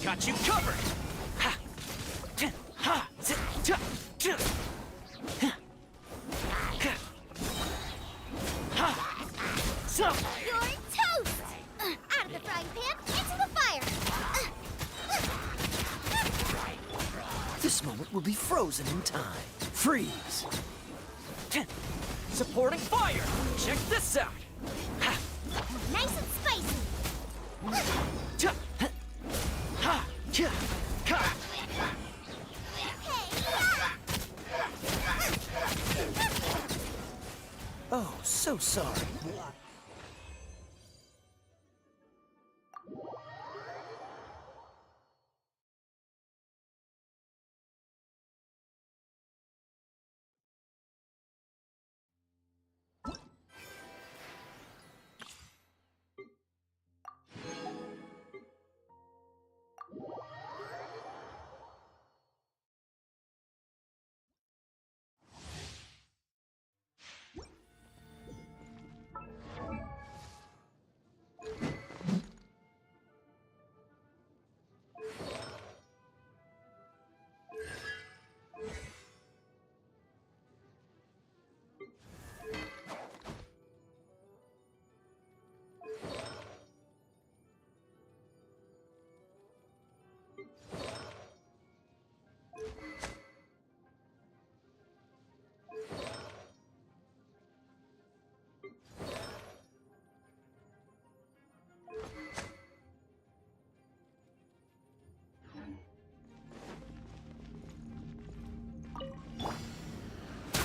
got you covered! Ha! Ha! So! You're toast! Out of the frying pan, into the fire! This moment will be frozen in time. Freeze! Supporting fire! Check this out! Nice and spicy! Oh, so sorry.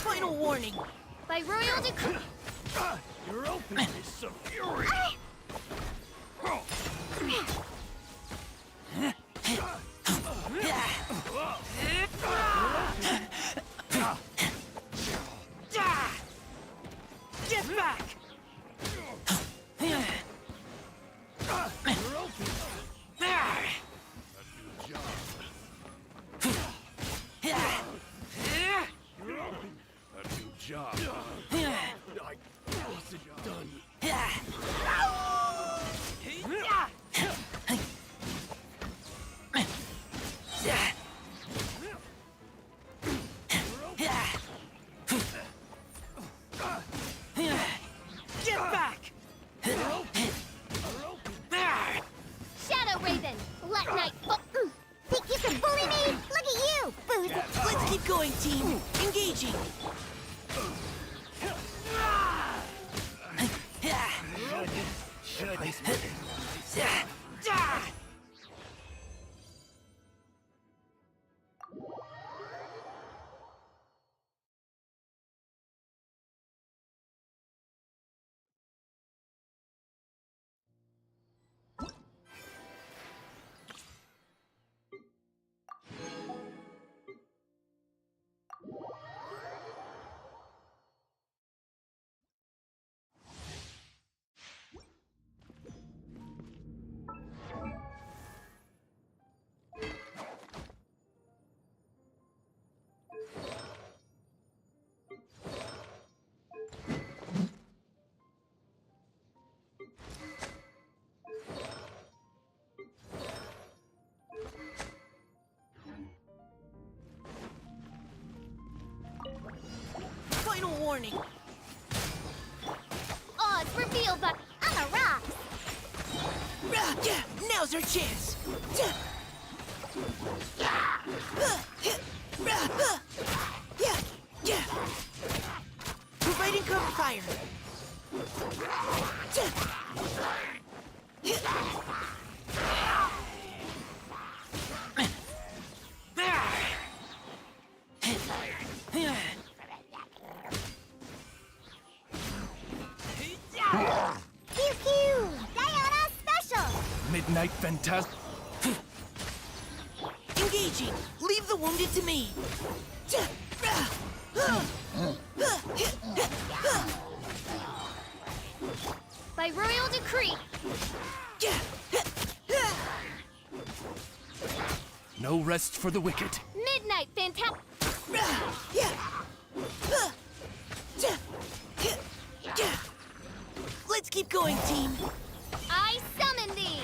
Final warning! By royal decree! Your opening is so fury! Get back! Job. I wasn't done. Get back! Shadow Raven! Let night fall! Think you can bully me? Look at you! Booze! Let's keep going, team! Engaging! Final warning! Odds reveal that on the rocks! Yeah, now's our chance! Providing cover fire! Pew pew! Diana special! Midnight Phantasm. Engaging! Leave the wounded to me! By royal decree! No rest for the wicked. Midnight Phantasm! Let's keep going, team! I summon thee!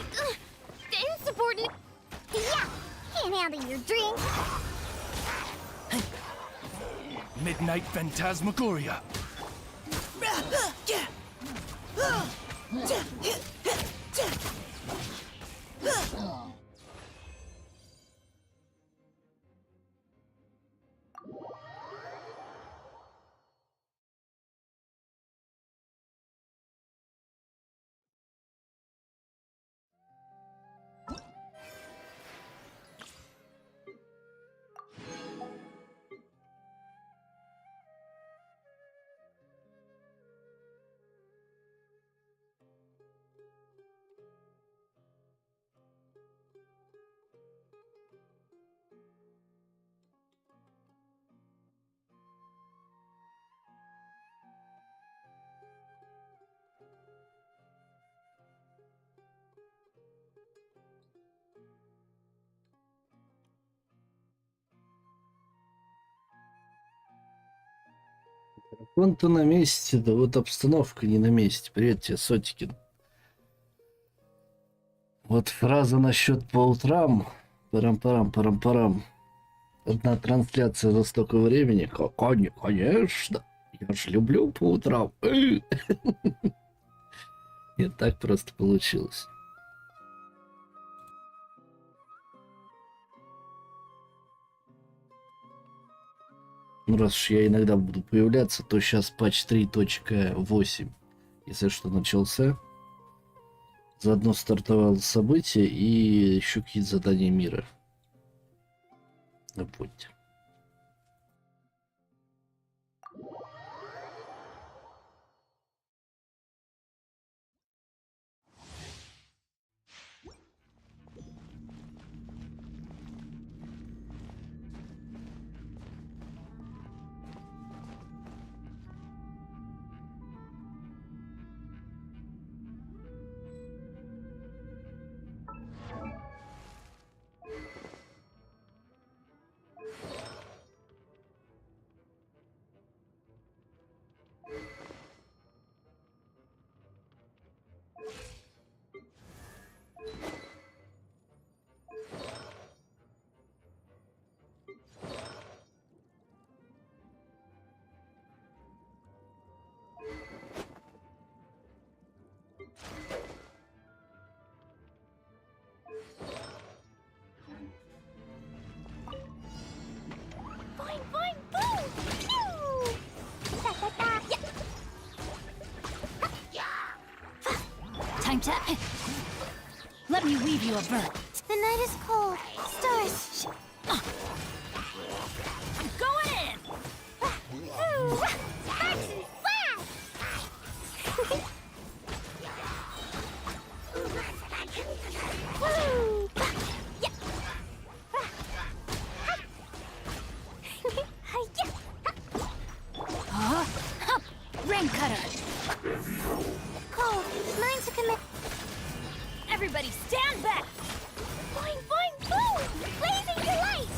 The insubordinate... pounding your drink. Midnight Phantasmagoria. Он-то на месте, да вот обстановка не на месте. Привет тебе, Сотикин. Вот фраза насчет по утрам. Парам-парам. Одна трансляция за столько времени. Конечно. Я же люблю по утрам. Нет, так просто получилось. Ну, раз уж я иногда буду появляться, то сейчас патч 3.8, если что, начался. Заодно стартовало событие и еще какие-то задания мира. Напомните. Time to... Let me weave you a verb. The night is cold. Stars... I'm going in! Sparks and flash! Woo! Yeah. Rain cutter! Cold. Mine to commit. Everybody stand back! Boing, boing, boom! Blazing delight!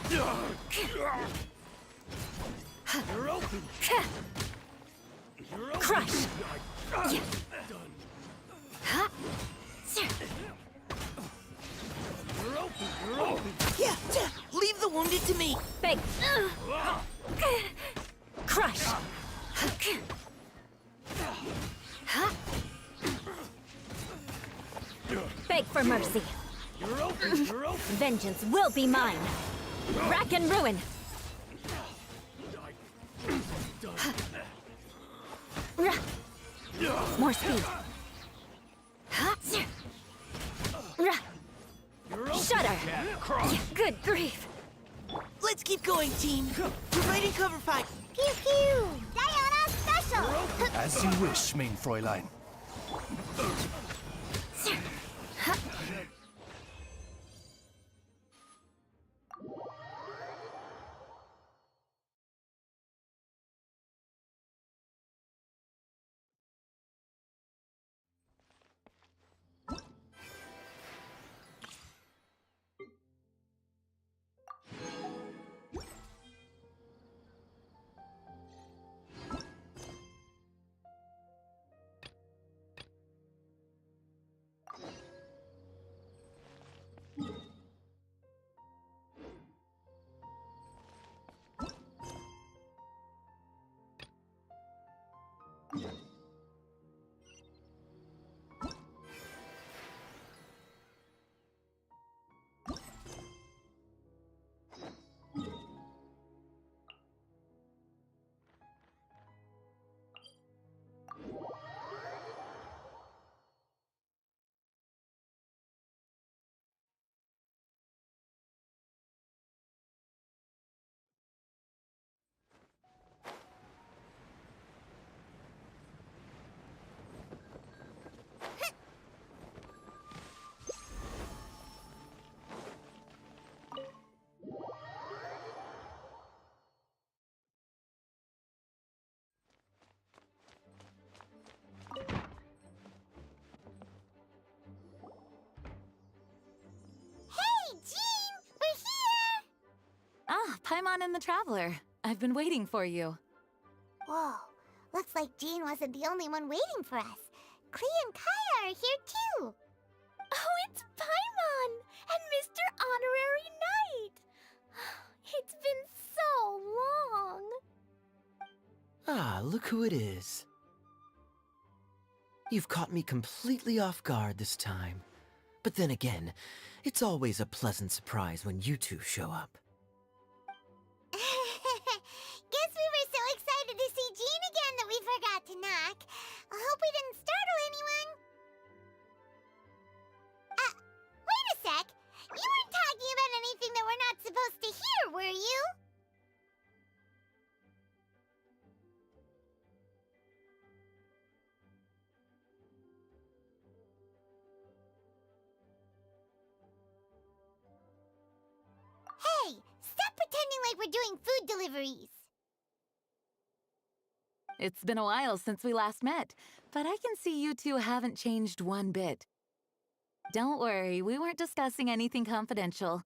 You're open! You're open! Crush! Done. You're open! You're open! Yeah, leave the wounded to me. Big! Crush! Beg for mercy. You're open! You're open! Vengeance will be mine. Rack and ruin. More speed. Shudder. Good grief. Let's keep going, team. Providing cover fire. Pew pew! Diana special! As you wish, main Fräulein. Hey, Jean! We're here! Ah, Paimon and the Traveler. I've been waiting for you. Whoa, looks like Jean wasn't the only one waiting for us. Klee and Kaya are here too. Oh, it's Paimon and Mr. Honorary Knight. It's been so long. Ah, look who it is. You've caught me completely off guard this time. But then again, it's always a pleasant surprise when you two show up. Guess we were so excited to see Jean again that we forgot to knock. I hope we didn't startle anyone. Wait a sec. You weren't talking about anything that we're not supposed to hear, were you? Hey, stop pretending like we're doing food deliveries. It's been a while since we last met, but I can see you two haven't changed one bit. Don't worry, we weren't discussing anything confidential.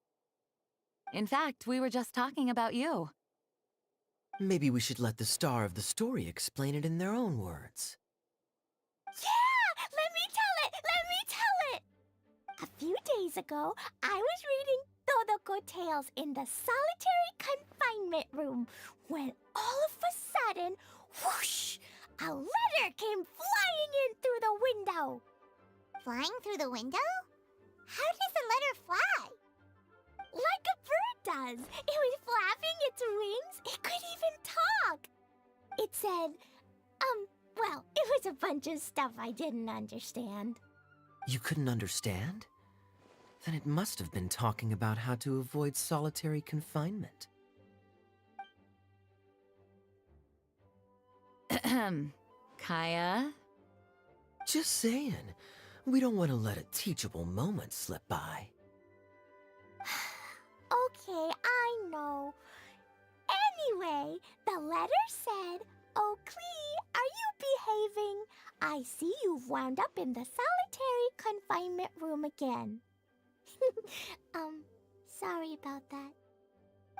In fact, we were just talking about you. Maybe we should let the star of the story explain it in their own words. Yeah! Let me tell it! Let me tell it! A few days ago, I was reading Todoko Tales in the solitary confinement room when all of a sudden, whoosh! A letter came flying in through the window. Flying through the window? How does a letter fly? Like a bird does. It was flapping its wings. It could even talk. It said, well, it was a bunch of stuff I didn't understand. You couldn't understand? Then it must have been talking about how to avoid solitary confinement. Kaya? Just saying. We don't want to let a teachable moment slip by. Okay, I know. Anyway, the letter said, "Oh, Klee, are you behaving? I see you've wound up in the solitary confinement room again." Sorry about that.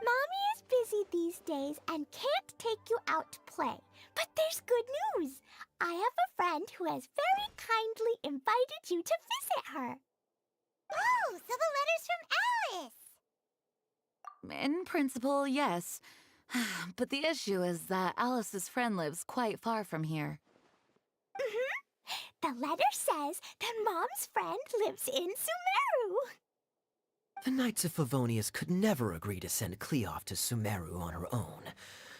Mommy is busy these days and can't take you out to play. But there's good news. I have a friend who has very kindly invited you to visit her. Oh, so the letter's from Alice. In principle, yes. But the issue is that Alice's friend lives quite far from here. The letter says that Mom's friend lives in Sumeru. The Knights of Favonius could never agree to send Klee off to Sumeru on her own,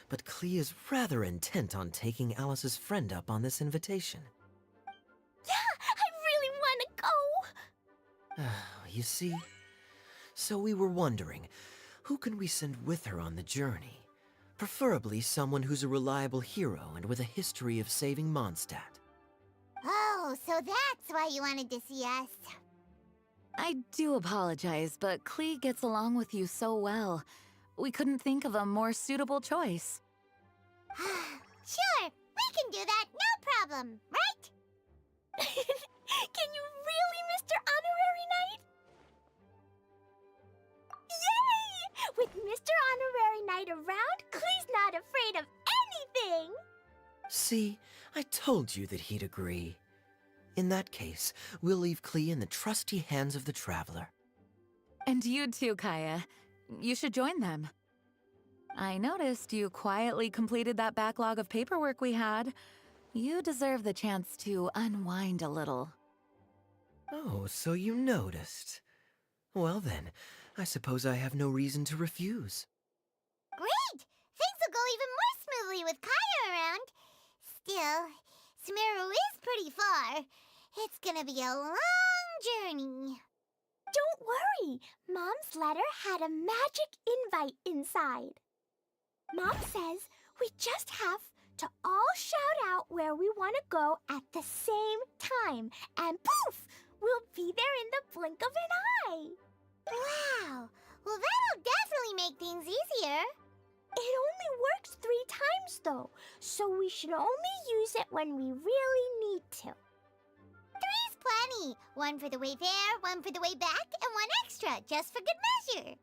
but Klee is rather intent on taking Alice's friend up on this invitation. Yeah, I really want to go. You see? So we were wondering, who can we send with her on the journey? Preferably someone who's a reliable hero and with a history of saving Mondstadt. Oh, so that's why you wanted to see us. I do apologize, but Klee gets along with you so well. We couldn't think of a more suitable choice. Sure, we can do that, no problem, right? Can you really, Mr. Honorary Knight? Yay! With Mr. Honorary Knight around, Klee's not afraid of anything! See, I told you that he'd agree. In that case, we'll leave Klee in the trusty hands of the Traveler. And you too, Kaya. You should join them. I noticed you quietly completed that backlog of paperwork we had. You deserve the chance to unwind a little. Oh, so you noticed. Well then, I suppose I have no reason to refuse. Great! Things will go even more smoothly with Kaya around. Still, Sumeru is pretty far. It's gonna be a long journey. Don't worry. Mom's letter had a magic invite inside. Mom says we just have to all shout out where we want to go at the same time. And poof! We'll be there in the blink of an eye. Wow. Well, that'll definitely make things easier. It only works 3 times, though, so we should only use it when we really need to. 3's plenty. 1 for the way there, 1 for the way back, and 1 extra, just for good measure.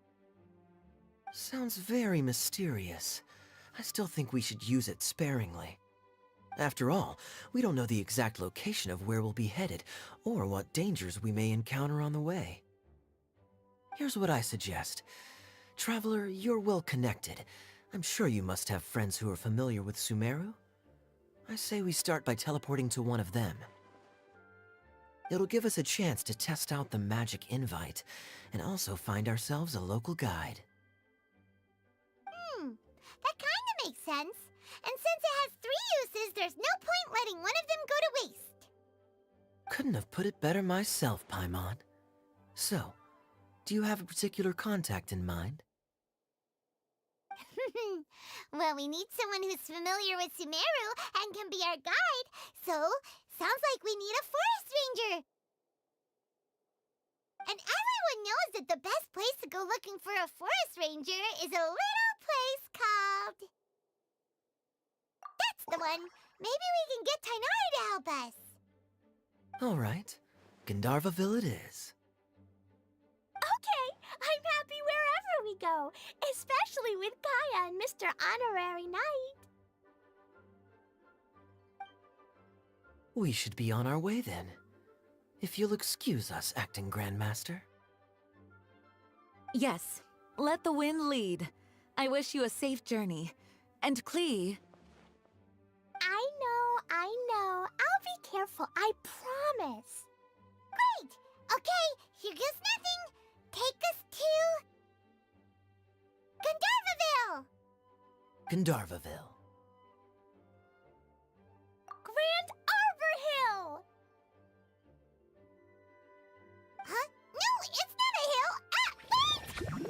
Sounds very mysterious. I still think we should use it sparingly. After all, we don't know the exact location of where we'll be headed, or what dangers we may encounter on the way. Here's what I suggest. Traveler, you're well connected. I'm sure you must have friends who are familiar with Sumeru. I say we start by teleporting to one of them. It'll give us a chance to test out the magic invite, and also find ourselves a local guide. That kinda makes sense. And since it has 3 uses, there's no point letting one of them go to waste. Couldn't have put it better myself, Paimon. So, do you have a particular contact in mind? Well, we need someone who's familiar with Sumeru and can be our guide, so sounds like we need a forest ranger. And everyone knows that the best place to go looking for a forest ranger is a little place called... That's the one! Maybe we can get Tainari to help us. All right, Gandharvaville it is. Okay, I'm happy wherever we go, especially with Kaya and Mr. Honorary Knight. We should be on our way then. If you'll excuse us, Acting Grandmaster. Yes, let the wind lead. I wish you a safe journey. And Klee... I know. I'll be careful, I promise. Great! Okay, here goes nothing. Take us to... Gandharvaville! Gandharvaville. Grand Arbor Hill! Huh? No, it's not a hill! Wait!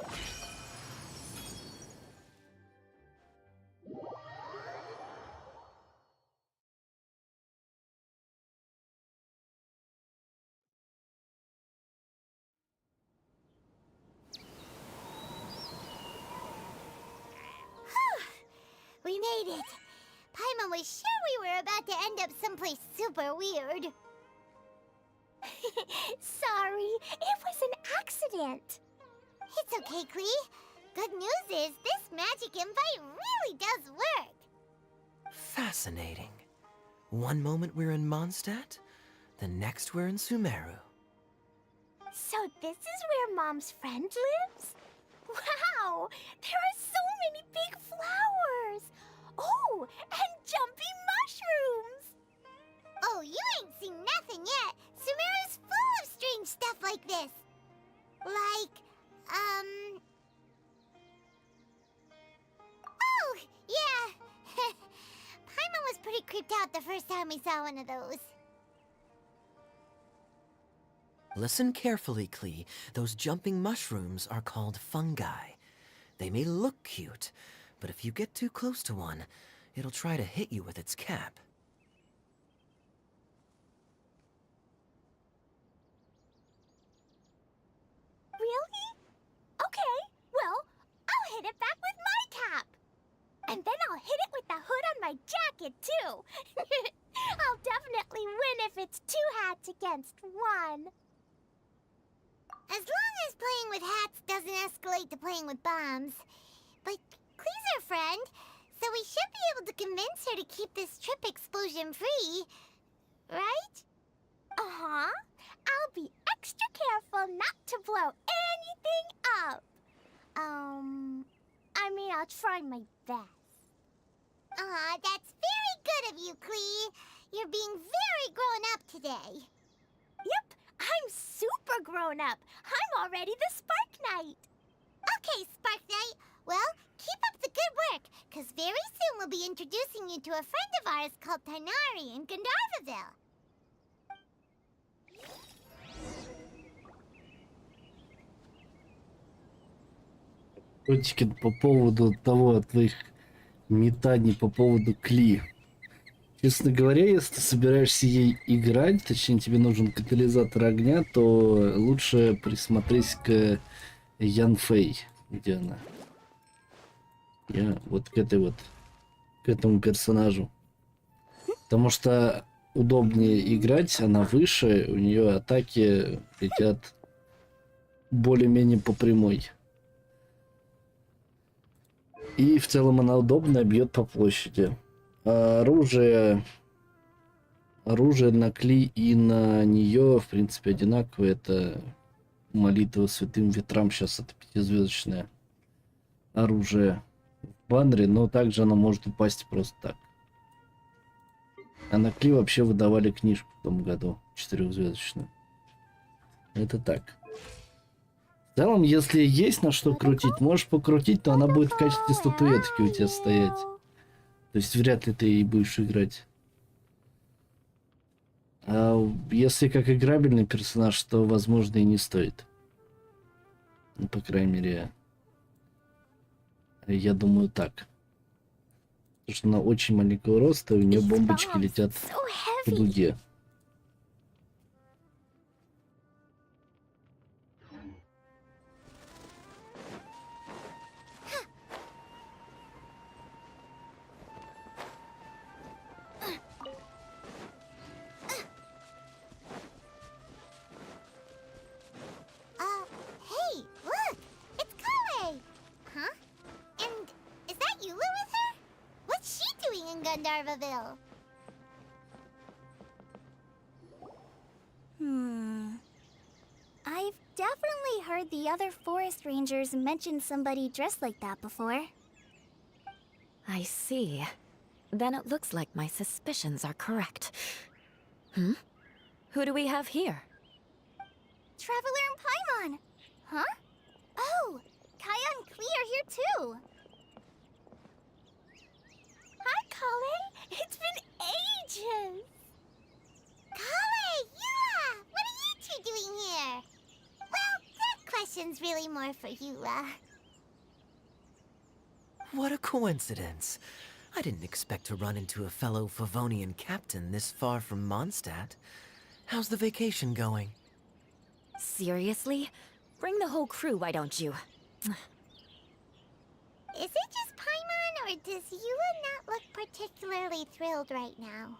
We made it. Paimon was sure we were about to end up someplace super weird. Sorry, it was an accident. It's okay, Klee. Good news is this magic invite really does work. Fascinating. One moment we're in Mondstadt, the next we're in Sumeru. So this is where Mom's friend lives? Wow! There are so many big flowers! Oh, and jumpy mushrooms! Oh, you ain't seen nothing yet! Sumeru's full of strange stuff like this! Like, creeped out the first time we saw one of those. Listen carefully, Klee. Those jumping mushrooms are called fungi. They may look cute, but if you get too close to one, it'll try to hit you with its cap. Really? Okay, well, I'll hit it back with my cap. And then I'll hit it with the hood on my jacket, too. I'll definitely win if it's 2 hats against 1. As long as playing with hats doesn't escalate to playing with bombs. But Klee's our friend, so we should be able to convince her to keep this trip explosion-free. Right? Uh-huh. I'll be extra careful not to blow anything up. I mean, I'll try my best. Aw, that's very good of you, Klee. You're being very grown up today. Yep, I'm super grown up. I'm already the Spark Knight. Okay, Spark Knight. Well, keep up the good work, because very soon we'll be introducing you to a friend of ours called Tanari in Gandharvaville. Котики, по поводу твоих метаний по поводу Кли. Честно говоря, если ты собираешься ей играть, точнее тебе нужен катализатор огня, то лучше присмотреть к Янфэй. Где она? Я вот к этому персонажу. Потому что удобнее играть, она выше, у нее атаки летят более-менее по прямой. И в целом она удобная, бьет по площади. А оружие на Кли и на нее, в принципе, одинаковое. Это молитва святым ветрам. Сейчас это 5-звездочное оружие в баннере, но также оно может упасть просто так. А на Кли вообще выдавали книжку в том году, 4-звездочную. Это так. В целом, если есть на что крутить, можешь покрутить, то она будет в качестве статуэтки у тебя стоять. То есть вряд ли ты ей будешь играть. А если как играбельный персонаж, то, возможно, и не стоит. Ну, по крайней мере, я думаю так. Потому что она очень маленького роста, и у нее бомбочки летят по дуге. Hey, look! It's Kale! Huh? And is that Eula with her? What's she doing in Gandharvaville? I've definitely heard the other forest rangers mention somebody dressed like that before. I see. Then it looks like my suspicions are correct. Who do we have here? Traveler and Paimon! Huh? Oh! Kaya and Klee are here too! Hi, Kale! It's been ages! Kale! Eula! What are you two doing here? Well, that question's really more for Eula. What a coincidence. I didn't expect to run into a fellow Favonian captain this far from Mondstadt. How's the vacation going? Seriously? Bring the whole crew, why don't you? Is it just Paimon, or does Eula not look particularly thrilled right now?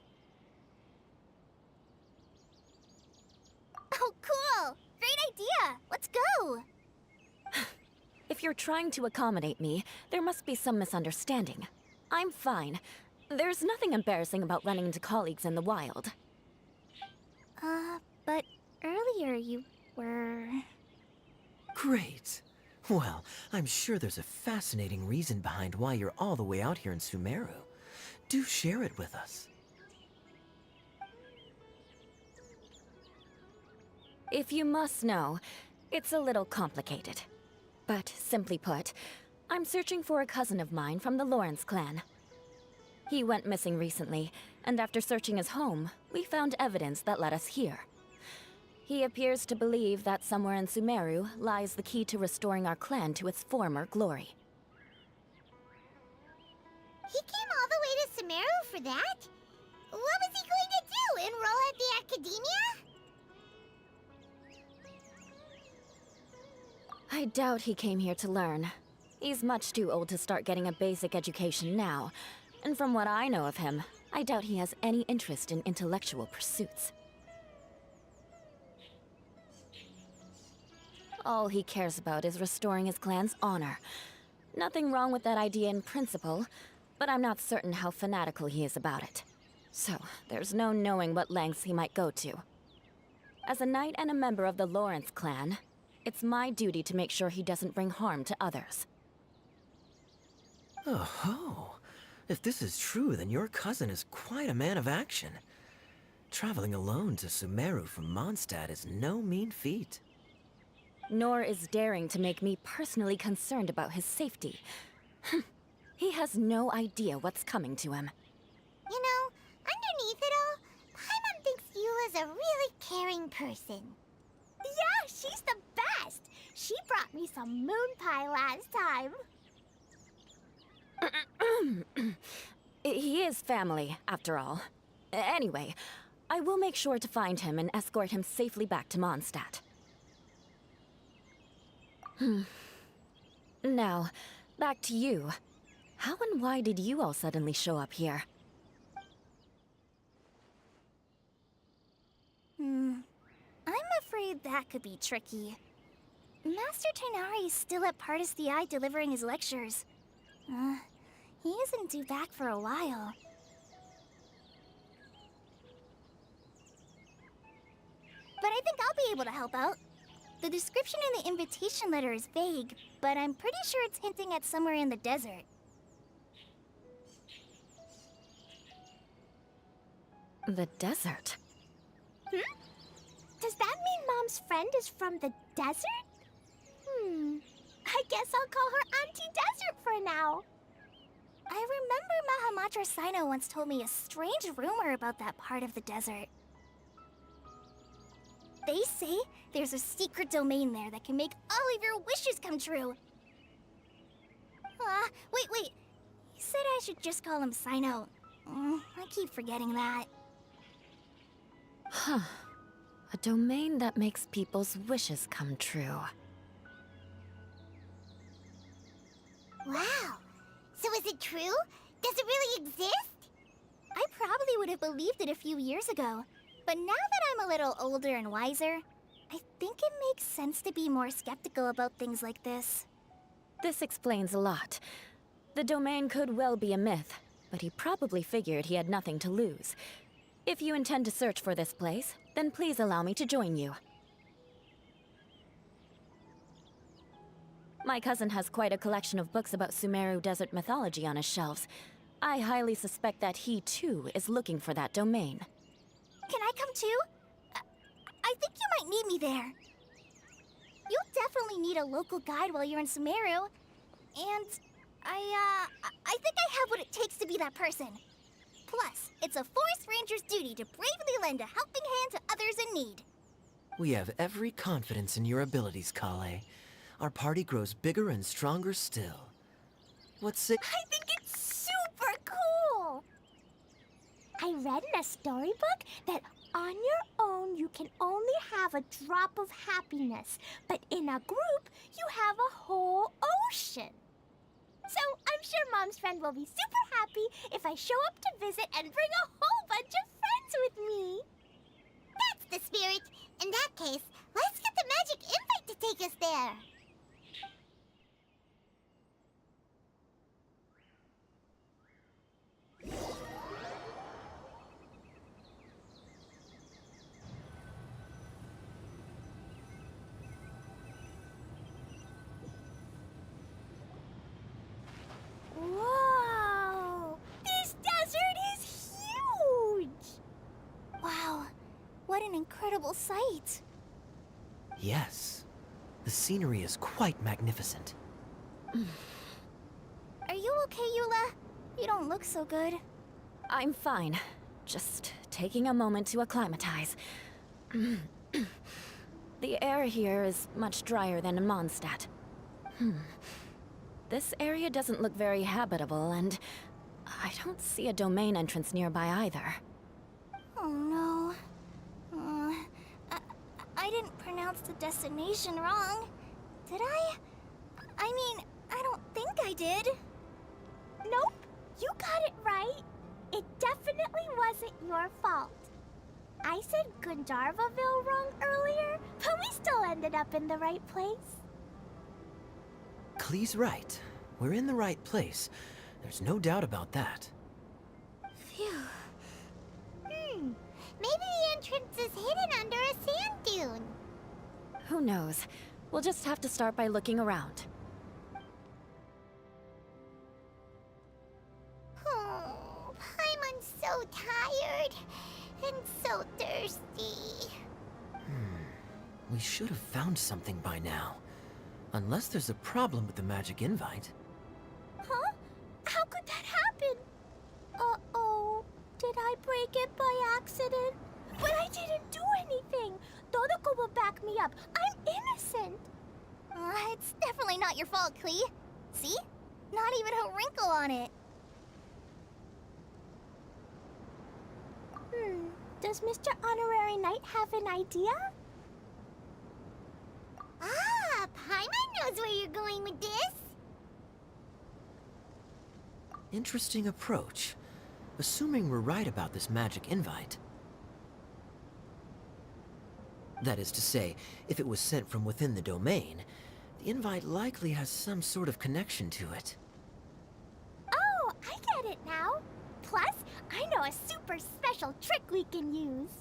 Oh, cool! Great idea! Let's go! If you're trying to accommodate me, there must be some misunderstanding. I'm fine. There's nothing embarrassing about running into colleagues in the wild. But earlier you were... Great. Well, I'm sure there's a fascinating reason behind why you're all the way out here in Sumeru. Do share it with us. If you must know, it's a little complicated. But simply put, I'm searching for a cousin of mine from the Lawrence clan. He went missing recently, and after searching his home, we found evidence that led us here. He appears to believe that somewhere in Sumeru lies the key to restoring our clan to its former glory. He came all the way to Sumeru for that? What was he going to do? Enroll at the academia? I doubt he came here to learn. He's much too old to start getting a basic education now. And from what I know of him, I doubt he has any interest in intellectual pursuits. All he cares about is restoring his clan's honor. Nothing wrong with that idea in principle, but I'm not certain how fanatical he is about it. So, there's no knowing what lengths he might go to. As a knight and a member of the Lawrence clan, it's my duty to make sure he doesn't bring harm to others. Oh-ho. If this is true, then your cousin is quite a man of action. Traveling alone to Sumeru from Mondstadt is no mean feat. Nor is daring to make me personally concerned about his safety. He has no idea what's coming to him. You know, underneath it all, Paimon thinks Eula's a really caring person. Yeah, she's the best! She brought me some moon pie last time. He is family, after all. Anyway, I will make sure to find him and escort him safely back to Mondstadt. Now, back to you. How and why did you all suddenly show up here? I'm afraid that could be tricky. Master Tighnari is still at Pardis the Eye delivering his lectures. He isn't due back for a while. But I think I'll be able to help out. The description in the invitation letter is vague, but I'm pretty sure it's hinting at somewhere in the desert. The desert? Does that mean Mom's friend is from the desert? I guess I'll call her Auntie Desert for now. I remember Mahamatra Sino once told me a strange rumor about that part of the desert. They say there's a secret domain there that can make all of your wishes come true. Wait. He said I should just call him Sino. I keep forgetting that. Huh. A domain that makes people's wishes come true. Wow. So is it true? Does it really exist? I probably would have believed it a few years ago. But now that I'm a little older and wiser, I think it makes sense to be more skeptical about things like this. This explains a lot. The domain could well be a myth, but he probably figured he had nothing to lose. If you intend to search for this place, then please allow me to join you. My cousin has quite a collection of books about Sumeru desert mythology on his shelves. I highly suspect that he, too, is looking for that domain. Can I come too? I think you might need me there. You'll definitely need a local guide while you're in Sumeru. And I think I have what it takes to be that person. Plus, it's a forest ranger's duty to bravely lend a helping hand to others in need. We have every confidence in your abilities, Kale. Our party grows bigger and stronger still. What's it? I think it's super cool! I read in a storybook that on your own you can only have a drop of happiness, but in a group you have a whole ocean. So I'm sure Mom's friend will be super happy if I show up to visit and bring a whole bunch of friends with me. That's the spirit. In that case, let's get the magic invite to take us there. Whoa! This desert is huge! Wow, what an incredible sight. Yes. The scenery is quite magnificent. Are you okay, Eula? You don't look so good. I'm fine. Just taking a moment to acclimatize. The air here is much drier than in Mondstadt. This area doesn't look very habitable, and I don't see a domain entrance nearby either. Oh no. I didn't pronounce the destination wrong. Did I? I mean, I don't think I did. Nope, you got it right. It definitely wasn't your fault. I said Gundarvaville wrong earlier, but we still ended up in the right place. Klee's right. We're in the right place. There's no doubt about that. Phew. Maybe the entrance is hidden under a sand dune. Who knows? We'll just have to start by looking around. Oh, Paimon's so tired and so thirsty. We should have found something by now. Unless there's a problem with the magic invite. Huh? How could that happen? Uh-oh. Did I break it by accident? But I didn't do anything. Todoko will back me up. I'm innocent. It's definitely not your fault, Klee. See? Not even a wrinkle on it. Does Mr. Honorary Knight have an idea? Ah, Paimon knows where you're going with this. Interesting approach. Assuming we're right about this magic invite. That is to say, if it was sent from within the domain, the invite likely has some sort of connection to it. Oh, I get it now. Plus, I know a super special trick we can use.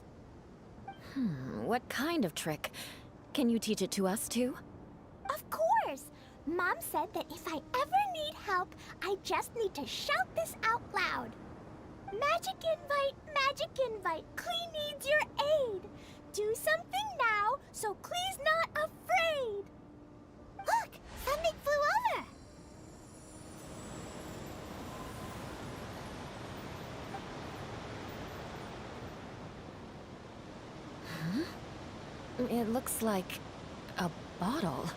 What kind of trick? Can you teach it to us too? Of course! Mom said that if I ever need help, I just need to shout this out loud. Magic invite, Klee needs your aid. Do something now, so Klee's not afraid. Look, something flew over. It looks like a bottle.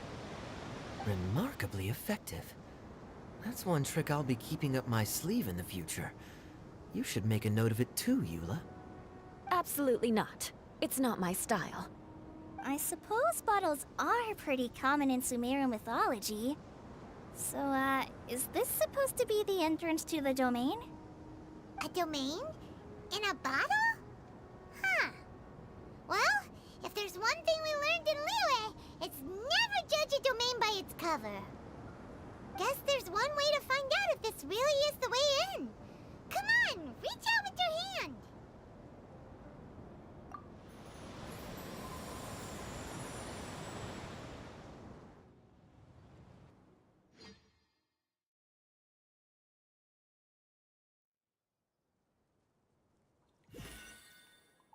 Remarkably effective. That's one trick I'll be keeping up my sleeve in the future. You should make a note of it too, Eula. Absolutely not. It's not my style. I suppose bottles are pretty common in Sumerian mythology. So, is this supposed to be the entrance to the domain? A domain? In a bottle? Huh. Well, if there's one thing we learned in Liyue, it's never judge a domain by its cover. Guess there's one way to find out if this really is the way in. Come on, reach out with your hand.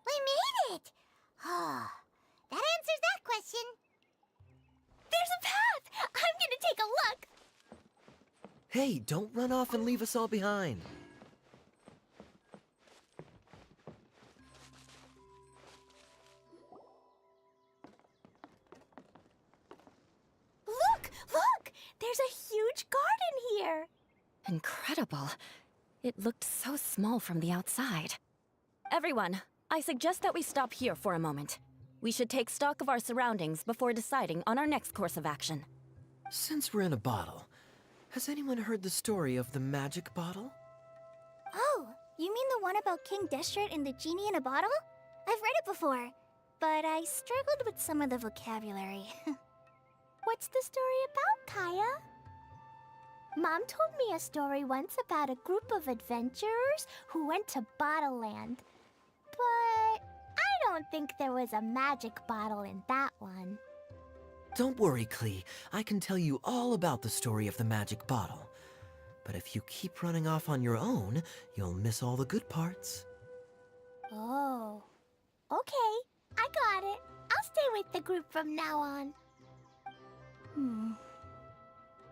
We made it! Oh, that answers that question. There's a path! I'm gonna take a look! Hey, don't run off and leave us all behind. Look! There's a huge garden here! Incredible. It looked so small from the outside. Everyone, I suggest that we stop here for a moment. We should take stock of our surroundings before deciding on our next course of action. Since we're in a bottle, has anyone heard the story of the magic bottle? Oh, you mean the one about King Deshret and the genie in a bottle? I've read it before, but I struggled with some of the vocabulary. What's the story about, Kaya? Mom told me a story once about a group of adventurers who went to Bottle Land. But I don't think there was a magic bottle in that one. Don't worry, Klee. I can tell you all about the story of the magic bottle. But if you keep running off on your own, you'll miss all the good parts. Oh. Okay, I got it. I'll stay with the group from now on.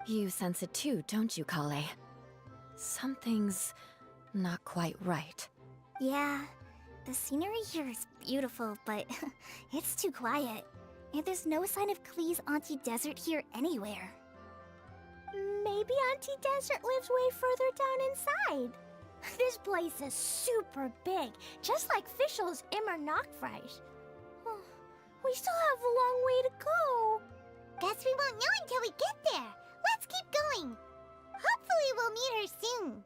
You sense it too, don't you, Kale? Something's not quite right. Yeah, the scenery here is beautiful, but it's too quiet. And there's no sign of Klee's Auntie Desert here anywhere. Maybe Auntie Desert lives way further down inside. This place is super big, just like Fischl's Immer Nachtreich. We still have a long way to go. Guess we won't know until we get there. Let's keep going. Hopefully we'll meet her soon.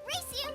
Race you!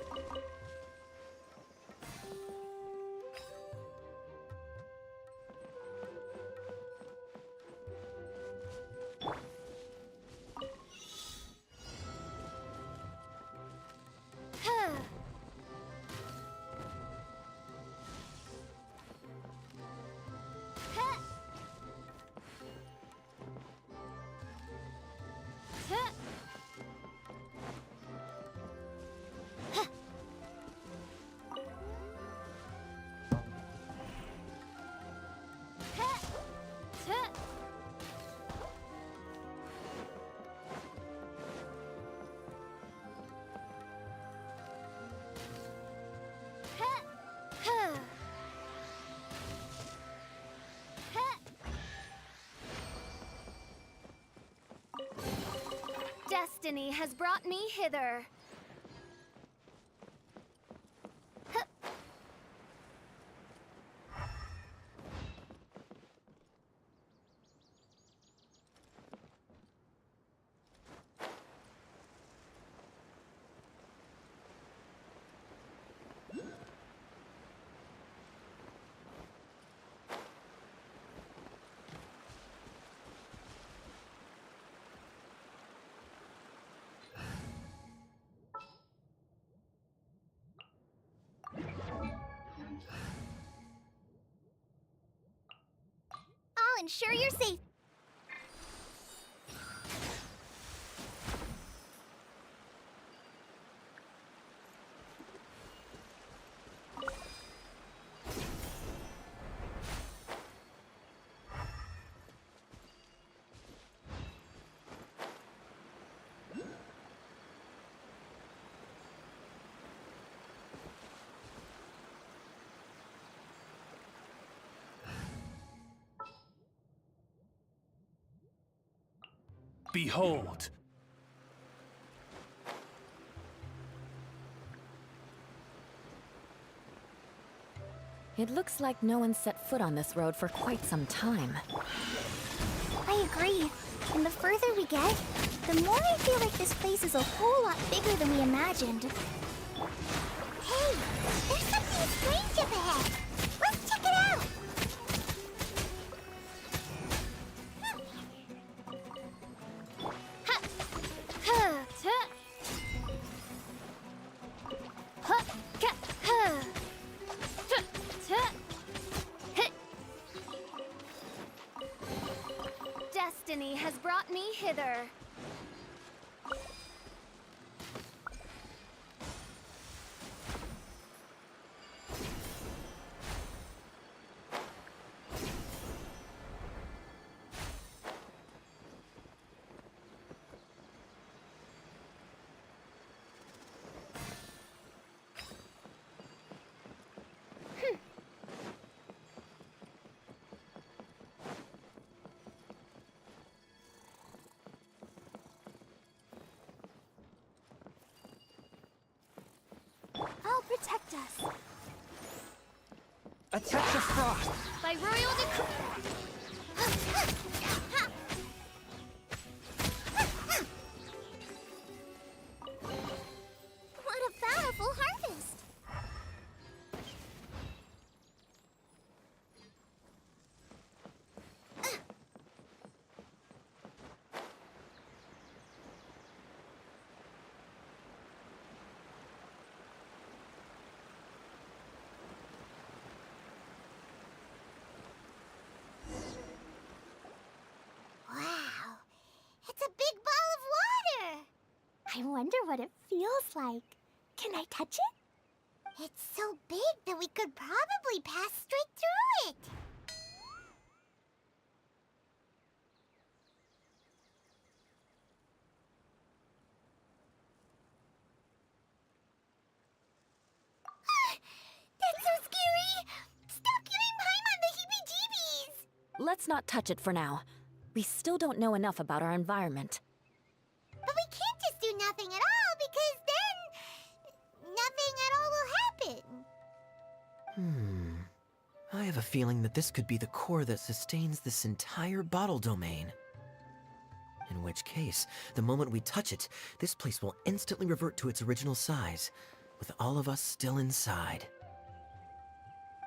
Destiny has brought me hither. I'll ensure you're safe. Behold! It looks like no one set foot on this road for quite some time. I agree. And the further we get, the more I feel like this place is a whole lot bigger than we imagined. Hey, there's something strange up ahead. Let's check it out. destiny has brought me hither. I'll protect us. A touch of frost. By royal decree. What a powerful harvest! Wow, it's a big ball of water. I wonder what it feels like. Can I touch it? It's so big that we could probably pass straight through it. That's so scary! Stop giving Paimon the heebie-jeebies! Let's not touch it for now. We still don't know enough about our environment. But we can't just do nothing at all, because then nothing at all will happen. I have a feeling that this could be the core that sustains this entire bottle domain. In which case, the moment we touch it, this place will instantly revert to its original size, with all of us still inside.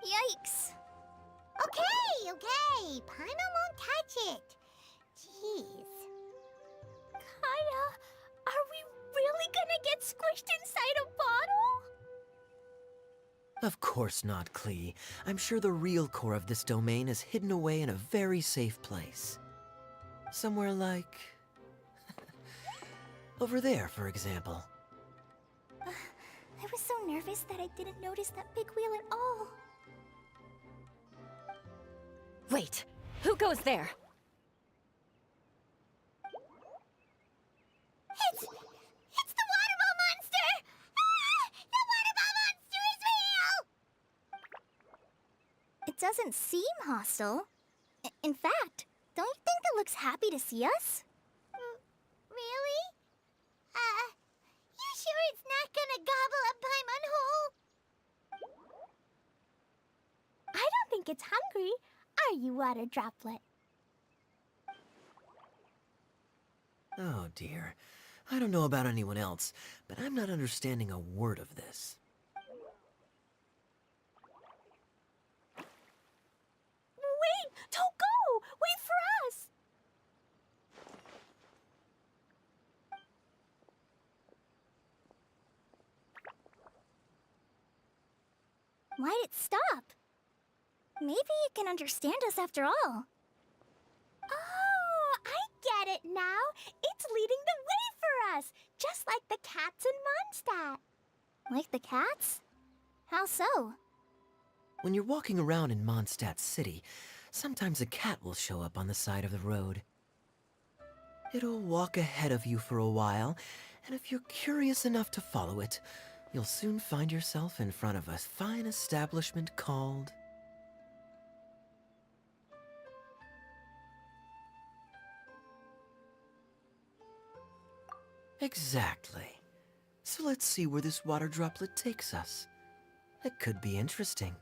Yikes. Okay. Paimon won't touch it. Jeez. Kaya, are we really gonna get squished inside a bottle? Of course not, Klee. I'm sure the real core of this domain is hidden away in a very safe place. Somewhere like... over there, for example. I was so nervous that I didn't notice that big wheel at all. Wait, who goes there? It's the water ball monster! Ah! The water ball monster is real! It doesn't seem hostile. In fact, don't you think it looks happy to see us? Really? You sure it's not gonna gobble up Paimon whole? I don't think it's hungry. Are you, water droplet? Oh dear. I don't know about anyone else, but I'm not understanding a word of this. Wait! Don't go! Wait for us! Why'd it stop? Maybe it can understand us after all. Oh, I get it now. It's leading the way for us, just like the cats in Mondstadt. Like the cats? How so? When you're walking around in Mondstadt City, sometimes a cat will show up on the side of the road. It'll walk ahead of you for a while, and if you're curious enough to follow it, you'll soon find yourself in front of a fine establishment called... Exactly. So let's see where this water droplet takes us. It could be interesting.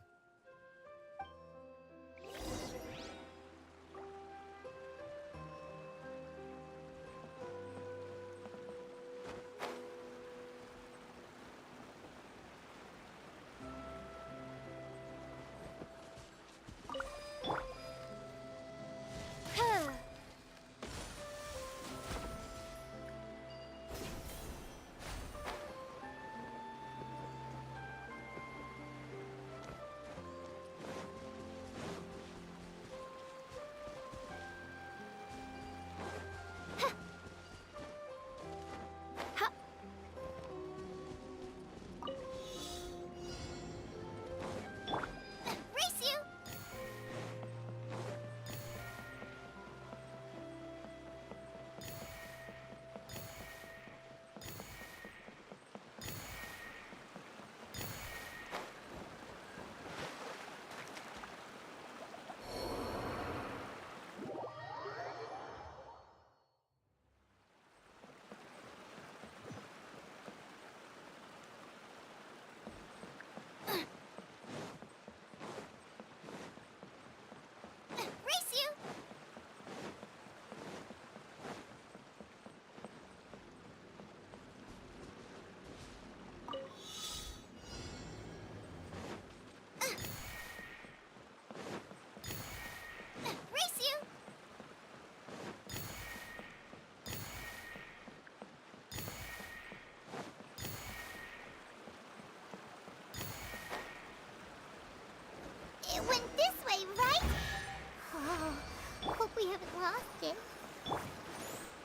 haven't lost it.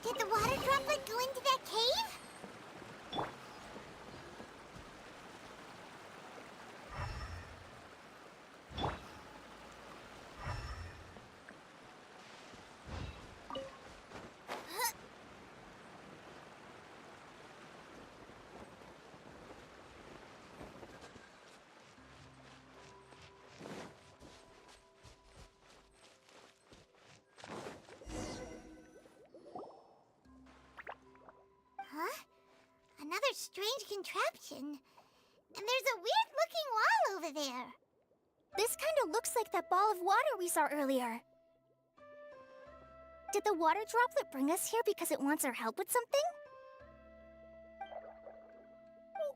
Did the water droplet go into that cave? Huh? Another strange contraption. And there's a weird-looking wall over there. This kind of looks like that ball of water we saw earlier. Did the water droplet bring us here because it wants our help with something?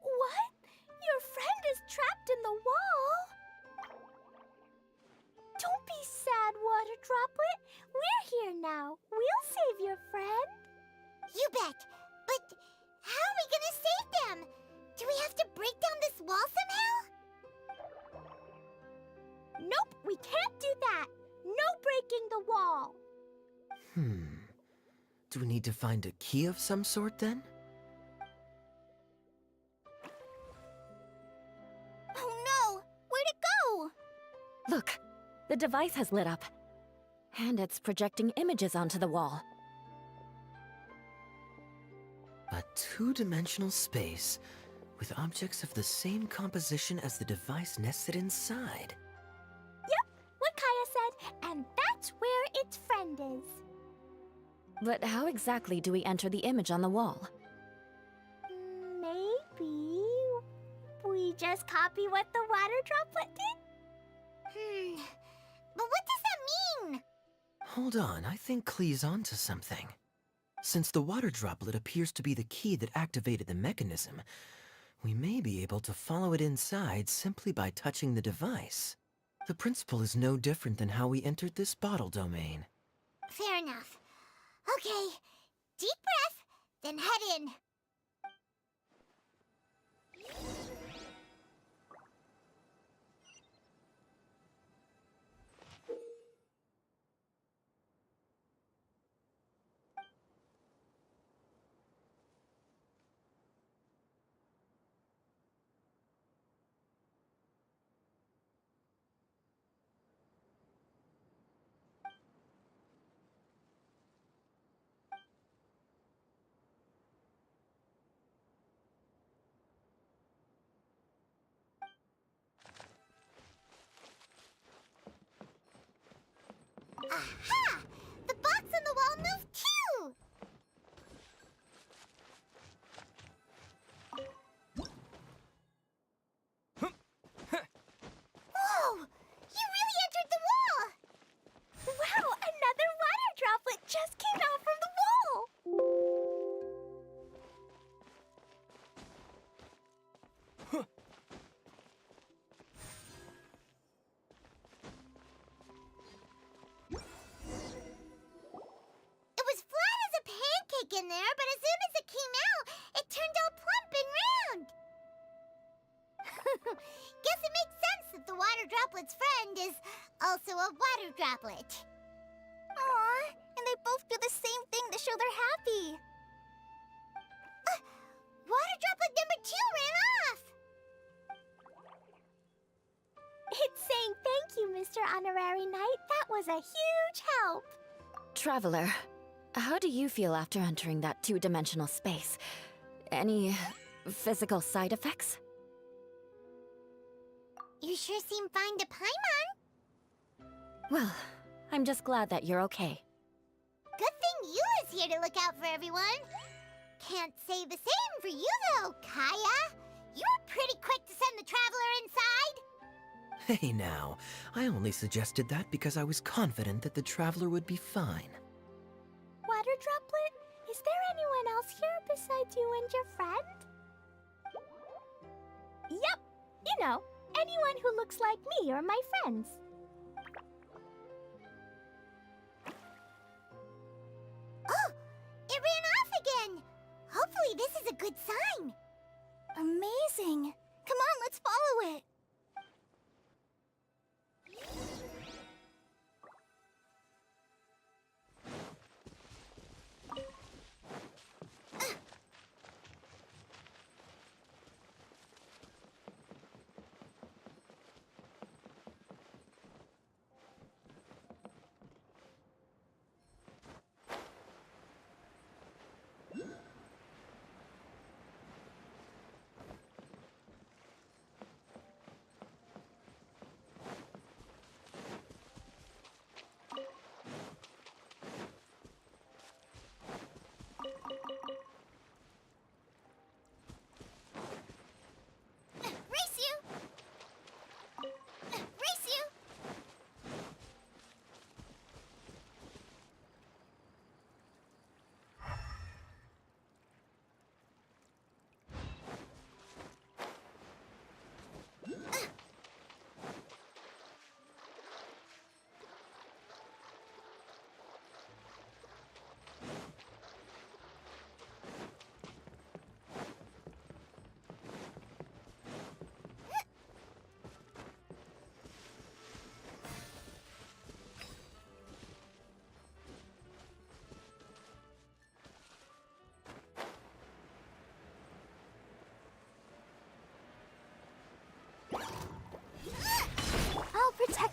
What? Your friend is trapped in the wall? Don't be sad, water droplet. We're here now. We'll save your friend. You bet. But how are we gonna save them? Do we have to break down this wall somehow? Nope, we can't do that. No breaking the wall. Do we need to find a key of some sort then? Oh no! Where'd it go? Look, the device has lit up. And it's projecting images onto the wall. A two-dimensional space with objects of the same composition as the device nested inside. Yep, what Kaya said, and that's where its friend is. But how exactly do we enter the image on the wall? Maybe we just copy what the water droplet did? But what does that mean? Hold on, I think Klee's onto something. Since the water droplet appears to be the key that activated the mechanism, we may be able to follow it inside simply by touching the device. The principle is no different than how we entered this bottle domain. Fair enough. Okay, deep breath, then head in. Aha! The box on the wall moved too! Whoa! You really entered the wall! Wow! Another water droplet just came out from the wall! It was flat as a pancake in there, but as soon as it came out, it turned all plump and round. Guess it makes sense that the water droplet's friend is also a water droplet. Aw, and they both do the same thing to show they're happy. Water droplet number 2 ran off. It's saying thank you, Mr. Honorary Knight. That was a huge help. Traveler, how do you feel after entering that two-dimensional space? Any physical side effects? You sure seem fine to Paimon. Well, I'm just glad that you're okay. Good thing you is here to look out for everyone. Can't say the same for you, though, Kaya. You were pretty quick to send the traveler inside. Hey now, I only suggested that because I was confident that the traveler would be fine. Water droplet, is there anyone else here besides you and your friend? Yep, you know, anyone who looks like me or my friends. Oh, it ran off again. Hopefully this is a good sign. Amazing. Come on, let's follow it.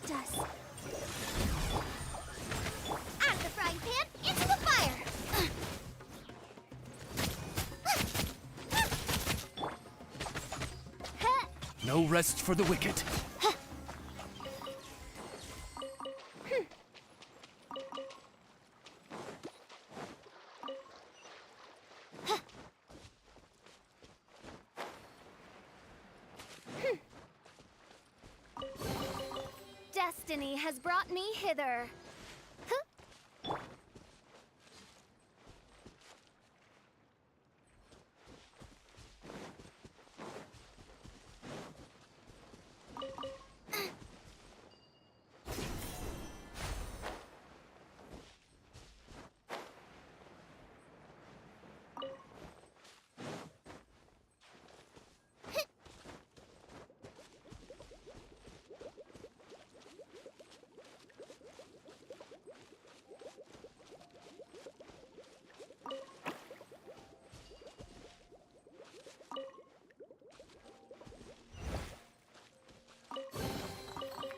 protect us. Out of the frying pan, into the fire! No rest for the wicked. Destiny has brought me hither.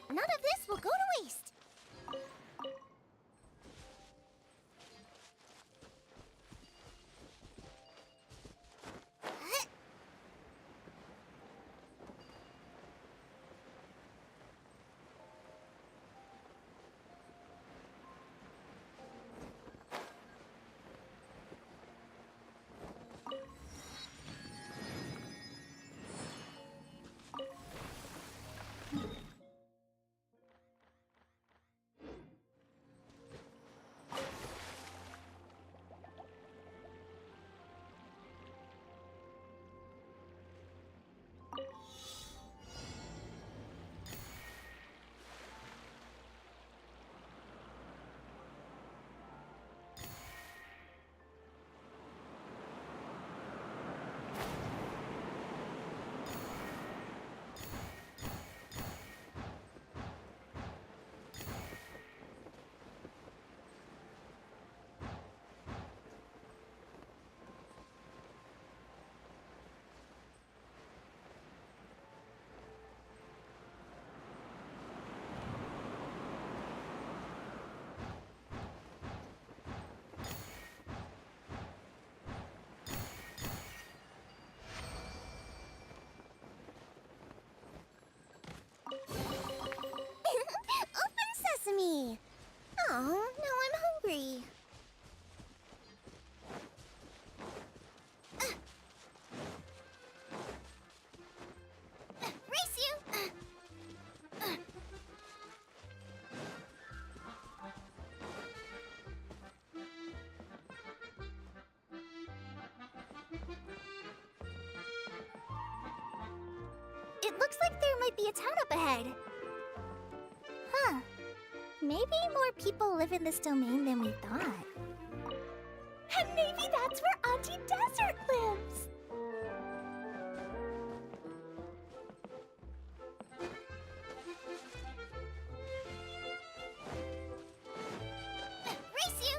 None of this will go to waste. Open sesame! Oh, now I'm hungry. Race you! It looks like there might be a town up ahead. Huh. Maybe more people live in this domain than we thought. And maybe that's where Auntie Desert lives! Race you!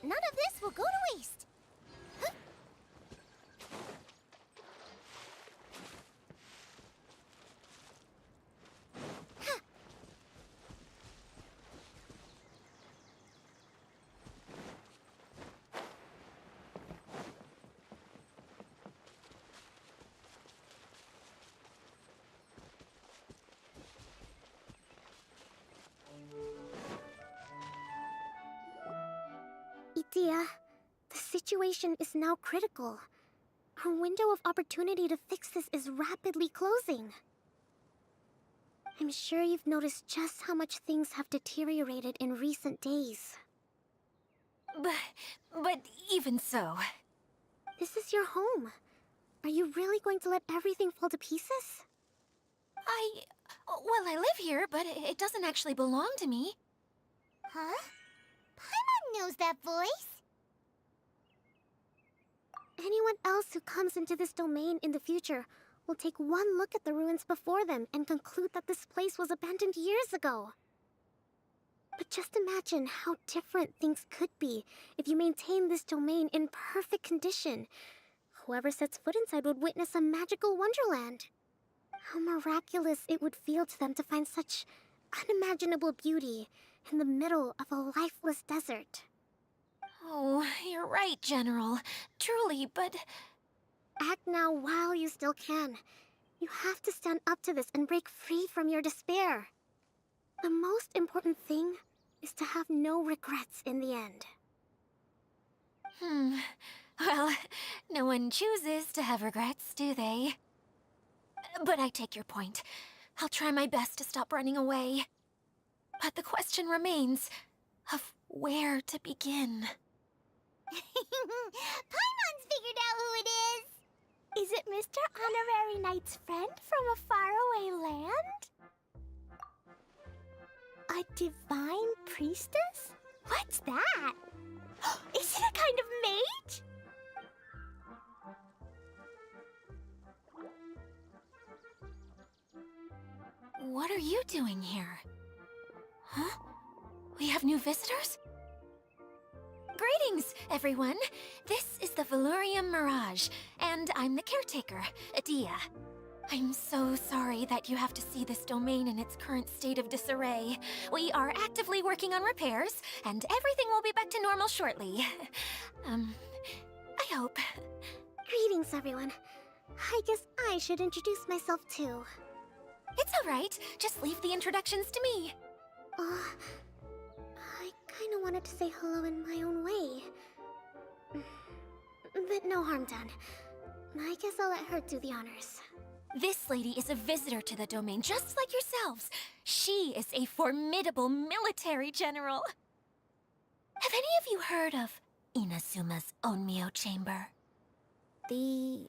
None of this will go to waste. Huh? Huh. Idea, the situation is now critical. Our window of opportunity to fix this is rapidly closing. I'm sure you've noticed just how much things have deteriorated in recent days. But even so... This is your home. Are you really going to let everything fall to pieces? Well, I live here, but it doesn't actually belong to me. Huh? Paimon knows that voice. Anyone else who comes into this domain in the future will take one look at the ruins before them and conclude that this place was abandoned years ago. But just imagine how different things could be if you maintain this domain in perfect condition. Whoever sets foot inside would witness a magical wonderland. How miraculous it would feel to them to find such unimaginable beauty in the middle of a lifeless desert. Oh, you're right, General. Truly, but... Act now while you still can. You have to stand up to this and break free from your despair. The most important thing is to have no regrets in the end. Well, no one chooses to have regrets, do they? But I take your point. I'll try my best to stop running away. But the question remains of where to begin. Paimon's figured out who it is. Is it Mr. Honorary Knight's friend from a faraway land? A divine priestess? What's that? Is it a kind of mage? What are you doing here? Huh? We have new visitors? Greetings, everyone! This is the Veluriam Mirage, and I'm the caretaker, Adia. I'm so sorry that you have to see this domain in its current state of disarray. We are actively working on repairs, and everything will be back to normal shortly. I hope. Greetings, everyone. I guess I should introduce myself too. It's alright, just leave the introductions to me. I kinda wanted to say hello in my own way. But no harm done. I guess I'll let her do the honors. This lady is a visitor to the domain, just like yourselves. She is a formidable military general. Have any of you heard of Inazuma's Onmyo Chamber? The,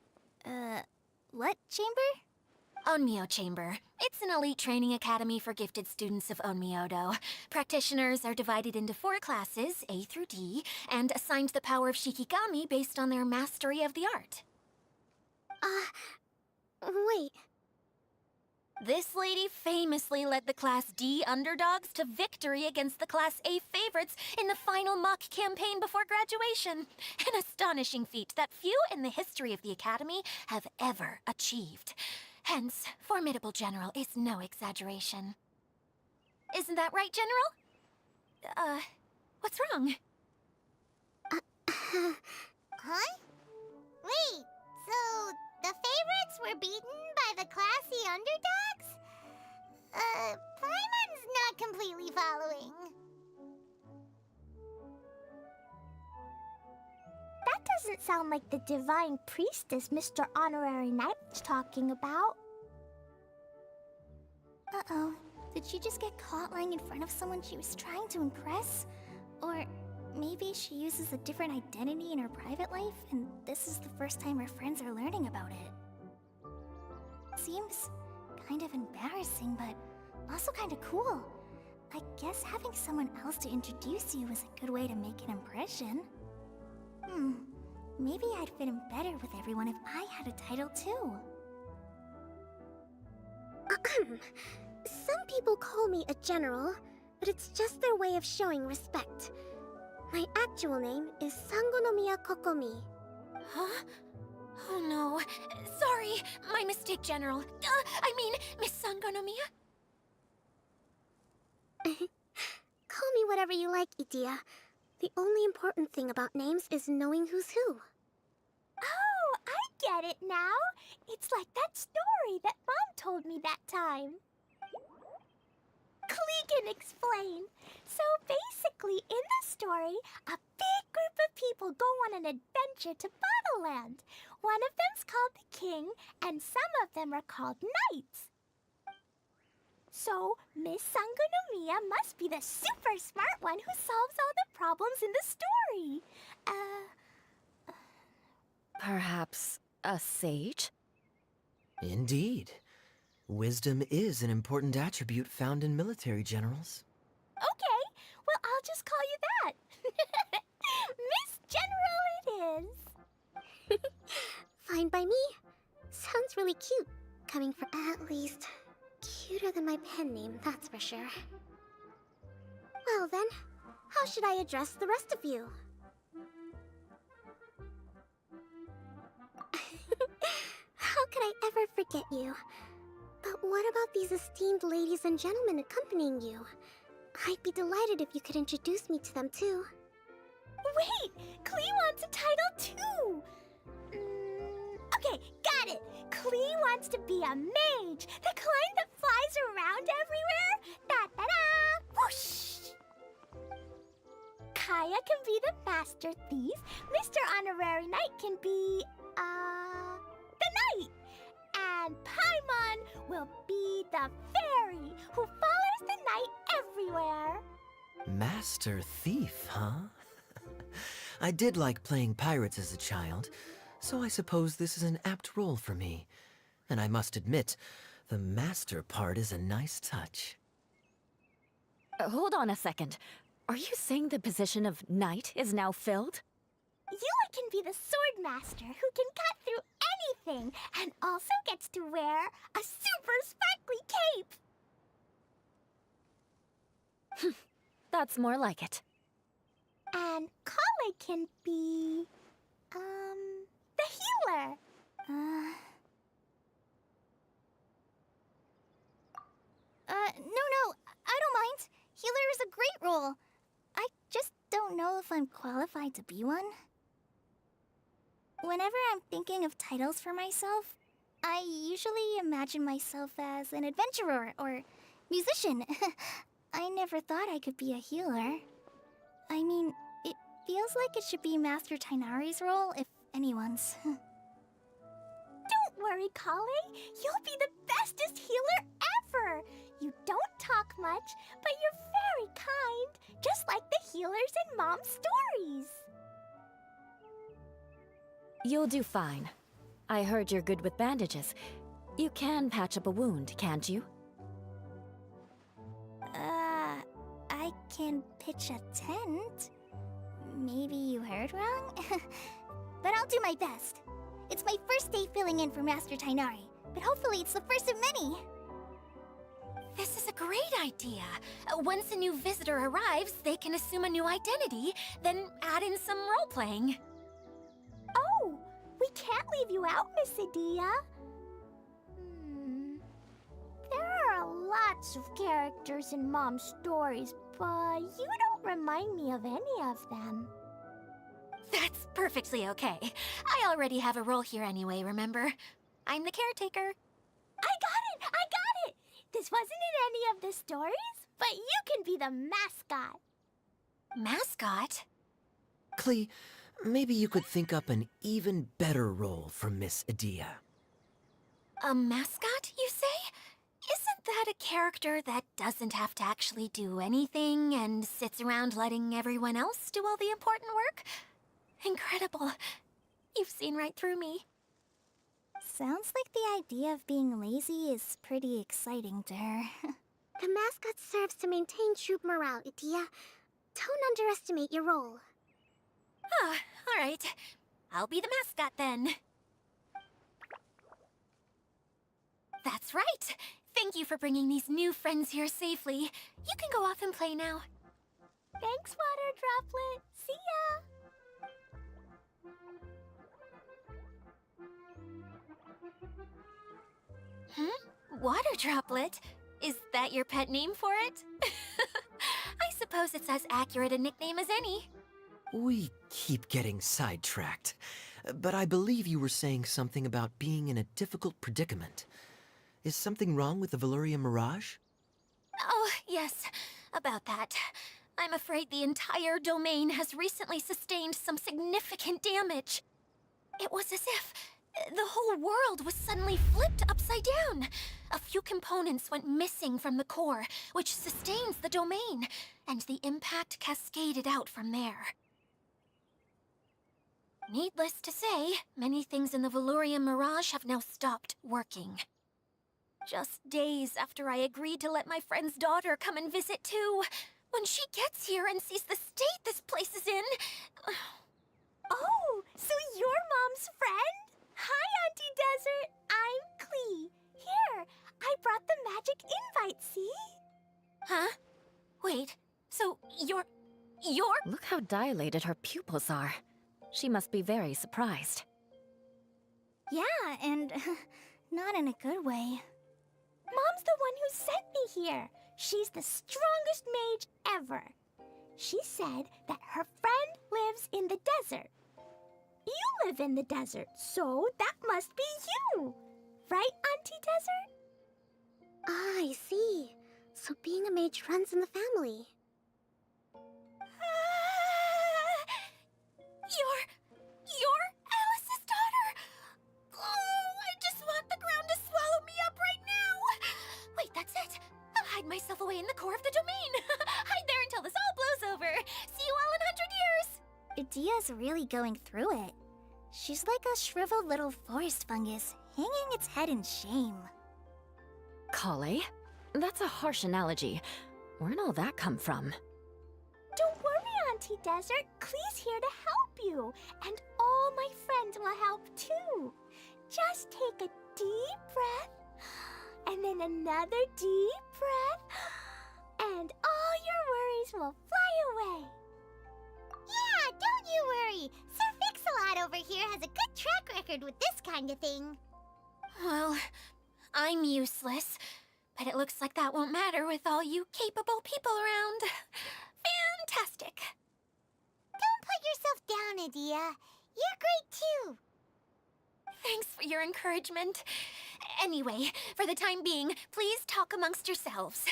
what chamber? Onmyo Chamber. It's an elite training academy for gifted students of Onmyodo. Practitioners are divided into 4 classes, A through D, and assigned the power of Shikigami based on their mastery of the art. Wait. This lady famously led the Class D underdogs to victory against the Class A favorites in the final mock campaign before graduation. An astonishing feat that few in the history of the Academy have ever achieved. Hence, formidable general is no exaggeration. Isn't that right, General? What's wrong? Huh? Wait, so the favorites were beaten by the classy underdogs? Paimon's not completely following. That doesn't sound like the divine priestess Mr. Honorary Knight's talking about. Uh-oh. Did she just get caught lying in front of someone she was trying to impress? Or maybe she uses a different identity in her private life, and this is the first time her friends are learning about it. Seems kind of embarrassing, but also kind of cool. I guess having someone else to introduce you is a good way to make an impression. Maybe I'd fit in better with everyone if I had a title too. Some people call me a general, but it's just their way of showing respect. My actual name is Sangономии Kokоmi. Huh? Oh no. Sorry, my mistake, General. I mean, Miss Sangономии. Call me whatever you like, Idia. The only important thing about names is knowing who's who. Oh, I get it now. It's like that story that Mom told me that time. Clee can explain. So basically, in the story, a big group of people go on an adventure to Bottleland. One of them's called the King, and some of them are called Knights. So, Miss Sangonomiya must be the super smart one who solves all the problems in the story. Perhaps a sage? Indeed. Wisdom is an important attribute found in military generals. Okay, well, I'll just call you that. Miss General it is. Fine by me. Sounds really cute. Coming from at least cuter than my pen name, that's for sure. Well then, how should I address the rest of you? How could I ever forget you? But what about these esteemed ladies and gentlemen accompanying you? I'd be delighted if you could introduce me to them too. Wait, Klee wants a title too. Okay, got it. Klee wants to be a mage, the kind that flies around everywhere. Da-da-da! Whoosh! Kaya can be the master thief. Mr. Honorary Knight can be, the knight. And Paimon will be the fairy who follows the knight everywhere. Master Thief, huh? I did like playing pirates as a child, so I suppose this is an apt role for me. And I must admit, the master part is a nice touch. Hold on a second. Are you saying the position of knight is now filled? Eula can be the sword master who can cut through anything and also gets to wear a super sparkly cape. That's more like it. And Kale can be, the healer. No, I don't mind. Healer is a great role. I just don't know if I'm qualified to be one. Whenever I'm thinking of titles for myself, I usually imagine myself as an adventurer or musician. I never thought I could be a healer. I mean, it feels like it should be Master Tainari's role, if anyone's. Don't worry, Kale. You'll be the bestest healer ever. You don't talk much, but you're very kind, just like the healers in Mom's stories. You'll do fine. I heard you're good with bandages. You can patch up a wound, can't you? I can pitch a tent. Maybe you heard wrong? But I'll do my best. It's my first day filling in for Master Tainari, but hopefully it's the first of many. This is a great idea. Once a new visitor arrives, they can assume a new identity, then add in some role-playing. Oh, we can't leave you out, Miss Adia. There are lots of characters in Mom's stories, but you don't remind me of any of them. That's perfectly okay. I already have a role here anyway, remember? I'm the caretaker. I got it! This wasn't in any of the stories, but you can be the mascot. Mascot? Klee, maybe you could think up an even better role for Miss Adia. A mascot, you say? Isn't that a character that doesn't have to actually do anything and sits around letting everyone else do all the important work? Incredible. You've seen right through me. Sounds like the idea of being lazy is pretty exciting to her. The mascot serves to maintain troop morale, Adia. Don't underestimate your role. Ah, all right. I'll be the mascot then. That's right. Thank you for bringing these new friends here safely. You can go off and play now. Thanks, Water Droplet. See ya! Water Droplet? Is that your pet name for it? I suppose it's as accurate a nickname as any. We keep getting sidetracked, but I believe you were saying something about being in a difficult predicament. Is something wrong with the Veluriam Mirage? Oh, yes, about that. I'm afraid the entire domain has recently sustained some significant damage. It was as if The whole world was suddenly flipped upside down. A few components went missing from the core, which sustains the domain, and the impact cascaded out from there. Needless to say, many things in the Veluriam Mirage have now stopped working. Just days after I agreed to let my friend's daughter come and visit too. When she gets here and sees the state this place is in... Oh, so you're Mom's friend? Hi, Auntie Desert. I'm Klee. Here, I brought the magic invite, see? Huh? Wait, so you're... Look how dilated her pupils are. She must be very surprised. Yeah, and not in a good way. Mom's the one who sent me here. She's the strongest mage ever. She said that her friend lives in the desert. You live in the desert, so that must be you. Right, Auntie Desert? Ah, I see. So being a mage runs in the family. You're Alice's daughter! Oh, I just want the ground to swallow me up right now! Wait, that's it! I'll hide myself away in the core of the domain! Hide there until this all blows over! See you all in 100 years! Idia's really going through it. She's like a shriveled little forest fungus, hanging its head in shame. Kale? That's a harsh analogy. Where'd all that come from? Don't worry, Auntie Desert. Klee's here to help you. And all my friends will help too. Just take a deep breath, and then another deep breath, and all your worries will fly away. Yeah, don't you worry. Sir Fix-a-Lot over here has a good track record with this kind of thing. Well, I'm useless, but it looks like that won't matter with all you capable people around. Fantastic! Don't put yourself down, Idia. You're great too. Thanks for your encouragement. Anyway, for the time being, please talk amongst yourselves.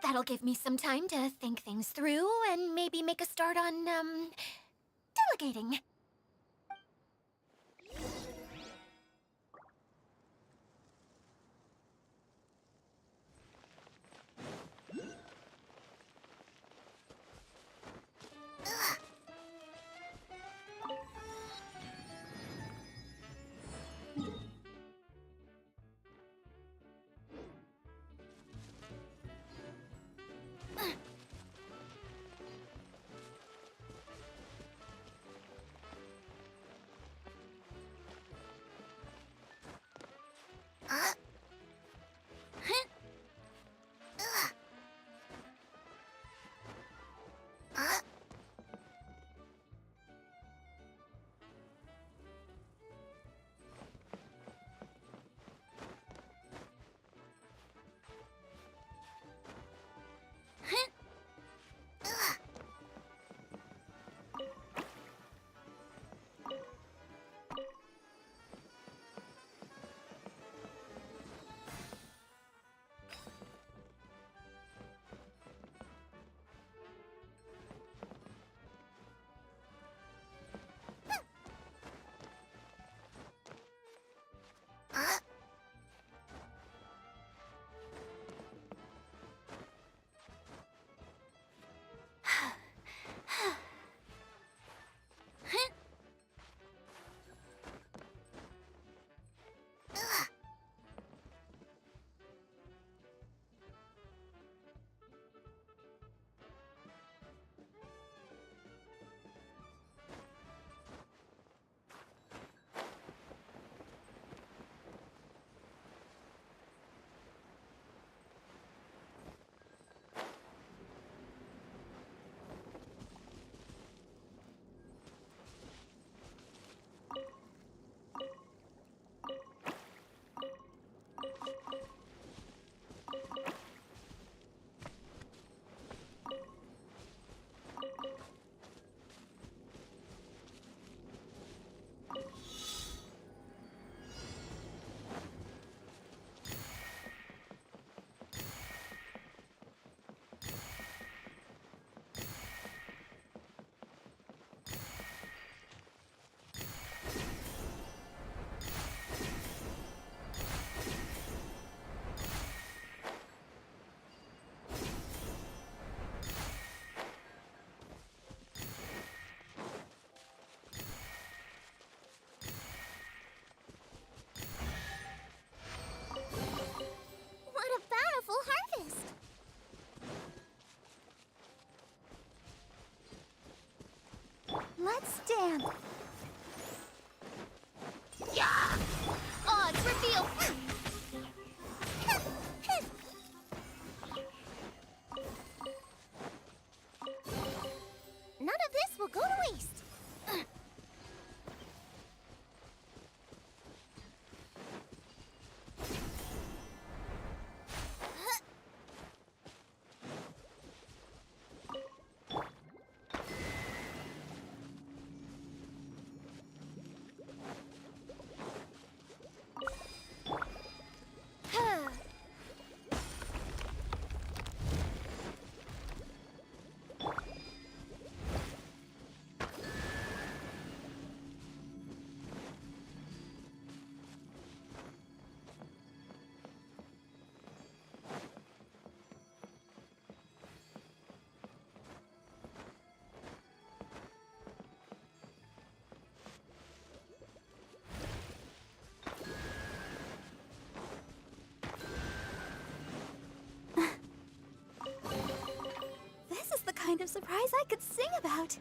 That'll give me some time to think things through and maybe make a start on, delegating. that stamp. Yeah! Odds reveal! None of this will go to waste. This is the kind of surprise I could sing about.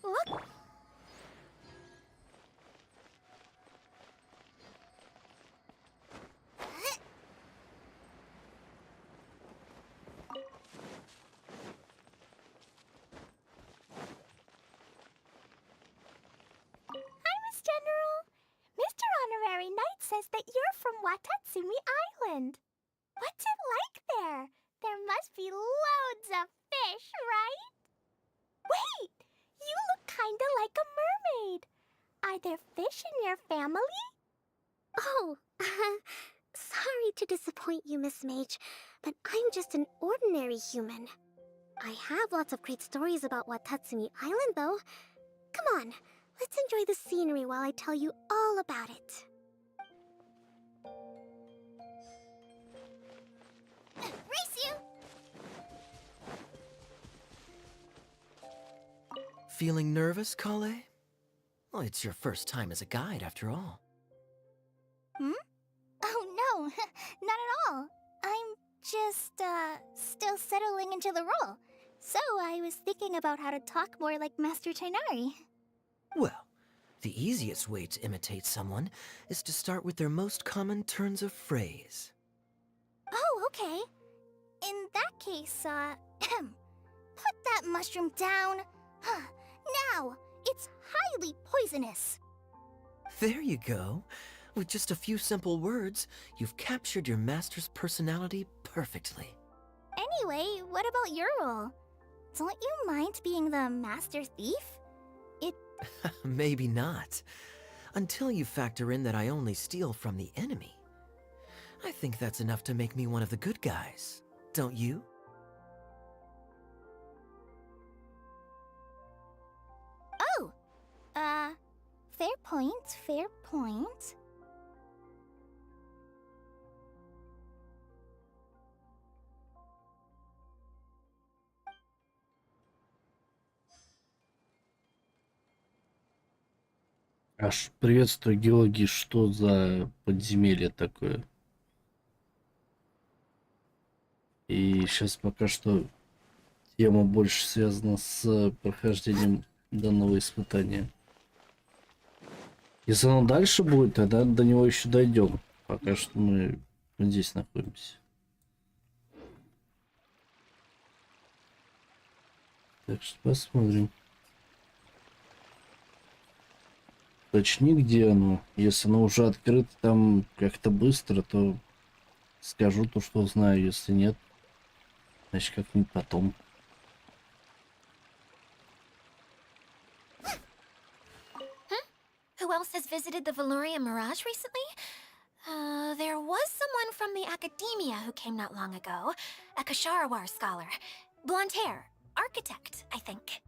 Look! Hi, Miss General. Mr. Honorary Knight says that you're from Watatsumi Island. What's it like there? There must be loads of fish, right? Wait! You look kinda like a mermaid. Are there fish in your family? Oh, sorry to disappoint you, Miss Mage, but I'm just an ordinary human. I have lots of great stories about Watatsumi Island, though. Come on, let's enjoy the scenery while I tell you all about it. Race you! Feeling nervous, Kale? Well, it's your first time as a guide, after all. Oh, no, not at all. I'm just, still settling into the role. So I was thinking about how to talk more like Master Tainari. Well, the easiest way to imitate someone is to start with their most common turns of phrase. Oh, okay. In that case, put that mushroom down. Now, it's highly poisonous. There you go. With just a few simple words, you've captured your master's personality perfectly. Anyway, what about your role? Don't you mind being the master thief? Maybe not. Until you factor in that I only steal from the enemy. I think that's enough to make me one of the good guys, don't you? Oh! Fair point, fair point. Аж приветствую, Георгий, что за подземелье такое? И сейчас пока что тема больше связана с прохождением данного испытания. Если оно дальше будет, тогда до него еще дойдем. Пока что мы здесь находимся. Так что посмотрим. Точни, где оно. Если оно уже открыто там как-то быстро, то скажу то, что знаю. Если нет, значит как-нибудь потом. Who else has visited the Veluriam Mirage recently? There was someone from the academia who came not long ago. A Kasharawar scholar. Blonde hair. Architect, I think.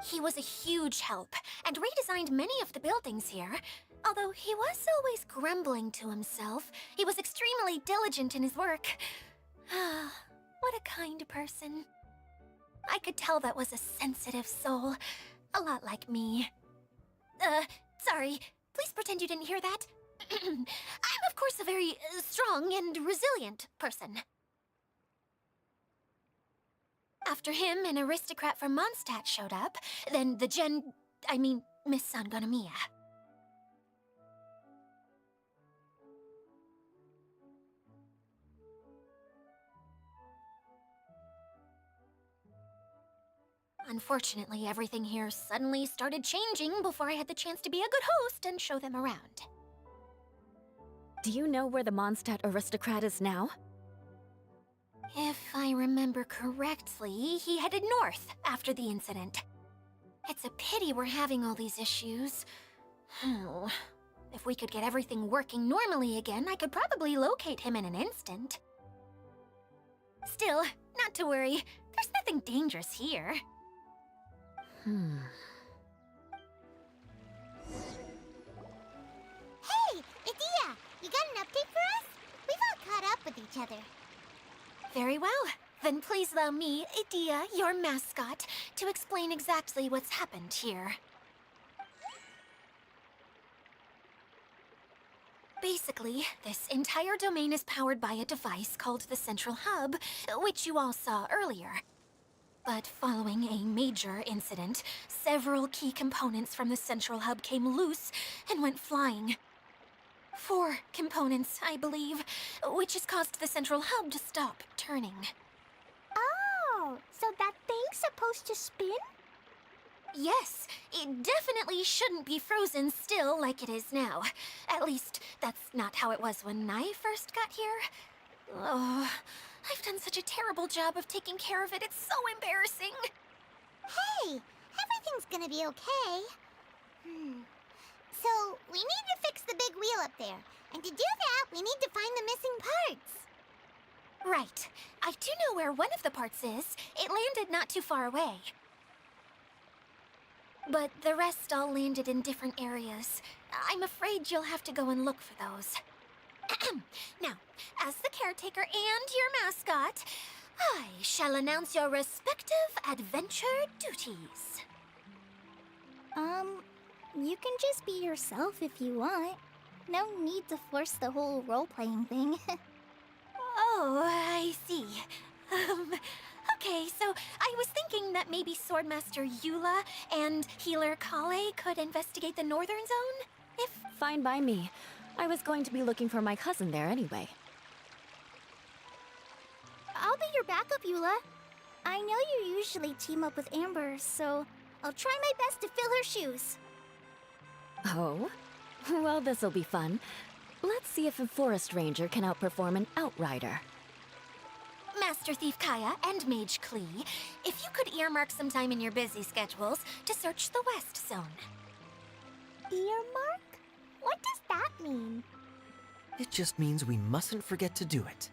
He was a huge help, and redesigned many of the buildings here. Although he was always grumbling to himself, he was extremely diligent in his work. What a kind person. I could tell that was a sensitive soul. A lot like me. Sorry. Please pretend you didn't hear that. I'm, of course, a very strong and resilient person. After him, an aristocrat from Mondstadt showed up. Then the Miss Sangономия. Unfortunately, everything here suddenly started changing before I had the chance to be a good host and show them around. Do you know where the Mondstadt aristocrat is now? If I remember correctly, he headed north after the incident. It's a pity we're having all these issues. If we could get everything working normally again, I could probably locate him in an instant. Still, not to worry. There's nothing dangerous here. Hey, Idia, you got an update for us? We've all caught up with each other. Very well. Then please allow me, Idia, your mascot, to explain exactly what's happened here. Basically, this entire domain is powered by a device called the Central Hub, which you all saw earlier. But following a major incident, several key components from the Central Hub came loose and went flying. 4 components, I believe, which has caused the Central Hub to stop turning. Oh, so that thing's supposed to spin? Yes, it definitely shouldn't be frozen still like it is now. At least, that's not how it was when I first got here. Oh, I've done such a terrible job of taking care of it, it's so embarrassing. Hey, everything's gonna be okay. So, we need to fix the big wheel up there. And to do that, we need to find the missing parts. Right. I do know where one of the parts is. It landed not too far away. But the rest all landed in different areas. I'm afraid you'll have to go and look for those. Now, as the caretaker and your mascot, I shall announce your respective adventure duties. You can just be yourself if you want. No need to force the whole role-playing thing. Oh, I see. Okay, so I was thinking that maybe Swordmaster Eula and Healer Kale could investigate the northern zone? If... Fine by me. I was going to be looking for my cousin there anyway. I'll be your backup, Eula. I know you usually team up with Amber, so I'll try my best to fill her shoes. Oh? Well, this'll be fun. Let's see if a forest ranger can outperform an outrider. Master Thief Kaya and Mage Klee, if you could earmark some time in your busy schedules to search the West Zone. Earmark? What does that mean? It just means we mustn't forget to do it.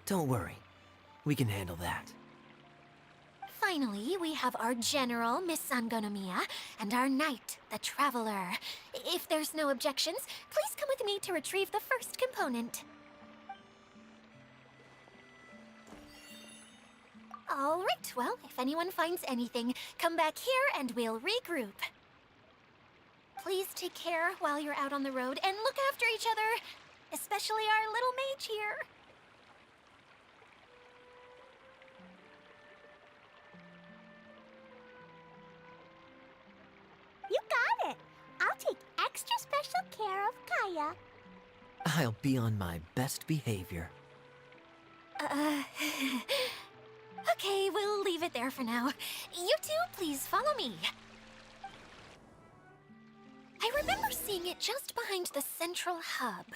Don't worry. We can handle that. finally, we have our general, Miss Sangономия, and our knight, the traveler. If there's no objections, please come with me to retrieve the first component. All right, well, if anyone finds anything, come back here and we'll regroup. Please take care while you're out on the road and look after each other, especially our little mage here. You got it. I'll take extra special care of Kaya. I'll be on my best behavior. Okay, we'll leave it there for now. You two, please follow me. I remember seeing it just behind the central hub.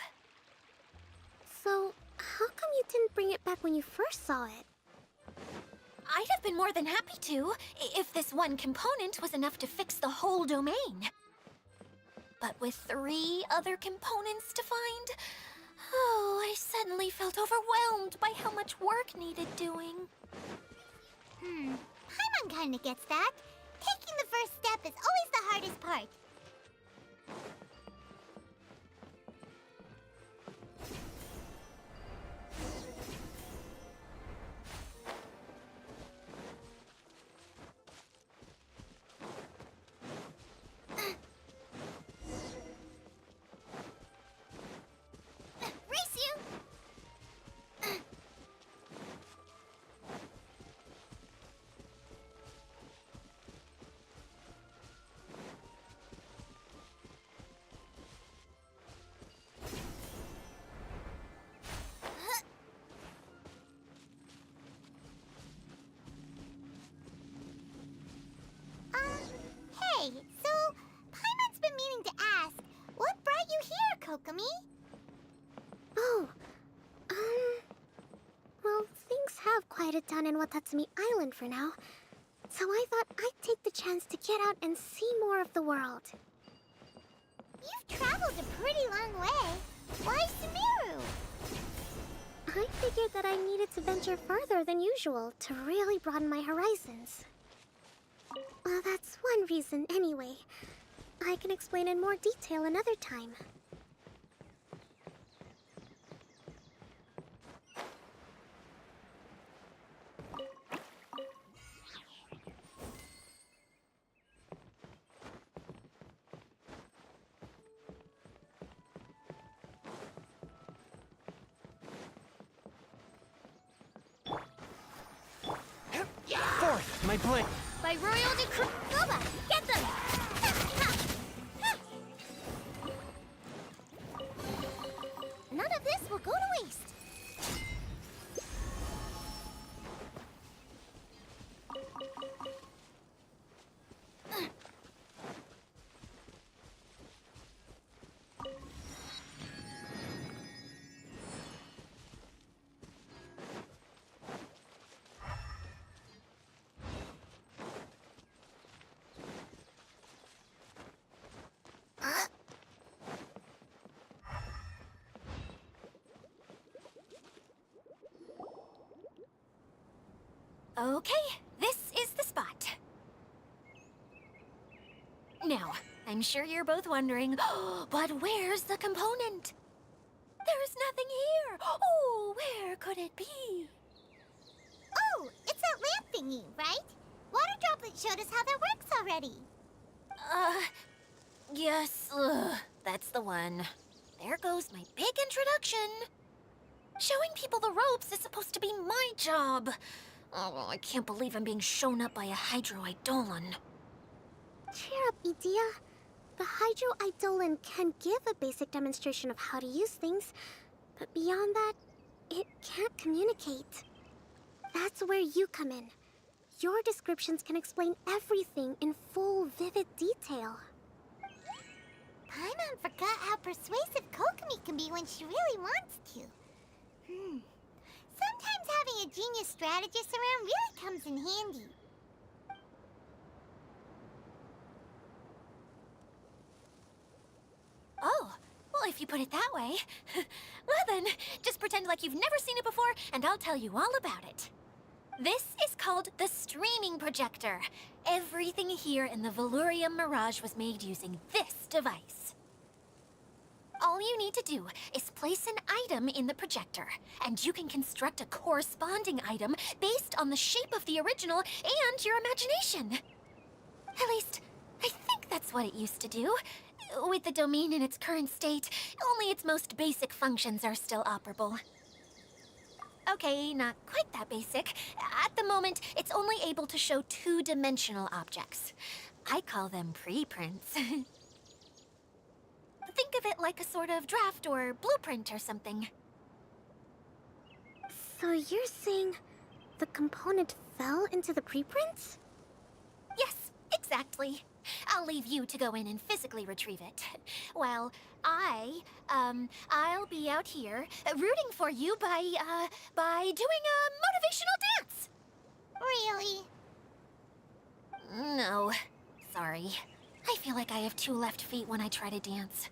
So, how come you didn't bring it back when you first saw it? I'd have been more than happy to, if this one component was enough to fix the whole domain. But with 3 other components to find, oh, I suddenly felt overwhelmed by how much work needed doing. Paimon kinda gets that. Taking the first step is always the hardest part. Race you! Hey, so Paimon's been meaning to ask, what brought you here, Kokomi? Oh, well, things have quieted down in Watatsumi Island for now. So I thought I'd take the chance to get out and see more of the world. You've traveled a pretty long way. Why Sumeru? I figured that I needed to venture further than usual to really broaden my horizons. Well, that's one reason anyway. I can explain in more detail another time. Forth, my blade! By royal decree. Boba, get them! None of this will go to waste. Okay, this is the spot. Now, I'm sure you're both wondering, but where's the component? There's nothing here. Oh, where could it be? Oh, it's that lamp thingy, right? Water Droplet showed us how that works already. Yes, that's the one. There goes my big introduction. Showing people the ropes is supposed to be my job. Oh, I can't believe I'm being shown up by a Hydro Eidolon. Cheer up, Edea. The Hydro Eidolon can give a basic demonstration of how to use things, but beyond that, it can't communicate. That's where you come in. Your descriptions can explain everything in full, vivid detail. Paimon forgot how persuasive Kokomi can be when she really wants to. Sometimes having a genius strategist around really comes in handy. Oh, well, if you put it that way. Well then, just pretend like you've never seen it before, and I'll tell you all about it. This is called the streaming projector. Everything here in the Veluriam Mirage was made using this device. All you need to do is place an item in the projector, and you can construct a corresponding item based on the shape of the original and your imagination. At least, I think that's what it used to do. With the domain in its current state, only its most basic functions are still operable. Okay, not quite that basic. At the moment, it's only able to show two-dimensional objects. I call them preprints. Think of it like a sort of draft or blueprint or something. So you're saying the component fell into the preprints? Yes, exactly. I'll leave you to go in and physically retrieve it. While I'll be out here rooting for you by doing a motivational dance. Really? No, sorry. I feel like I have two left feet when I try to dance.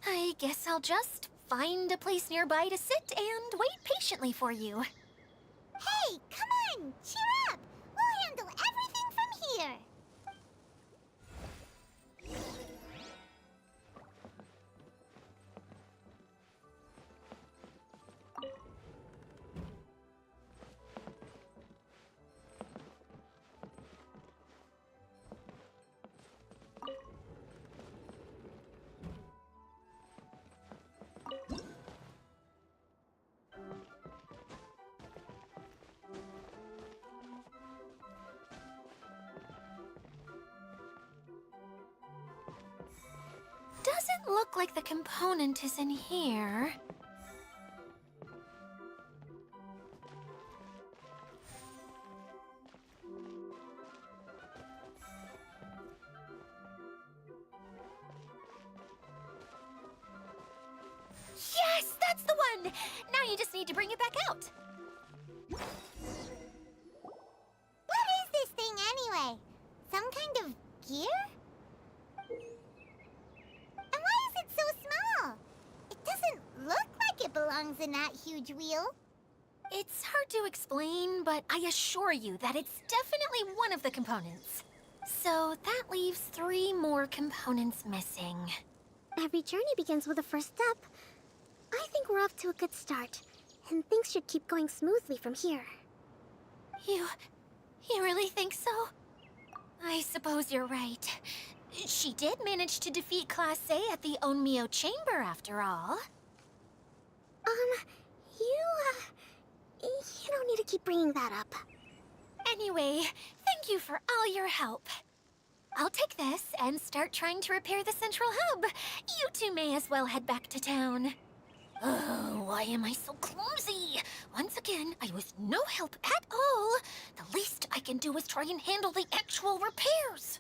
I guess I'll just find a place nearby to sit and wait patiently for you. Hey, come on! Cheer up! We'll handle everything from here! Doesn't look like the component is in here. Yes, that's the one! Now you just need to bring it back out. What is this thing anyway? Some kind of gear? And why is it so small? It doesn't look like it belongs in that huge wheel. It's hard to explain, but I assure you that it's definitely one of the components. So that leaves 3 more components missing. Every journey begins with a first step. I think we're off to a good start, and things should keep going smoothly from here. You really think so? I suppose you're right. She did manage to defeat Class A at the Onmyo Chamber, after all. You don't need to keep bringing that up. Anyway, thank you for all your help. I'll take this and start trying to repair the central hub. You two may as well head back to town. Oh, why am I so clumsy? Once again, I was no help at all. The least I can do is try and handle the actual repairs.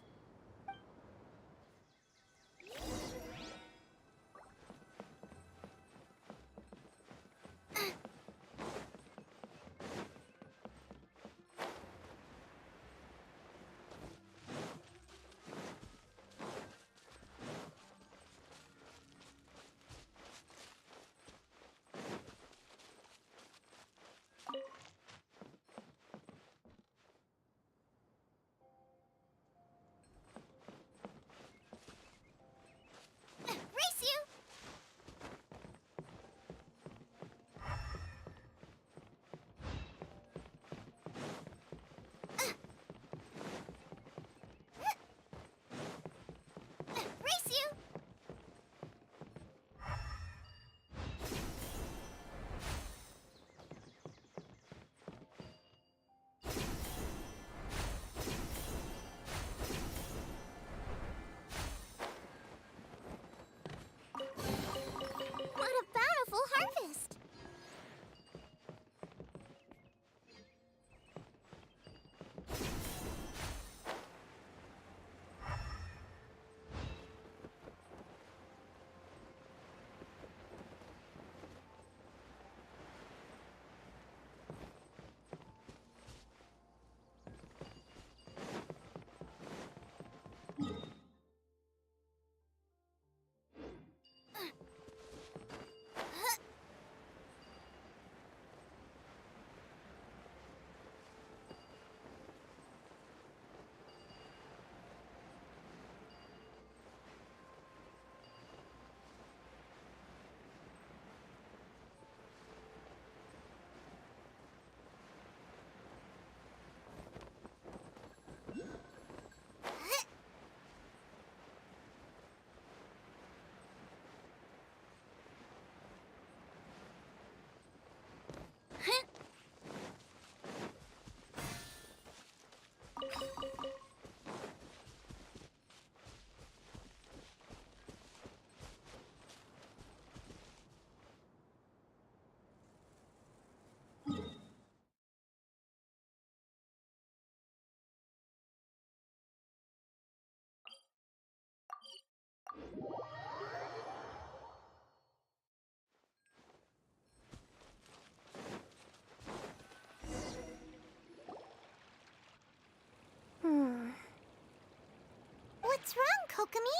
Kokomi?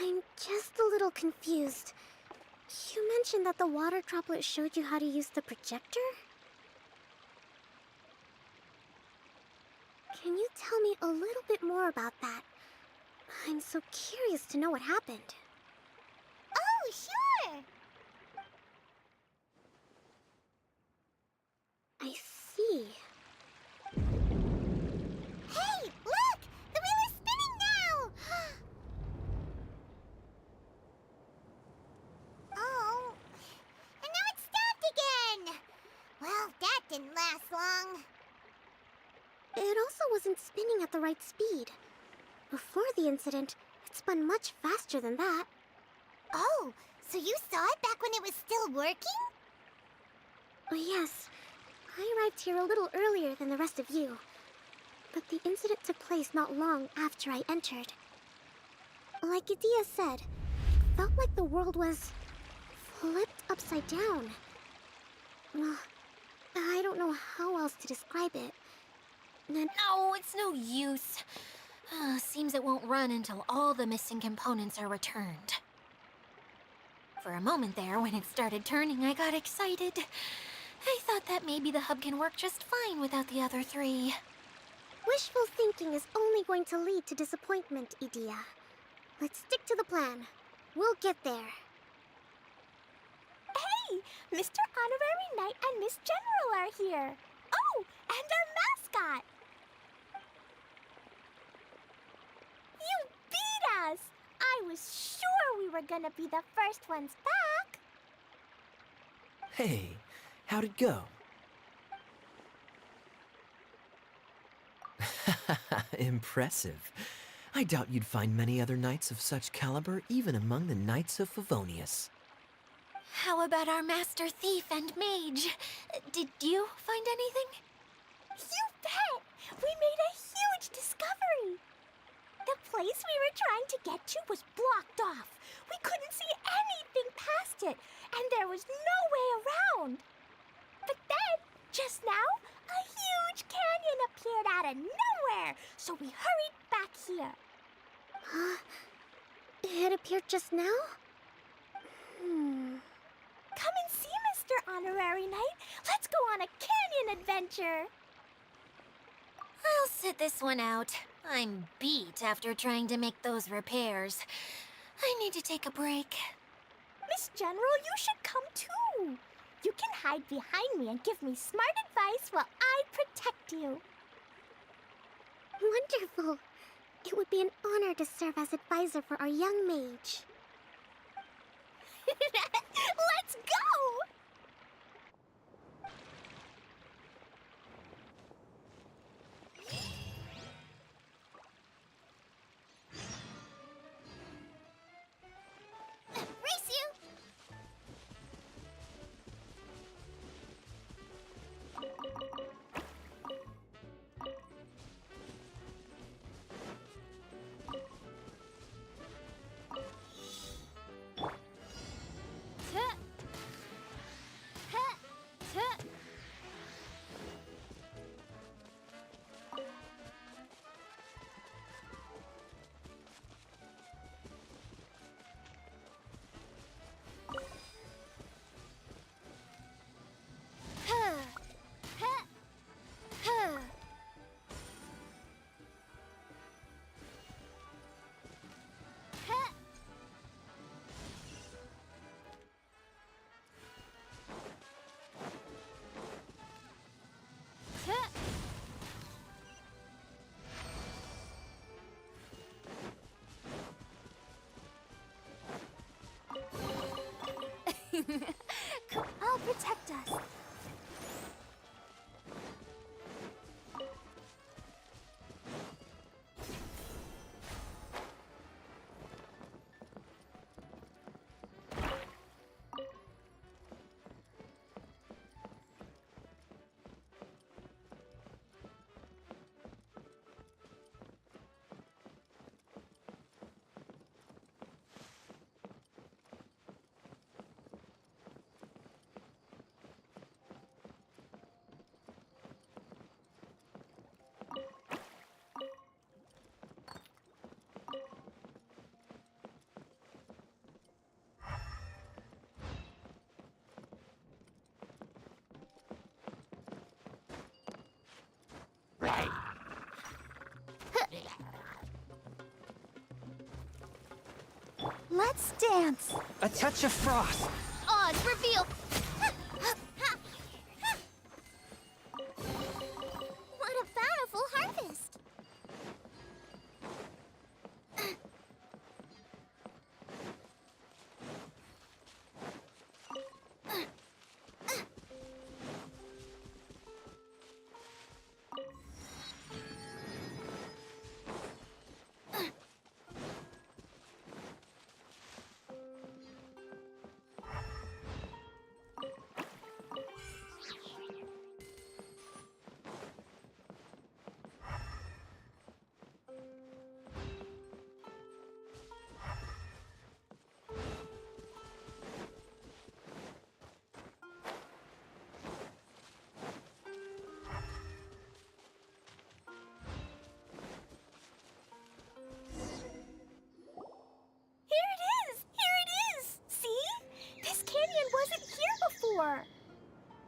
I'm just a little confused. You mentioned that the water droplet showed you how to use the projector? Can you tell me a little bit more about that? I'm so curious to know what happened. Oh, sure! I see. Hey, look! The wheel is spinning now! Oh, and now it's stopped again! Well, that didn't last long. It also wasn't spinning at the right speed. Before the incident, it spun much faster than that. Oh, so you saw it back when it was still working? Yes, I arrived here a little earlier than the rest of you. But the incident took place not long after I entered. Like Idia said, it felt like the world was flipped upside down. I don't know how else to describe it. No, it's no use. Seems it won't run until all the missing components are returned. For a moment there, when it started turning, I got excited. I thought that maybe the hub can work just fine without the other three. Wishful thinking is only going to lead to disappointment, Idia. Let's stick to the plan. We'll get there. Hey, Mr. Honorary Knight and Miss General are here. Oh, and our mascot. You beat us! I was sure we were gonna be the first ones back. Hey, how'd it go? Impressive. I doubt you'd find many other knights of such caliber even among the Knights of Favonius. How about our master thief and mage? Did you find anything? You bet! We made a huge discovery! The place we were trying to get to was blocked off. We couldn't see anything past it, and there was no way around. But then, just now, a huge canyon appeared out of nowhere, so we hurried back here. It appeared just now? Come and see, Mr. Honorary Knight. Let's go on a canyon adventure. I'll sit this one out. I'm beat after trying to make those repairs. I need to take a break. Miss General, you should come too. You can hide behind me and give me smart advice while I protect you. Wonderful. It would be an honor to serve as advisor for our young mage. Let's go! Race you! I'll protect us. Let's dance. A touch of frost. Oz, reveal. What a bountiful harvest.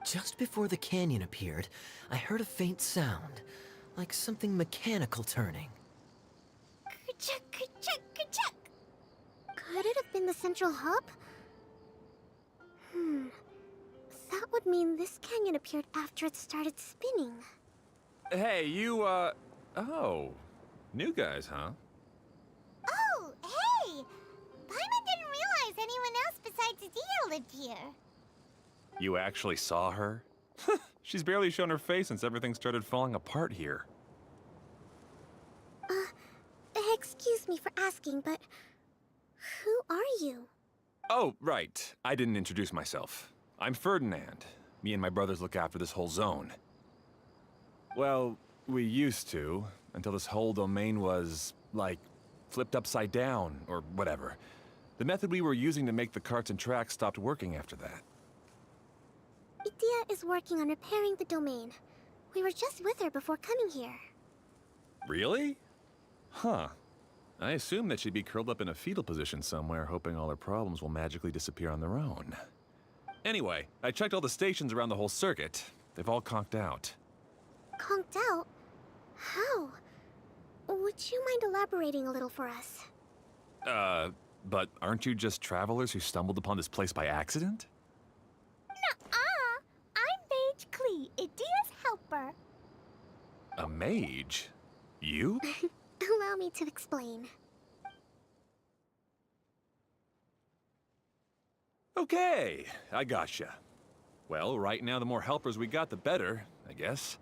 Just before the canyon appeared, I heard a faint sound, like something mechanical turning. Ka-chuck, ka-chuck, ka-chuck. Could it have been the central hub? That would mean this canyon appeared after it started spinning. Hey, you, oh. New guys, huh? Oh, hey! Paimon didn't realize anyone else besides Dio lived here. You actually saw her? She's barely shown her face since everything started falling apart here. Excuse me for asking, but who are you? Oh, right. I didn't introduce myself. I'm Ferdinand. Me and my brothers look after this whole zone. Well, we used to, until this whole domain was, like, flipped upside down, or whatever. The method we were using to make the carts and tracks stopped working after that. Idia is working on repairing the domain. We were just with her before coming here. Really? Huh. I assume that she'd be curled up in a fetal position somewhere, hoping all her problems will magically disappear on their own. Anyway, I checked all the stations around the whole circuit. They've all conked out. Conked out? How? Would you mind elaborating a little for us? But aren't you just travelers who stumbled upon this place by accident? Nuh-uh! I'm Mage Klee, Idia's helper. A mage? You? Allow me to explain. Okay, I gotcha. Well, right now the more helpers we got, the better, I guess.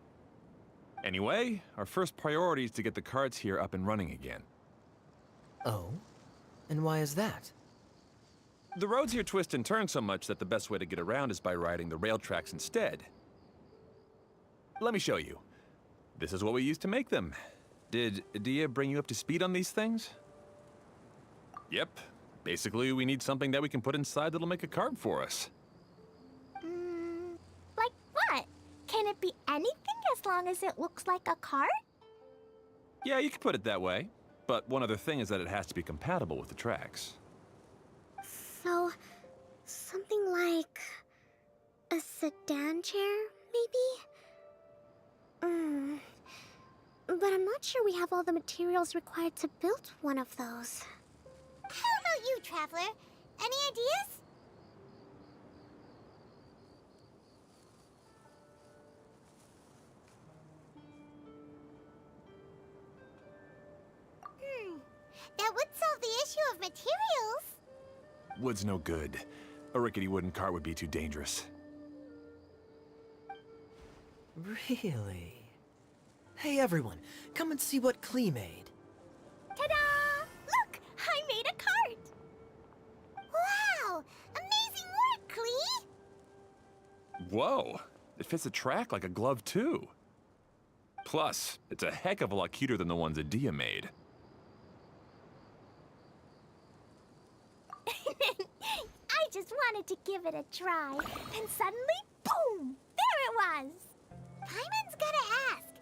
Anyway, our first priority is to get the carts here up and running again. Oh? And why is that? The roads here twist and turn so much that the best way to get around is by riding the rail tracks instead. Let me show you. This is what we used to make them. Did Idia bring you up to speed on these things? Yep. Basically, we need something that we can put inside that'll make a cart for us. Like what? Can it be anything as long as it looks like a cart? Yeah, you could put it that way. But one other thing is that it has to be compatible with the tracks. So, something like a sedan chair, maybe? But I'm not sure we have all the materials required to build one of those. How about you, Traveler? Any ideas? That would solve the issue of materials. Wood's no good. A rickety wooden cart would be too dangerous. Really? Hey everyone, come and see what Klee made. Ta-da! Look! I made a cart! Wow! Amazing work, Klee! Whoa! It fits the track like a glove, too. Plus, it's a heck of a lot cuter than the ones Idia made. I just wanted to give it a try. Then suddenly, boom! There it was! Paimon's gotta ask,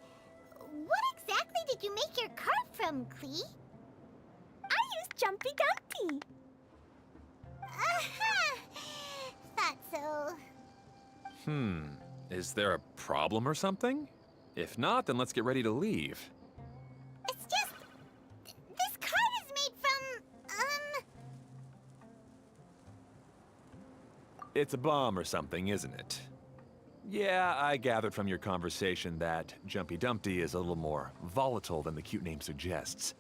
what exactly did you make your cart from, Klee? I used Jumpy Dumpy. Aha! Thought so. Is there a problem or something? If not, then let's get ready to leave. It's just... this cart is made from, It's a bomb or something, isn't it? Yeah, I gathered from your conversation that Jumpy Dumpty is a little more volatile than the cute name suggests.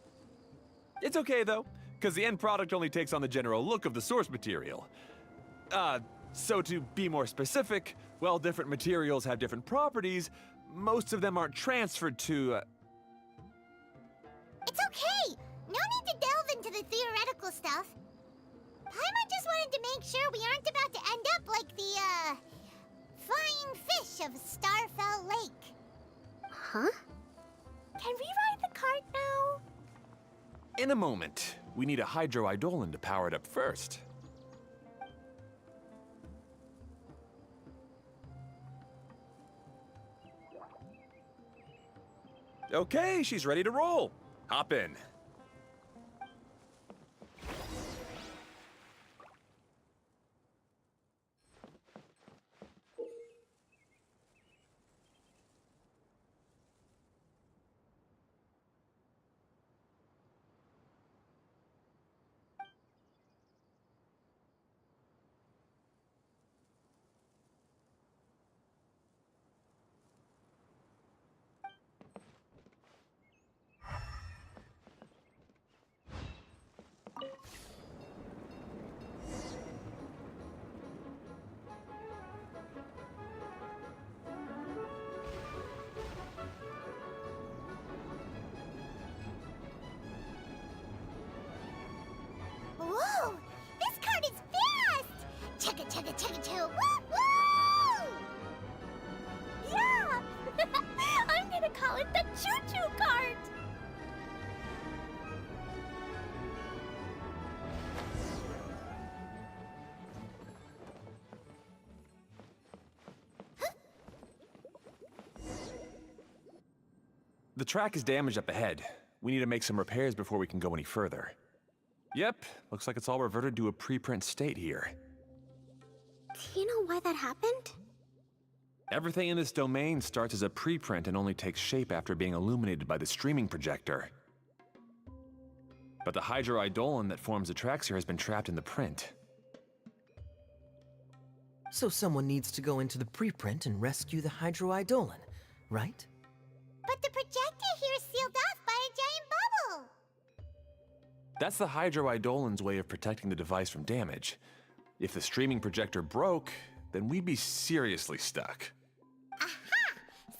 It's okay, though, because the end product only takes on the general look of the source material. So to be more specific, while different materials have different properties, most of them aren't transferred to, It's okay! No need to delve into the theoretical stuff. Paimon just wanted to make sure we aren't about to end up like the, flying fish of Starfell Lake. Huh? Can we ride the cart now? In a moment. We need a Hydro-Eidolon to power it up first. Okay, she's ready to roll. Hop in. Whoa! This cart is fast! Chugga chugga chugga choo! Woo woo! Yeah! I'm gonna call it the choo-choo cart! The track is damaged up ahead. We need to make some repairs before we can go any further. Yep, looks like it's all reverted to a preprint state here. Do you know why that happened? Everything in this domain starts as a preprint and only takes shape after being illuminated by the streaming projector. But the Hydro-Eidolon that forms the tracks here has been trapped in the print. So someone needs to go into the preprint and rescue the Hydro-Eidolon, right? But the projector here is sealed off by a giant bubble! That's the Hydro-Eidolon's way of protecting the device from damage. If the streaming projector broke, then we'd be seriously stuck. Aha!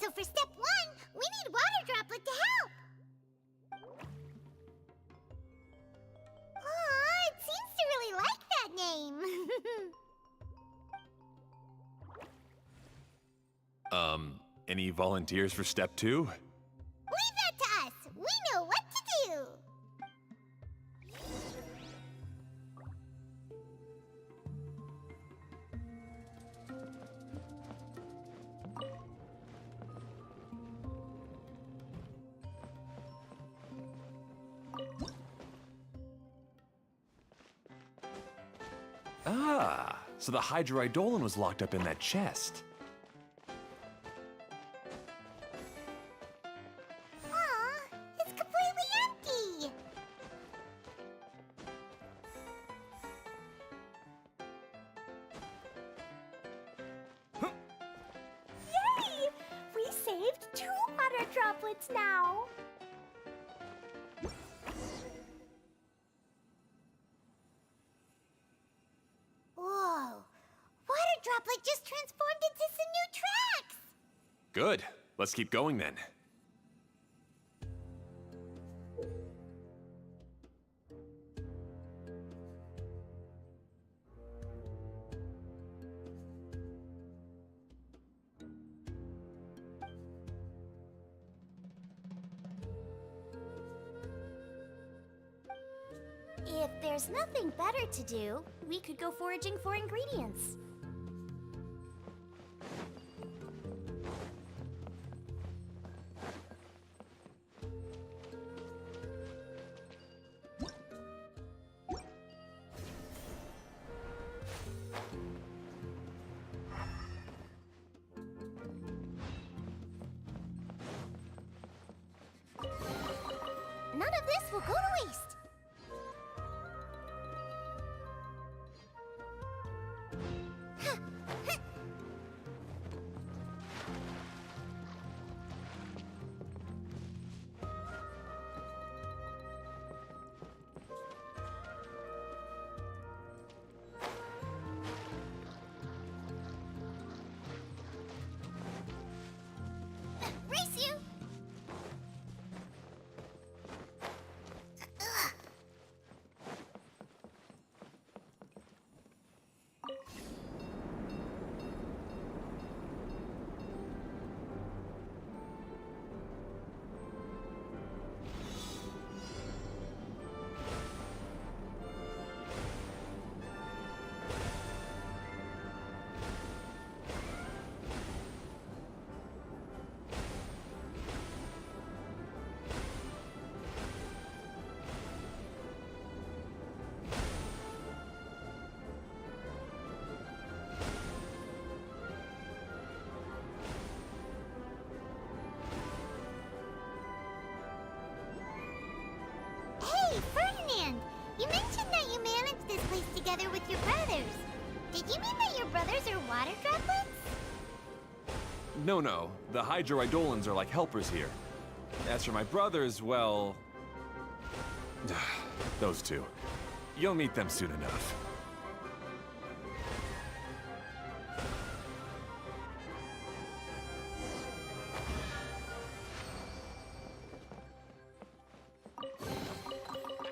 So for step 1, we need Water Droplet to help! Aw, it seems to really like that name! Any volunteers for step 2? Leave that to us! We know what to do! Ah, so the Hydro-Eidolon was locked up in that chest. Aw, it's completely empty! Yay! We saved 2 water droplets now! Whoa! Water Droplet just transformed into some new tracks! Good. Let's keep going then. If there's nothing better to do, we could go foraging for ingredients. None of this will go to waste. together with your brothers. Did you mean that your brothers are water droplets? No. The Hydroidolans are like helpers here. As for my brothers, well... those two. You'll meet them soon enough.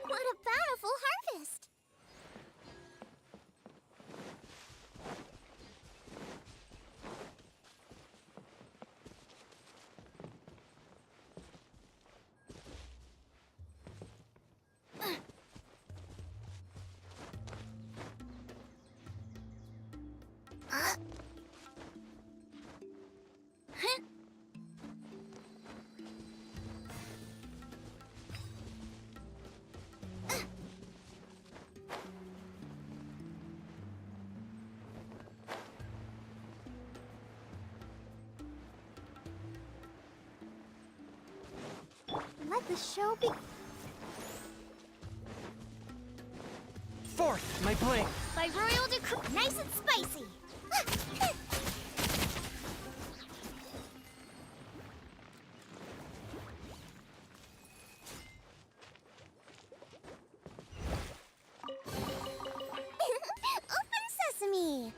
What a bountiful harvest! Let the show be. Forth, my blade! By royal decree. Nice and spicy. Open sesame.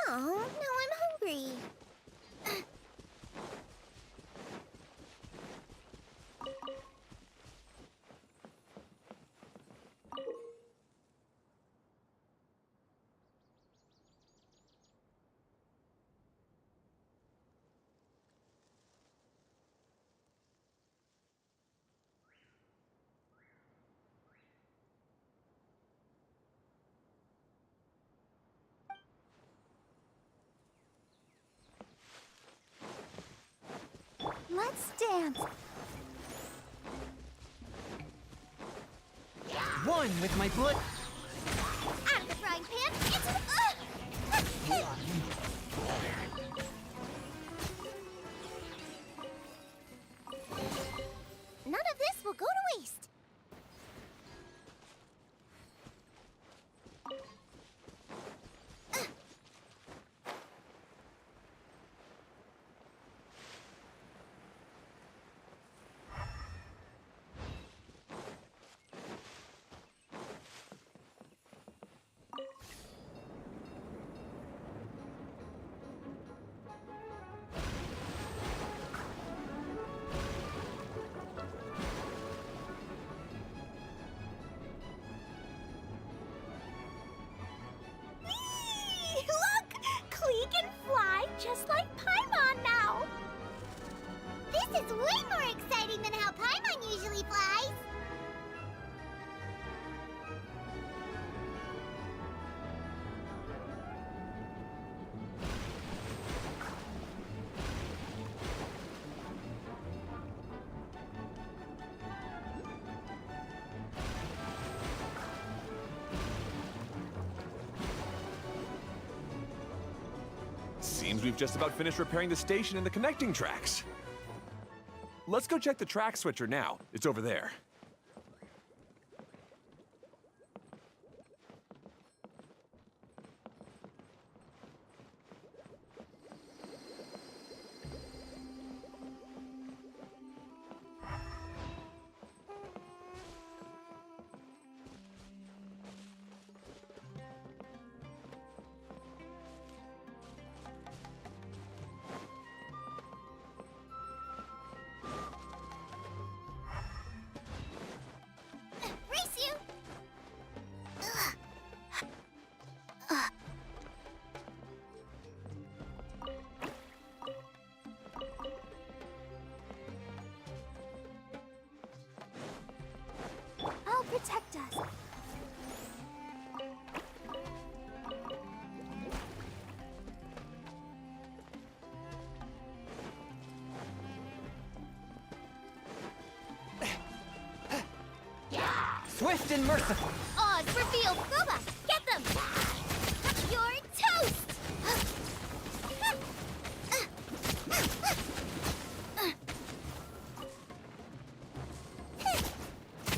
Oh, now I'm hungry. Let's dance. One with my blood. Out of the frying pan, into the... None of this will go to waste. Look! Klee can fly just like Paimon now! This is way more exciting than how Paimon usually flies! Seems we've just about finished repairing the station and the connecting tracks. Let's go check the track switcher now. It's over there. Race you! I'll protect us. Swift and merciful. Oz revealed. Boba, get them! You're toast!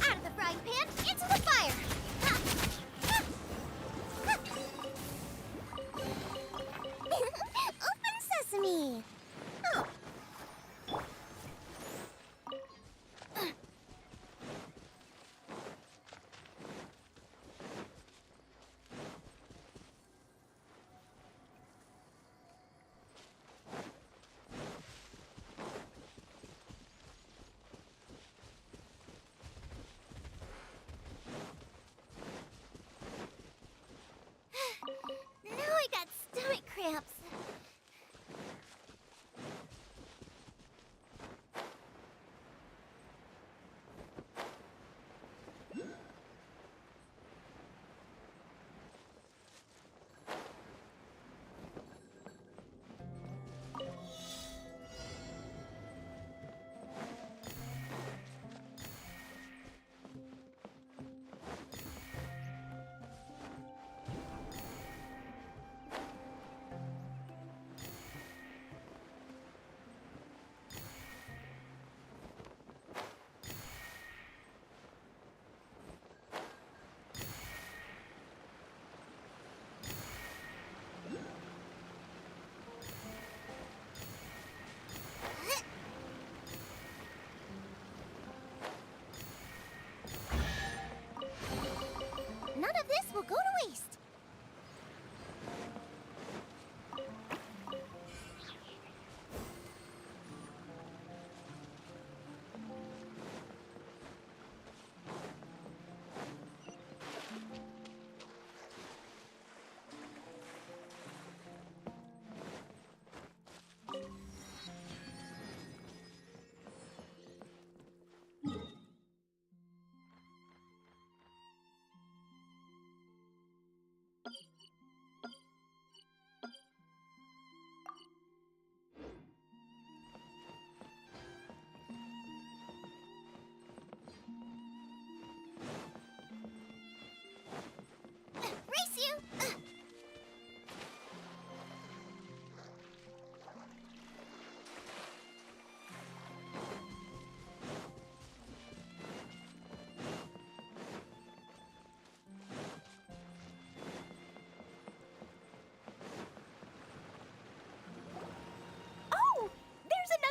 Out of the frying pan, into the fire!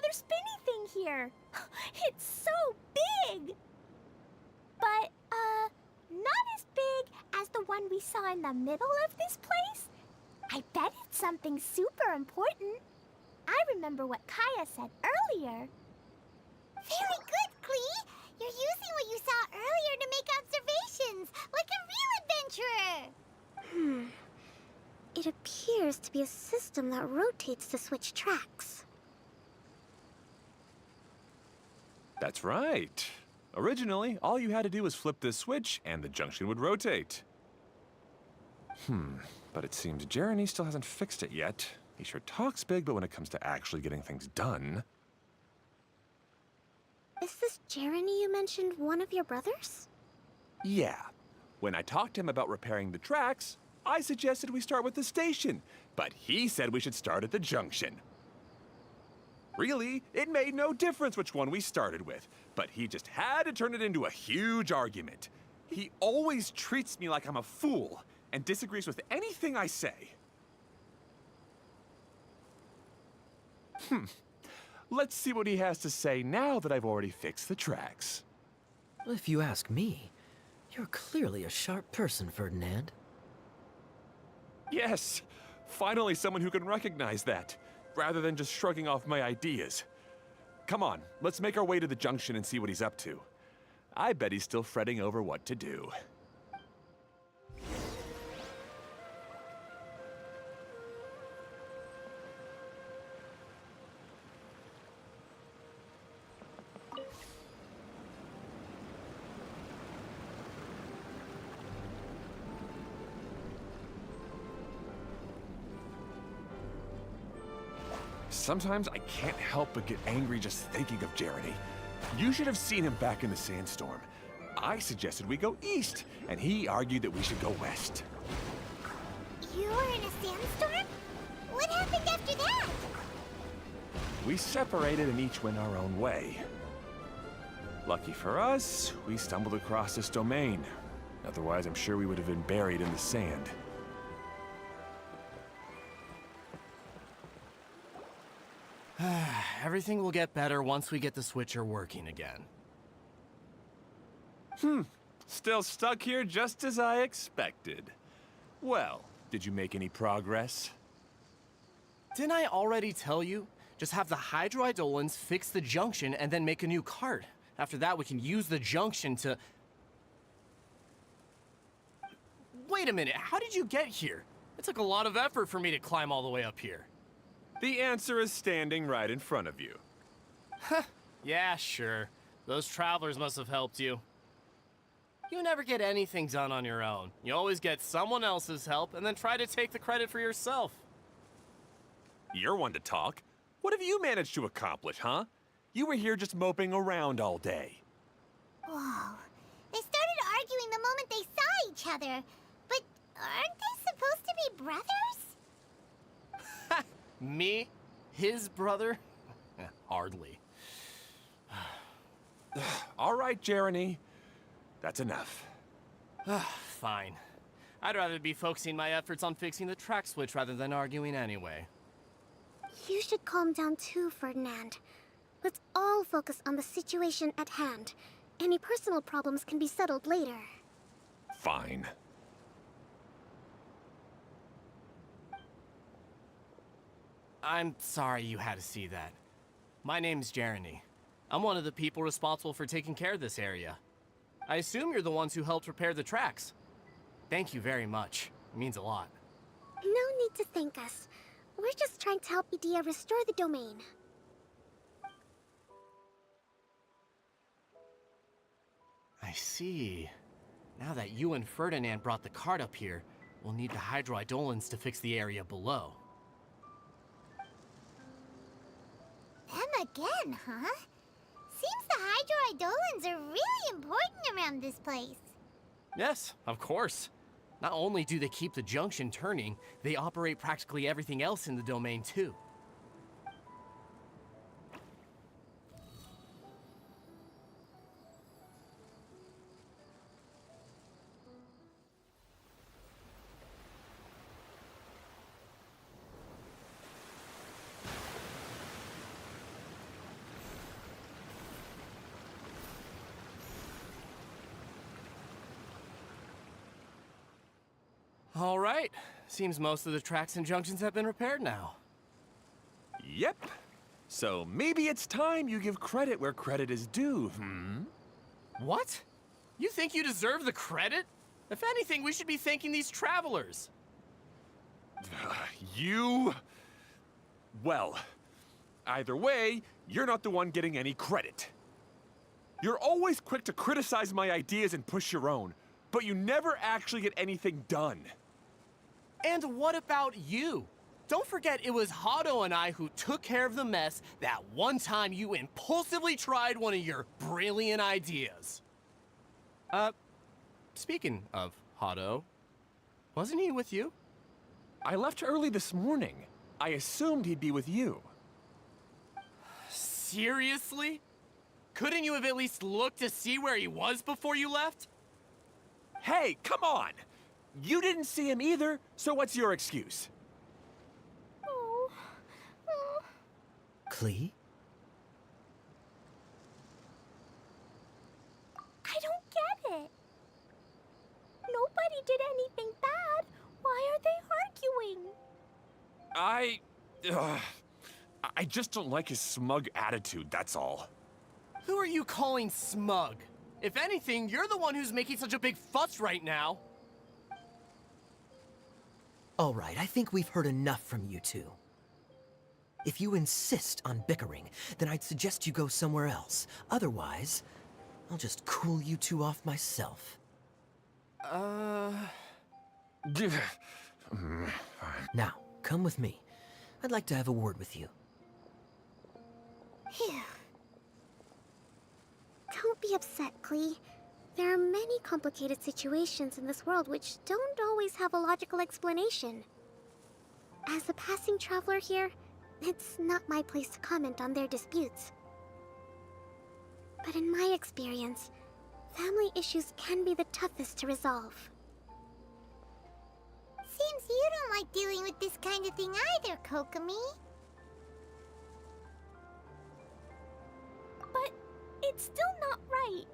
another spinny thing here. It's so big! But, not as big as the one we saw in the middle of this place. I bet it's something super important. I remember what Kaya said earlier. Very good, Klee! You're using what you saw earlier to make observations, like a real adventurer! It appears to be a system that rotates to switch tracks. That's right. Originally, all you had to do was flip this switch and the junction would rotate. But it seems Jeremy still hasn't fixed it yet. He sure talks big, but when it comes to actually getting things done... Is this Jeremy you mentioned one of your brothers? Yeah. When I talked to him about repairing the tracks, I suggested we start with the station, but he said we should start at the junction. Really, it made no difference which one we started with, but he just had to turn it into a huge argument. He always treats me like I'm a fool and disagrees with anything I say. Let's see what he has to say now that I've already fixed the tracks. If you ask me, you're clearly a sharp person, Ferdinand. Yes, finally someone who can recognize that, rather than just shrugging off my ideas. Come on, let's make our way to the junction and see what he's up to. I bet he's still fretting over what to do. Sometimes I can't help but get angry just thinking of Jeremy. You should have seen him back in the sandstorm. I suggested we go east, and he argued that we should go west. You were in a sandstorm? What happened after that? We separated and each went our own way. Lucky for us, we stumbled across this domain. Otherwise, I'm sure we would have been buried in the sand. Everything will get better once we get the switcher working again. Still stuck here just as I expected. Well, did you make any progress? Didn't I already tell you? Just have the hydroidolins fix the junction and then make a new cart. After that, we can use the junction to... Wait a minute, how did you get here? It took a lot of effort for me to climb all the way up here. The answer is standing right in front of you. Yeah, sure. Those travelers must have helped you. You never get anything done on your own. You always get someone else's help and then try to take the credit for yourself. You're one to talk. What have you managed to accomplish, huh? You were here just moping around all day. Whoa. They started arguing the moment they saw each other. But aren't they supposed to be brothers? Me? His brother? Hardly. All right, Jeremy. That's enough. Fine. I'd rather be focusing my efforts on fixing the track switch rather than arguing anyway. You should calm down too, Ferdinand. Let's all focus on the situation at hand. Any personal problems can be settled later. Fine. I'm sorry you had to see that. My name's Jeremy. I'm one of the people responsible for taking care of this area. I assume you're the ones who helped repair the tracks. Thank you very much. It means a lot. No need to thank us. We're just trying to help Edea restore the domain. I see. Now that you and Ferdinand brought the cart up here, we'll need the hydroidolins to fix the area below. Them again, huh? Seems the hydroidolins are really important around this place. Yes, of course. Not only do they keep the junction turning, they operate practically everything else in the domain too. All right. Seems most of the tracks and junctions have been repaired now. Yep. So maybe it's time you give credit where credit is due, hmm? What? You think you deserve the credit? If anything, we should be thanking these travelers. You... Well, either way, you're not the one getting any credit. You're always quick to criticize my ideas and push your own, but you never actually get anything done. And what about you? Don't forget it was Hado and I who took care of the mess that one time you impulsively tried one of your brilliant ideas. Speaking of Hado, wasn't he with you? I left early this morning. I assumed he'd be with you. Seriously? Couldn't you have at least looked to see where he was before you left? Hey, come on! You didn't see him either, so what's your excuse? Oh. Klee? I don't get it. Nobody did anything bad. Why are they arguing? I just don't like his smug attitude, that's all. Who are you calling smug? If anything, you're the one who's making such a big fuss right now. All right, I think we've heard enough from you two. If you insist on bickering, then I'd suggest you go somewhere else. Otherwise, I'll just cool you two off myself. Now, come with me. I'd like to have a word with you. Phew. Don't be upset, Klee. There are many complicated situations in this world which don't always have a logical explanation. As a passing traveler here, it's not my place to comment on their disputes. But in my experience, family issues can be the toughest to resolve. Seems you don't like dealing with this kind of thing either, Kokomi. But it's still not right.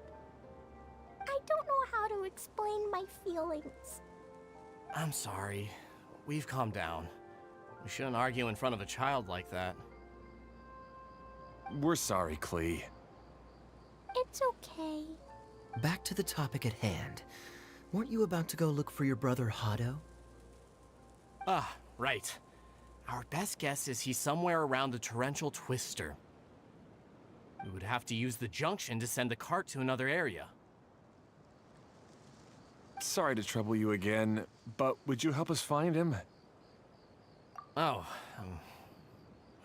I don't know how to explain my feelings. I'm sorry. We've calmed down. We shouldn't argue in front of a child like that. We're sorry, Klee. It's okay. Back to the topic at hand. Weren't you about to go look for your brother Hado? Ah, right. Our best guess is he's somewhere around the torrential twister. We would have to use the junction to send the cart to another area. Sorry to trouble you again, but would you help us find him? Oh,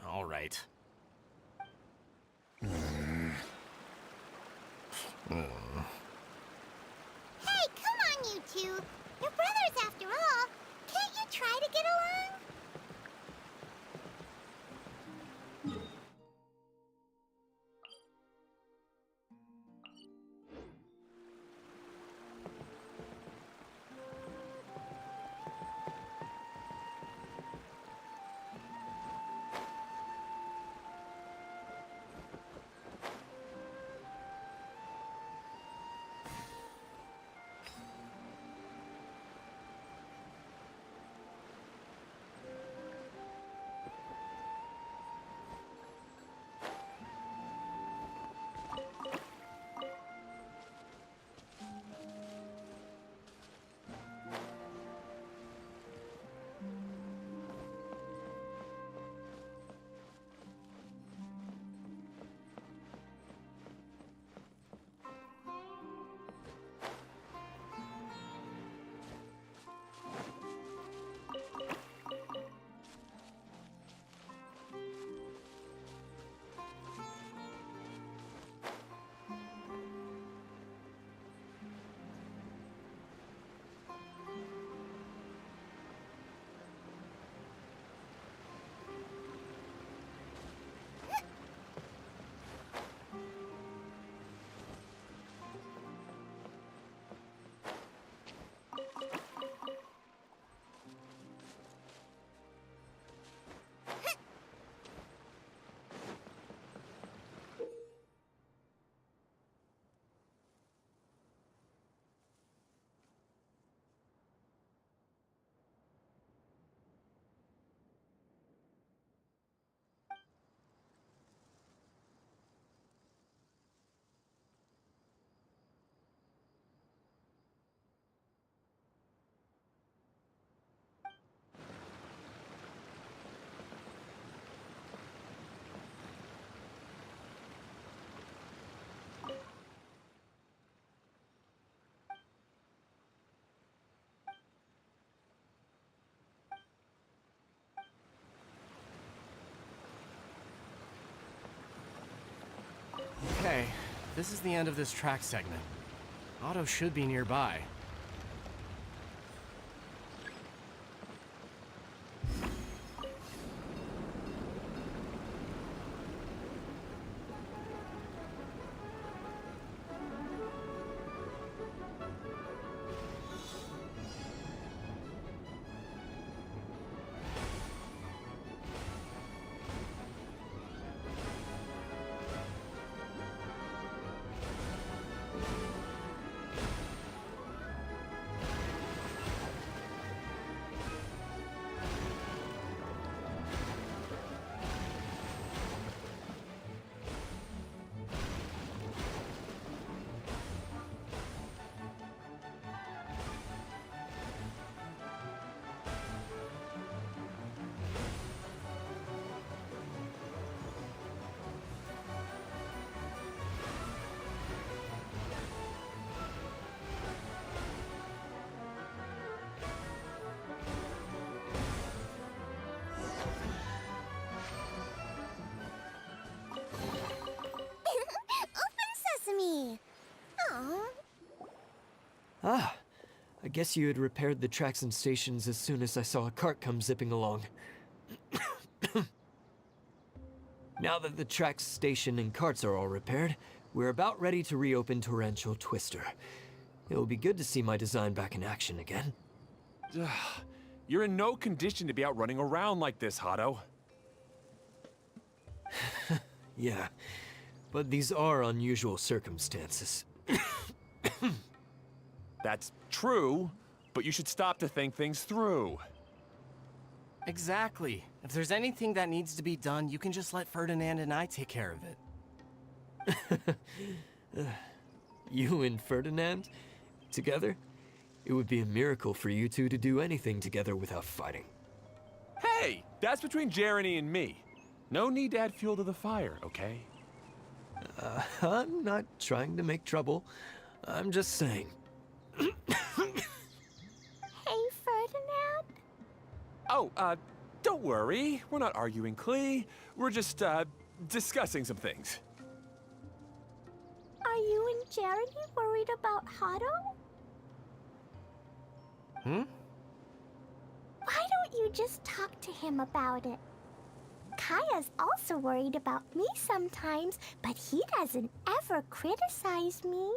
all right. Hey, come on, you two. You're brothers after all. Can't you try to get along? This is the end of this track segment. Otto should be nearby. Ah, I guess you had repaired the tracks and stations as soon as I saw a cart come zipping along. Now that the tracks, station, and carts are all repaired, we're about ready to reopen Torrential Twister. It'll be good to see my design back in action again. You're in no condition to be out running around like this, Hado. Yeah, but these are unusual circumstances. That's true, but you should stop to think things through. Exactly. If there's anything that needs to be done, you can just let Ferdinand and I take care of it. You and Ferdinand? Together? It would be a miracle for you two to do anything together without fighting. Hey, that's between Jeremy and me. No need to add fuel to the fire, okay? I'm not trying to make trouble. I'm just saying. Hey, Ferdinand? Oh, don't worry. We're not arguing, Klee. We're just, discussing some things. Are you and Jeremy worried about Hado? Hmm? Why don't you just talk to him about it? Kaya's also worried about me sometimes, but he doesn't ever criticize me.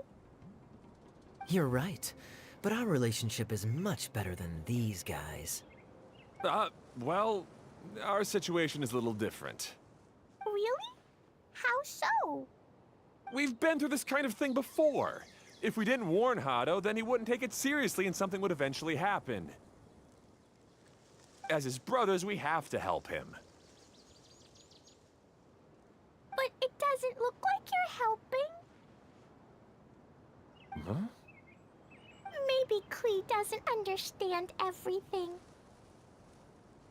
You're right, but our relationship is much better than these guys. Well, our situation is a little different. Really? How so? We've been through this kind of thing before. If we didn't warn Hado, then he wouldn't take it seriously and something would eventually happen. As his brothers, we have to help him. But it doesn't look like you're helping. Huh? Maybe Klee doesn't understand everything.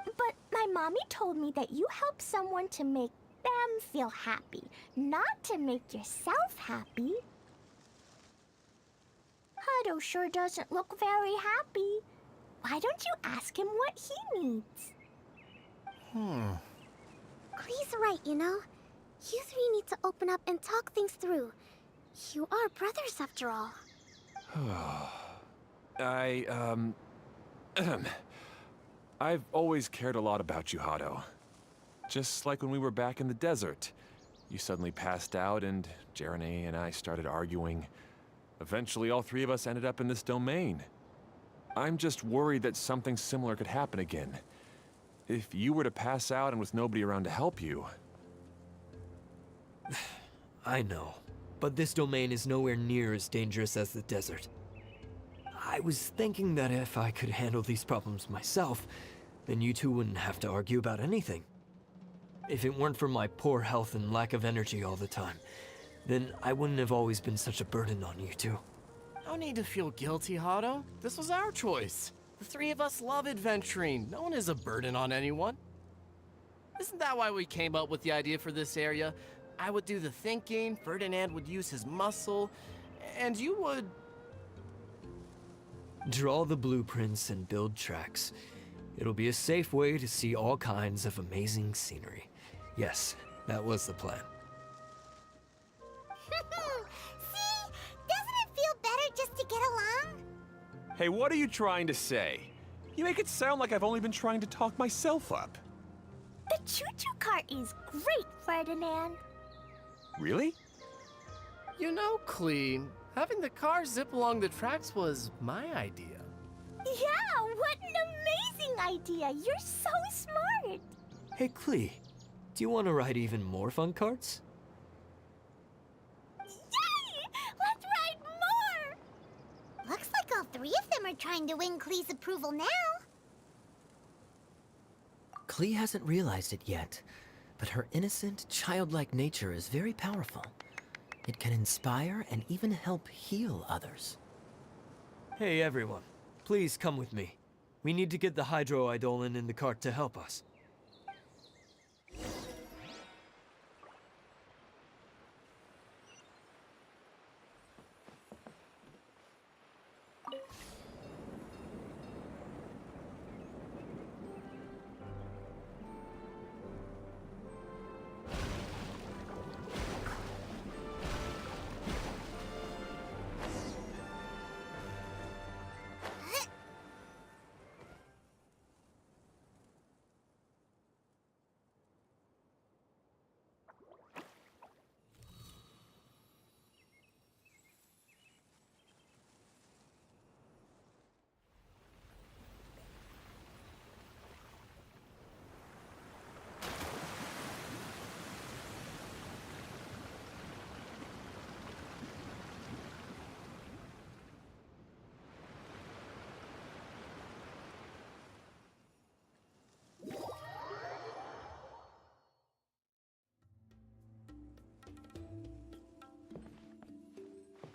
But my mommy told me that you help someone to make them feel happy, not to make yourself happy. Hado sure doesn't look very happy. Why don't you ask him what he needs? Klee's right, you know. You three need to open up and talk things through. You are brothers after all. I've always cared a lot about you, Hado. Just like when we were back in the desert. You suddenly passed out and Jeremy and I started arguing. Eventually, all three of us ended up in this domain. I'm just worried that something similar could happen again. If you were to pass out and with nobody around to help you... I know, but this domain is nowhere near as dangerous as the desert. I was thinking that if I could handle these problems myself, then you two wouldn't have to argue about anything. If it weren't for my poor health and lack of energy all the time, then I wouldn't have always been such a burden on you two. No need to feel guilty, Hado. This was our choice. The three of us love adventuring. No one is a burden on anyone. Isn't that why we came up with the idea for this area? I would do the thinking, Ferdinand would use his muscle, and you would... Draw the blueprints and build tracks. It'll be a safe way to see all kinds of amazing scenery. Yes, that was the plan. Hey, what are you trying to say? You make it sound like I've only been trying to talk myself up. The choo-choo cart is great, Ferdinand. Really? You know, Clee, having the car zip along the tracks was my idea. Yeah, what an amazing idea! You're so smart! Hey, Klee, do you want to ride even more fun carts? Yay! Let's ride more! Looks like all three of them are trying to win Klee's approval now. Klee hasn't realized it yet, but her innocent, childlike nature is very powerful. It can inspire and even help heal others. Hey, everyone. Please come with me. We need to get the Hydro Eidolon in the cart to help us.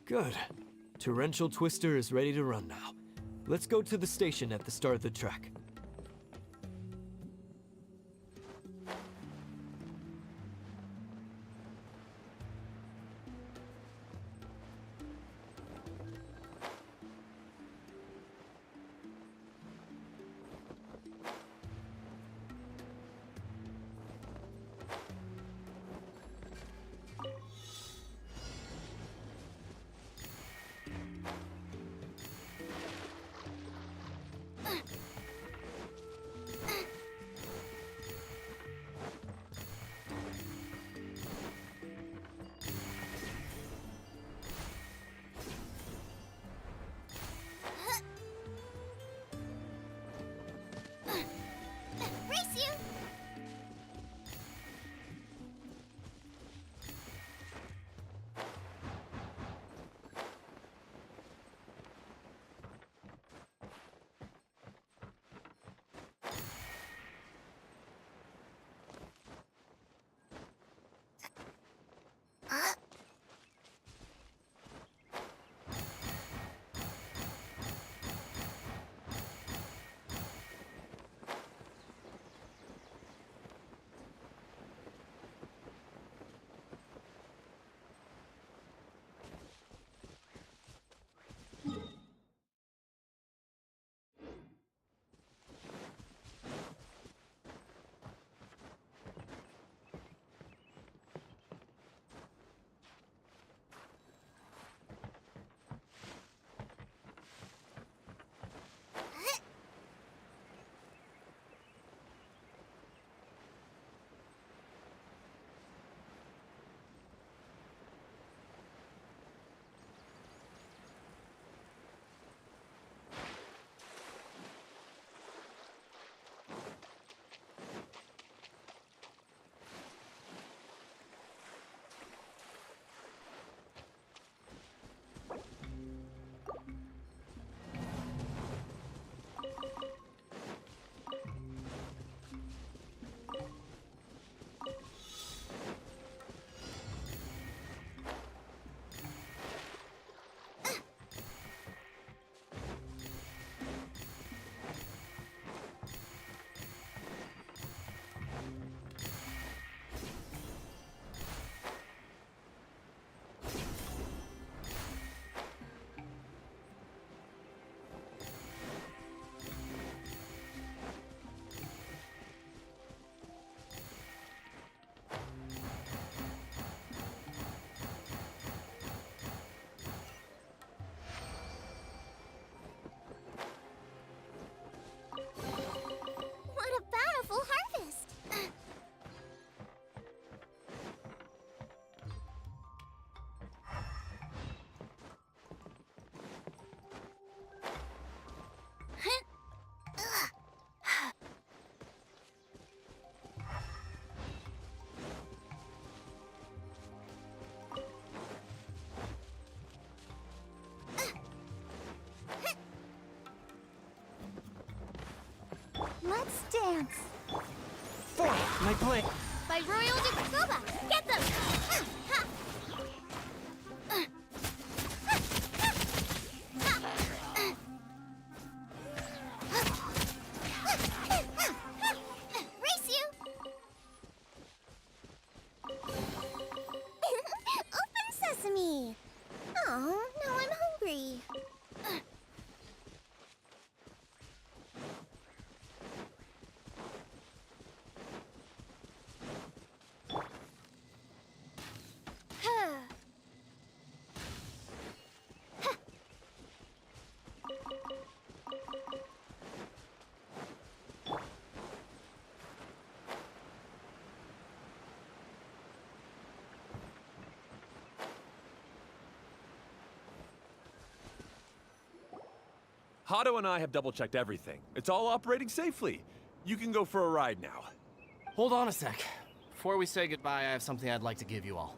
Good. Torrential Twister is ready to run now. Let's go to the station at the start of the track. Let's dance! Boy, my blade. By Royal Jacoba! Get them! Race you! Open sesame! Oh, now I'm hungry. Hado and I have double-checked everything. It's all operating safely. You can go for a ride now. Hold on a sec. Before we say goodbye, I have something I'd like to give you all.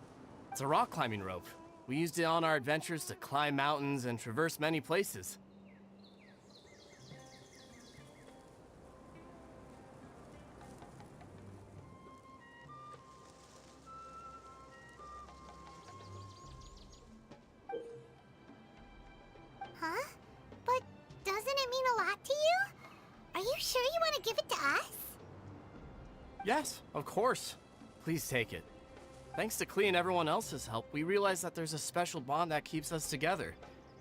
It's a rock climbing rope. We used it on our adventures to climb mountains and traverse many places. Huh? But doesn't it mean a lot to you? Are you sure you want to give it to us? Yes, of course. Please take it. Thanks to Klee and everyone else's help, we realized that there's a special bond that keeps us together.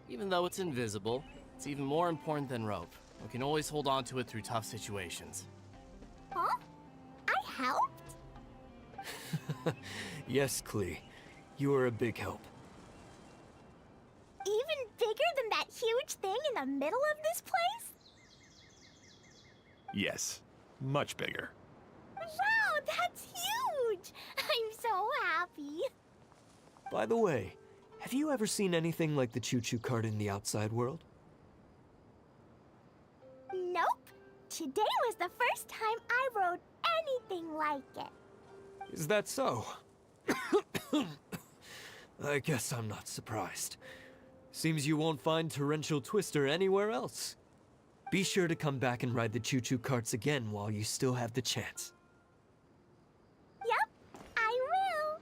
Even though it's invisible, it's even more important than rope. We can always hold on to it through tough situations. Huh? I helped? Yes, Klee. You are a big help. Even bigger than that huge thing in the middle of this place? Yes, much bigger. Wow, that's huge! I'm so happy. By the way, have you ever seen anything like the choo-choo cart in the outside world? Nope. Today was the first time I rode anything like it. Is that so? I guess I'm not surprised. Seems you won't find Torrential Twister anywhere else. Be sure to come back and ride the choo-choo carts again while you still have the chance. Yep, I will.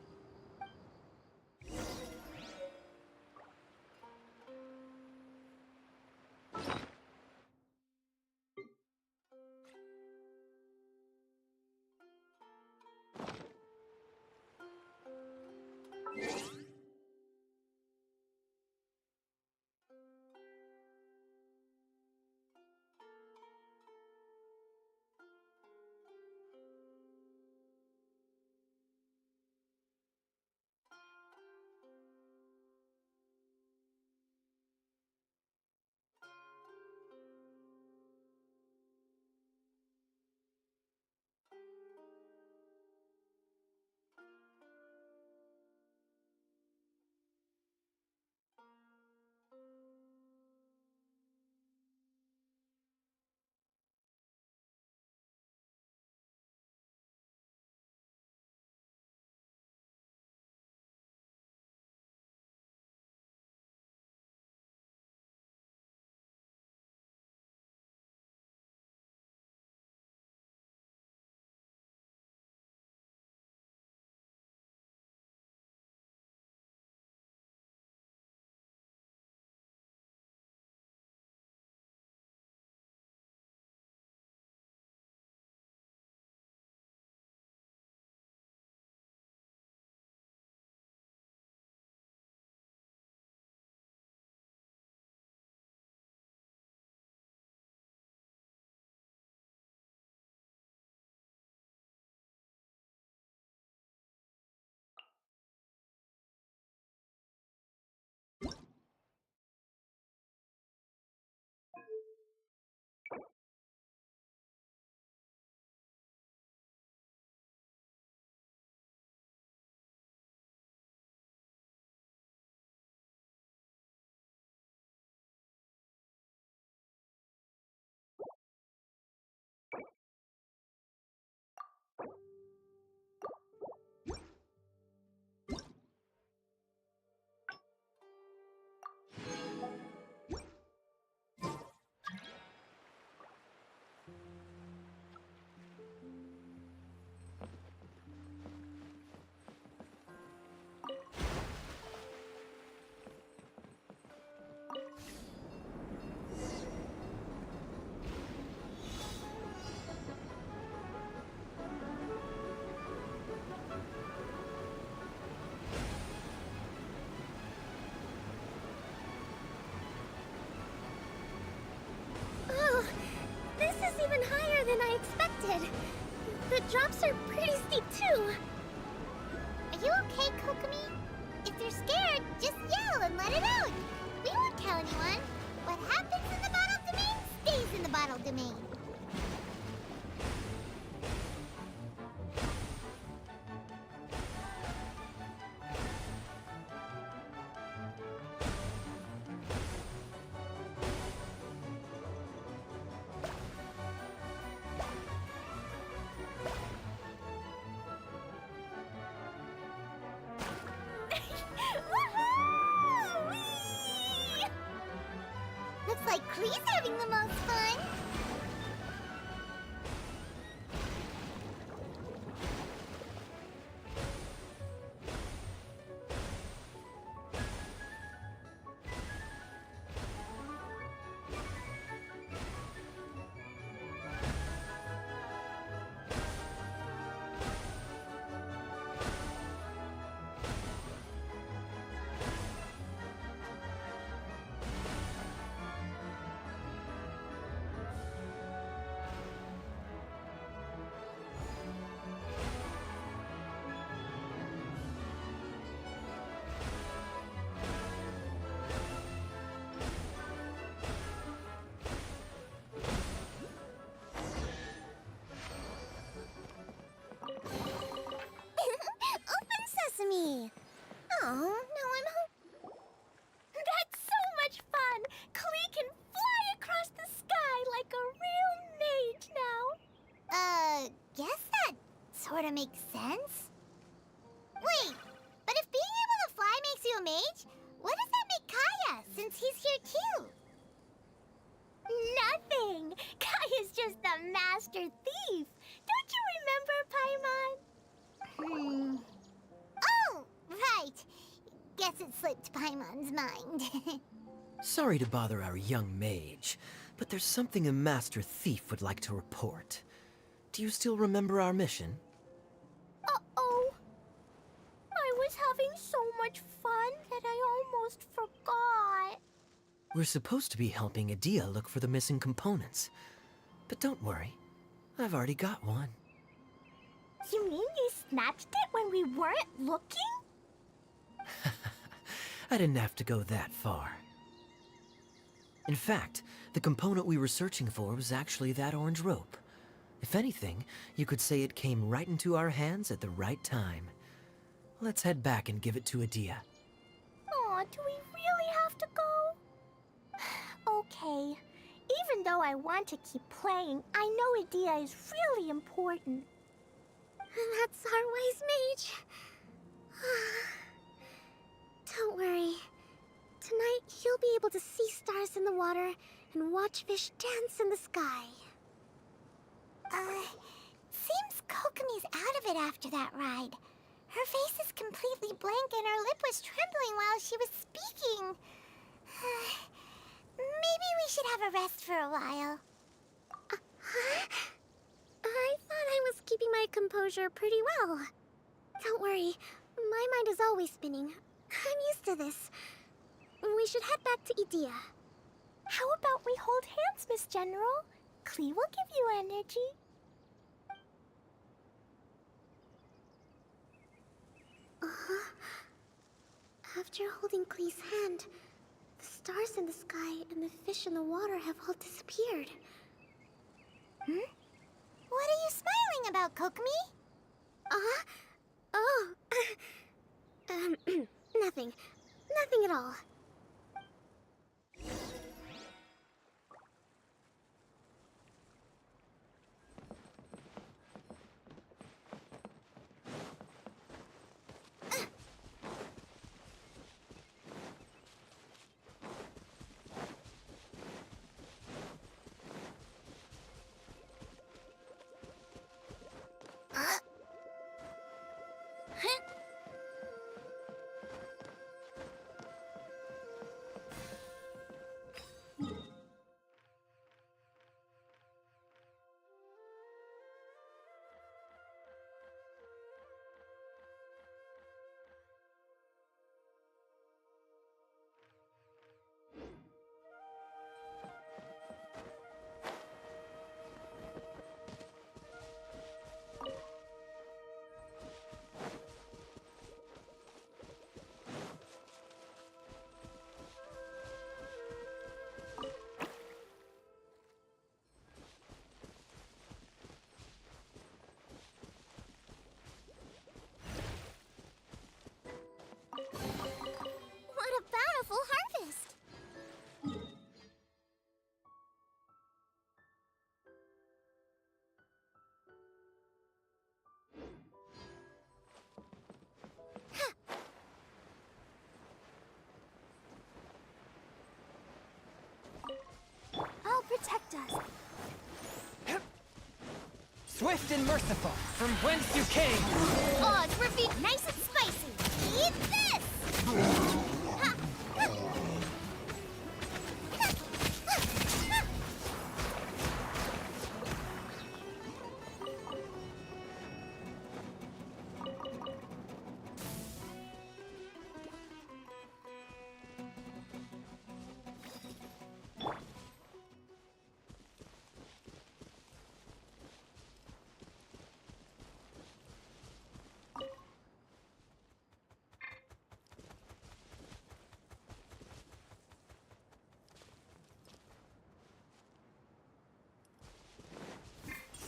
The drops are pretty steep too. Are you okay, Kokomi? If you're scared, just yell and let it out. We won't tell anyone. What happens in the bottle domain stays in the bottle domain. Looks like Klee's having the most fun. Open sesame! Oh, now I'm home. That's so much fun! Klee can fly across the sky like a real mage now. Guess that sorta makes sense. Wait, but if being able to fly makes you a mage, what does that make Kaya, since he's here too? Nothing! Kaya's just a master thief! Don't you remember, Paimon? Oh, right. Guess it slipped Paimon's mind. Sorry to bother our young mage, but there's something a master thief would like to report. Do you still remember our mission? Uh-oh. I was having so much fun that I almost forgot. We're supposed to be helping Adia look for the missing components. But don't worry, I've already got one. You mean you snatched it when we weren't looking? I didn't have to go that far. In fact, the component we were searching for was actually that orange rope. If anything, you could say it came right into our hands at the right time. Let's head back and give it to Adia. Aw, do we really have to go? Okay. Even though I want to keep playing, I know Adia is really important. That's our wise mage. Don't worry. Tonight, he'll be able to see stars in the water and watch fish dance in the sky. Seems Kokomi's out of it after that ride. Her face is completely blank and her lip was trembling while she was speaking. Maybe we should have a rest for a while. I thought I was keeping my composure pretty well. Don't worry, my mind is always spinning. I'm used to this. We should head back to Idia. How about we hold hands, Miss General? Klee will give you energy. After holding Klee's hand, the stars in the sky and the fish in the water have all disappeared. What are you smiling about, Kokomi? Oh. Nothing. Nothing at all. does. Swift and merciful, from whence you came. Oh, it's repeat nice and spicy. Eat this! Ha! Ha!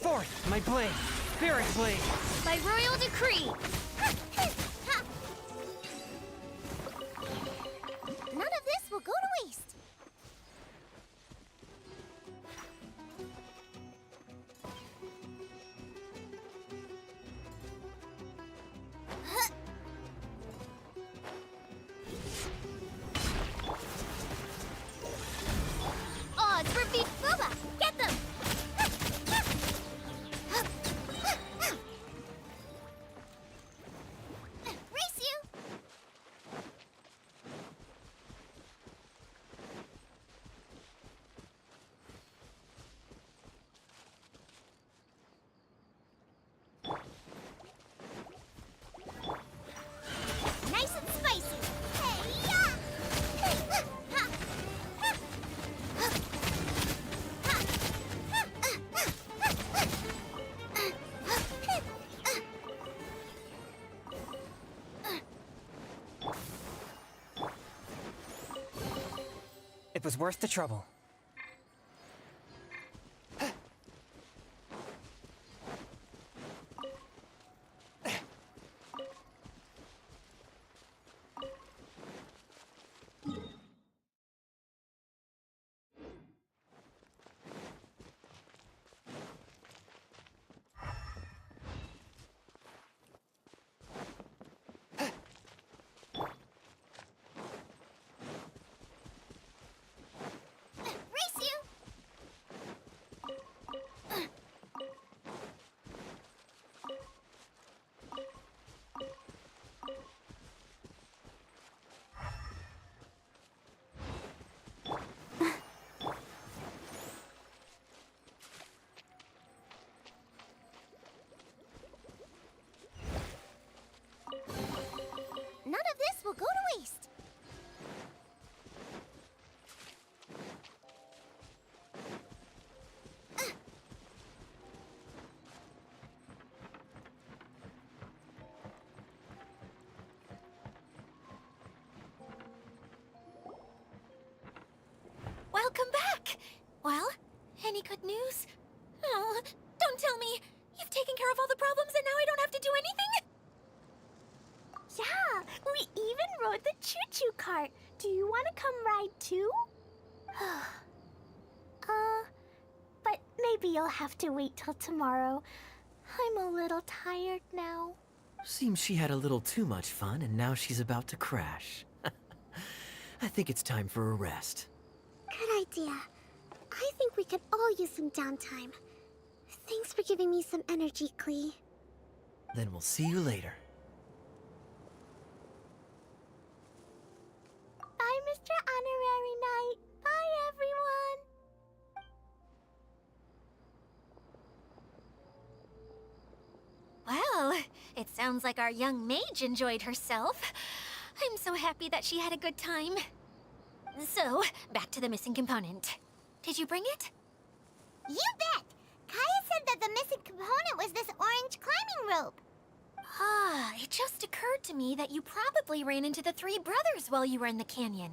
Forth, my blade, spirit blade. By royal decree. Ha! Ha! None of this will go to waste. Oh, it's repeat Booba! Get them! Race you! Nice and spicy! Hey-ya! Ha! Ha! Ha! It was worth the trouble. Race you! None of this will go to waste. Welcome back! Well, any good news? Oh, don't tell me! You've taken care of all the problems and now I don't have to do anything? Yeah, we even rode the choo-choo cart. Do you want to come ride too? But maybe you'll have to wait till tomorrow. I'm a little tired now. Seems she had a little too much fun and now she's about to crash. I think it's time for a rest. Good idea. I think we could all use some downtime. Thanks for giving me some energy, Klee. Then we'll see you later. Bye, Mr. Honorary Knight. Bye, everyone. Well, it sounds like our young mage enjoyed herself. I'm so happy that she had a good time. So, back to the missing component. Did you bring it? You bet! Kaya said that the missing component was this orange climbing rope. Ah, it just occurred to me that you probably ran into the three brothers while you were in the canyon.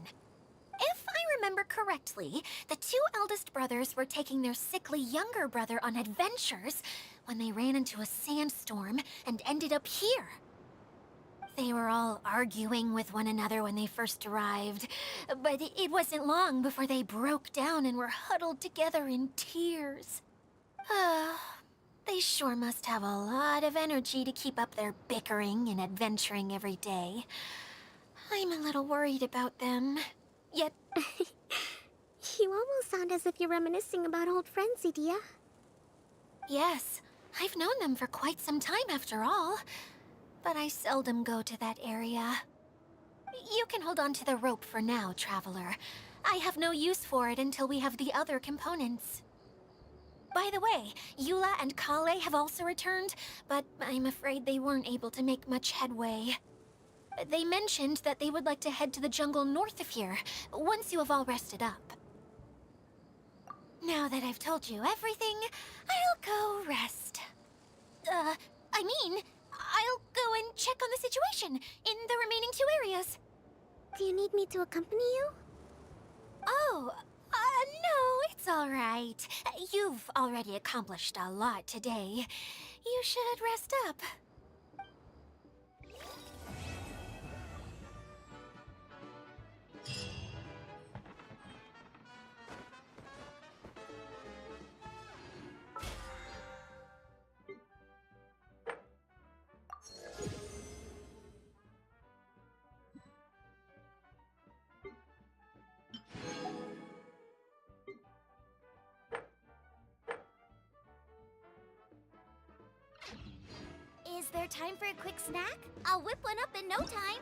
If I remember correctly, the two eldest brothers were taking their sickly younger brother on adventures when they ran into a sandstorm and ended up here. They were all arguing with one another when they first arrived, but it wasn't long before they broke down and were huddled together in tears. They sure must have a lot of energy to keep up their bickering and adventuring every day. I'm a little worried about them. Yet, You almost sound as if you're reminiscing about old friends, Idia. Yes, I've known them for quite some time after all. But I seldom go to that area. You can hold on to the rope for now, Traveler. I have no use for it until we have the other components. By the way, Eula and Kale have also returned, but I'm afraid they weren't able to make much headway. They mentioned that they would like to head to the jungle north of here, once you have all rested up. Now that I've told you everything, I'll go rest. I'll go and check on the situation in the remaining 2 areas. Do you need me to accompany you? Oh, no, it's all right. You've already accomplished a lot today. You should rest up. Is there time for a quick snack? I'll whip one up in no time.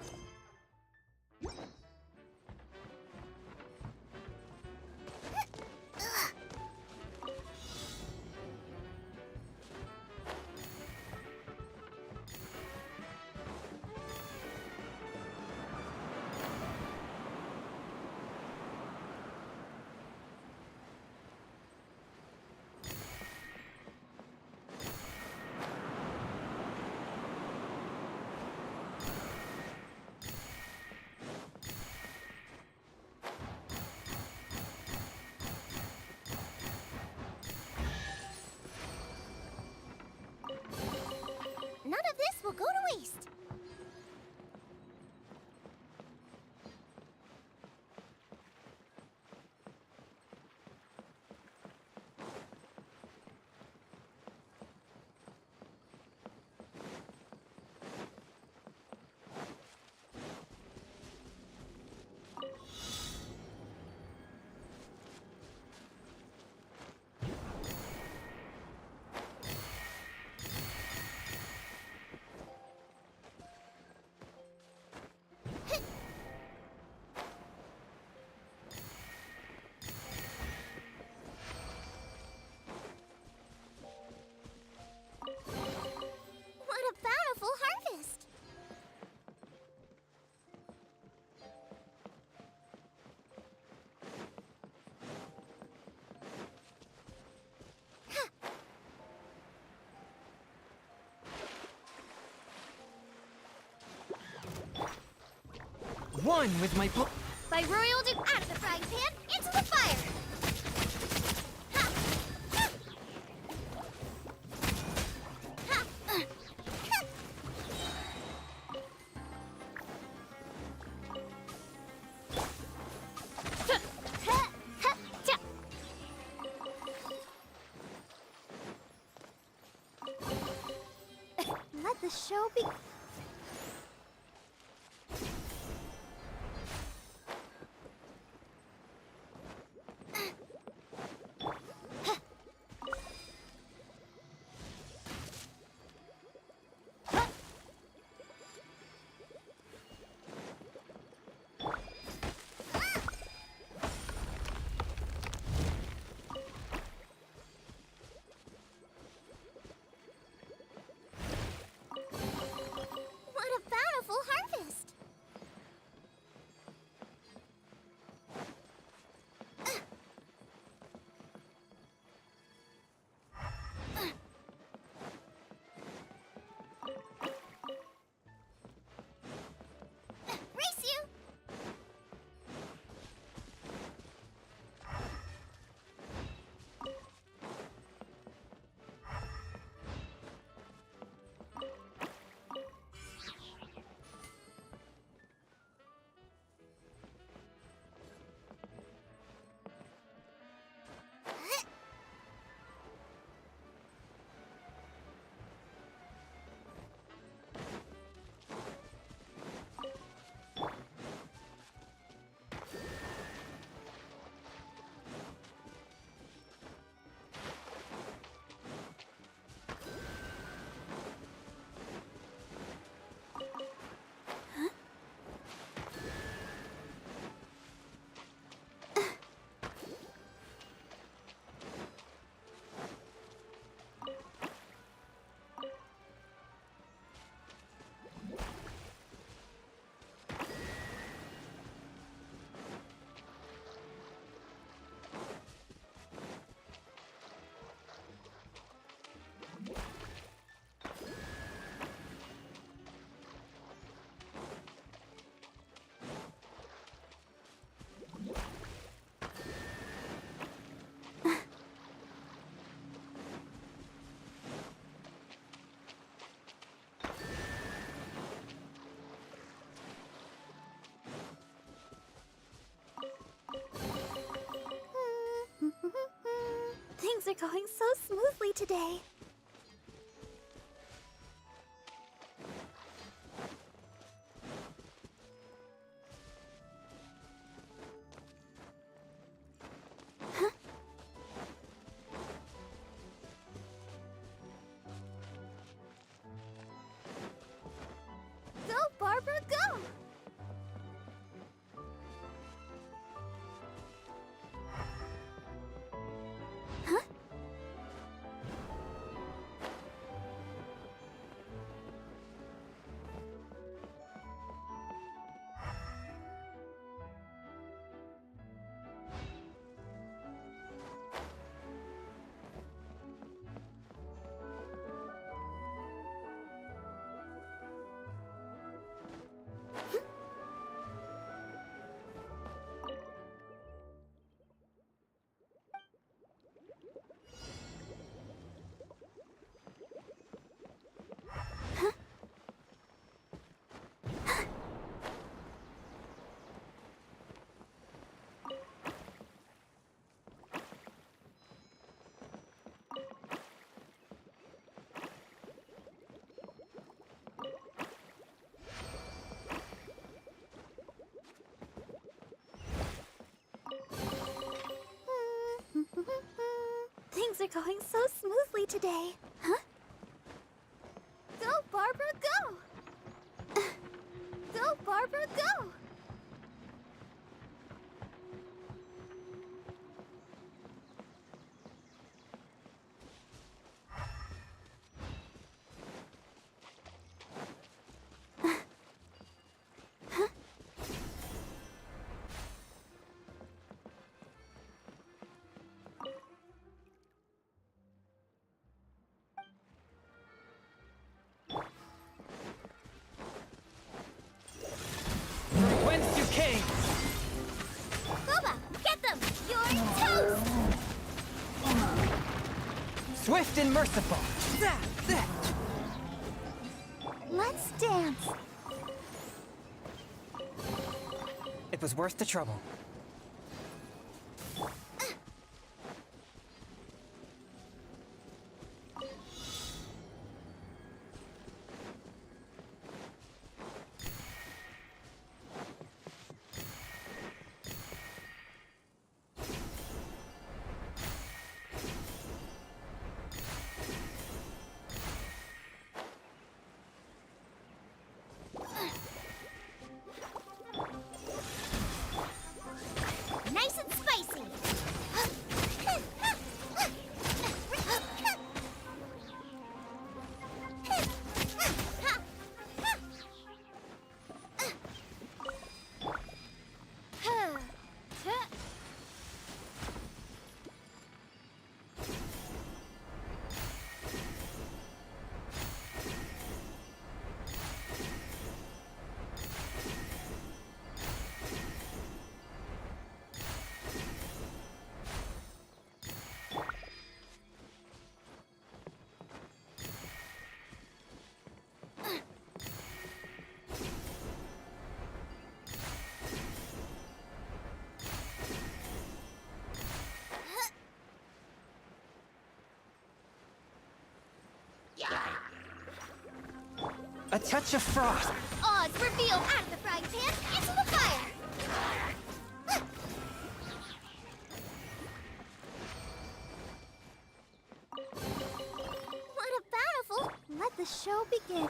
None of this will go to waste. What a bountiful harvest! One with my By royal out of the frying pan, into the fire! Ha! Ha! Ha! Ha! Ha! Ha! Ha! Ja! Let the show be. Things are going so smoothly today. Go, Barbara, go! Huh? Things are going so smoothly today. Huh? Go, Barbara, go! Go, Barbara, go! From whence you came! Boba, get them! You're toast! Swift and merciful! Let's dance. It was worth the trouble. Nice and spicy. A touch of frost! Oz, reveal out of the frying pan into the fire. What a battle! Let the show begin.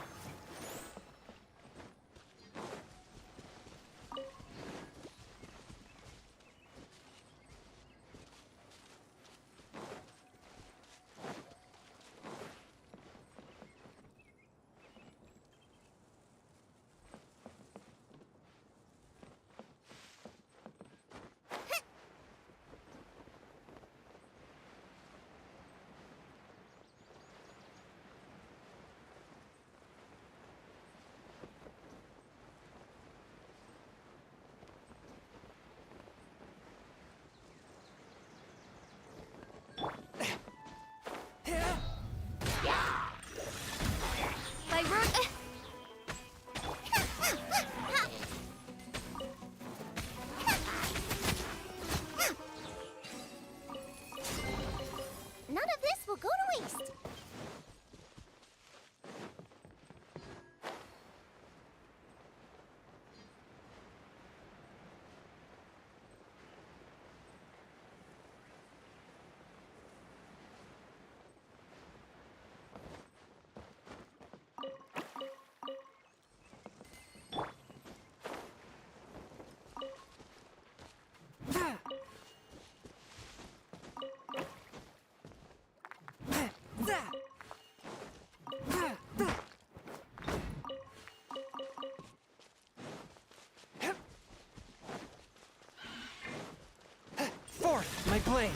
flame.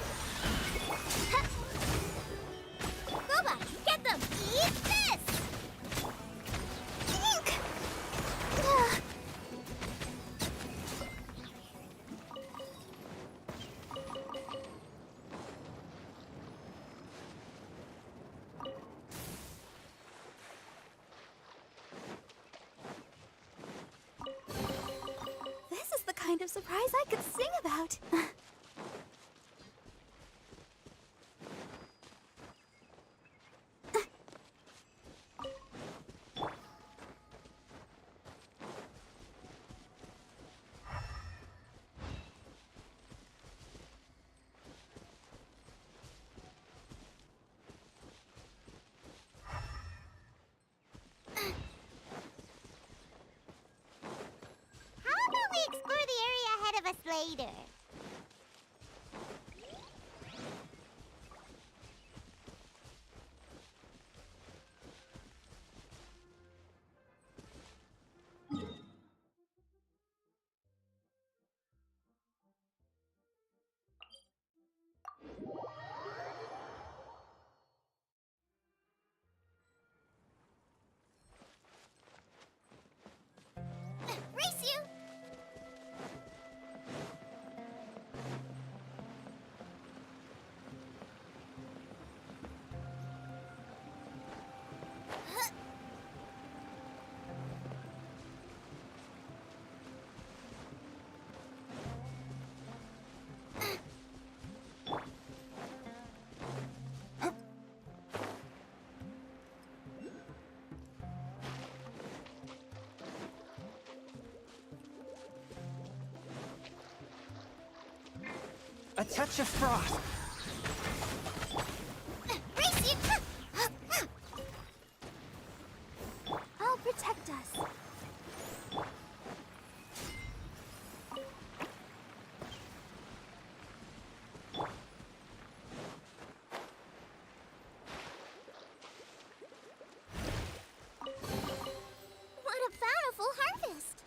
Robot, get them! Eat this! Ink! This is the kind of surprise I could sing about. How about we explore the area ahead of us later? Race you! A touch of frost. Race you! I'll protect us. What a bountiful harvest!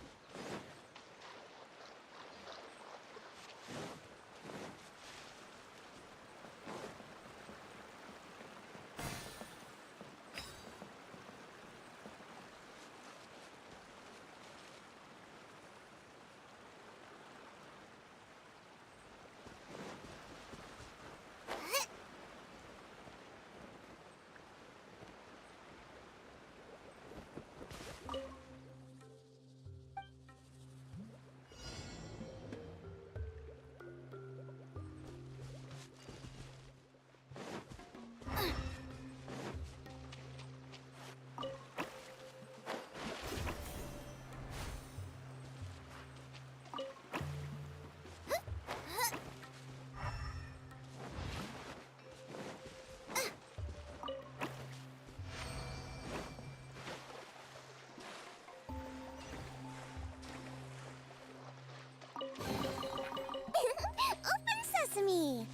Open sesame!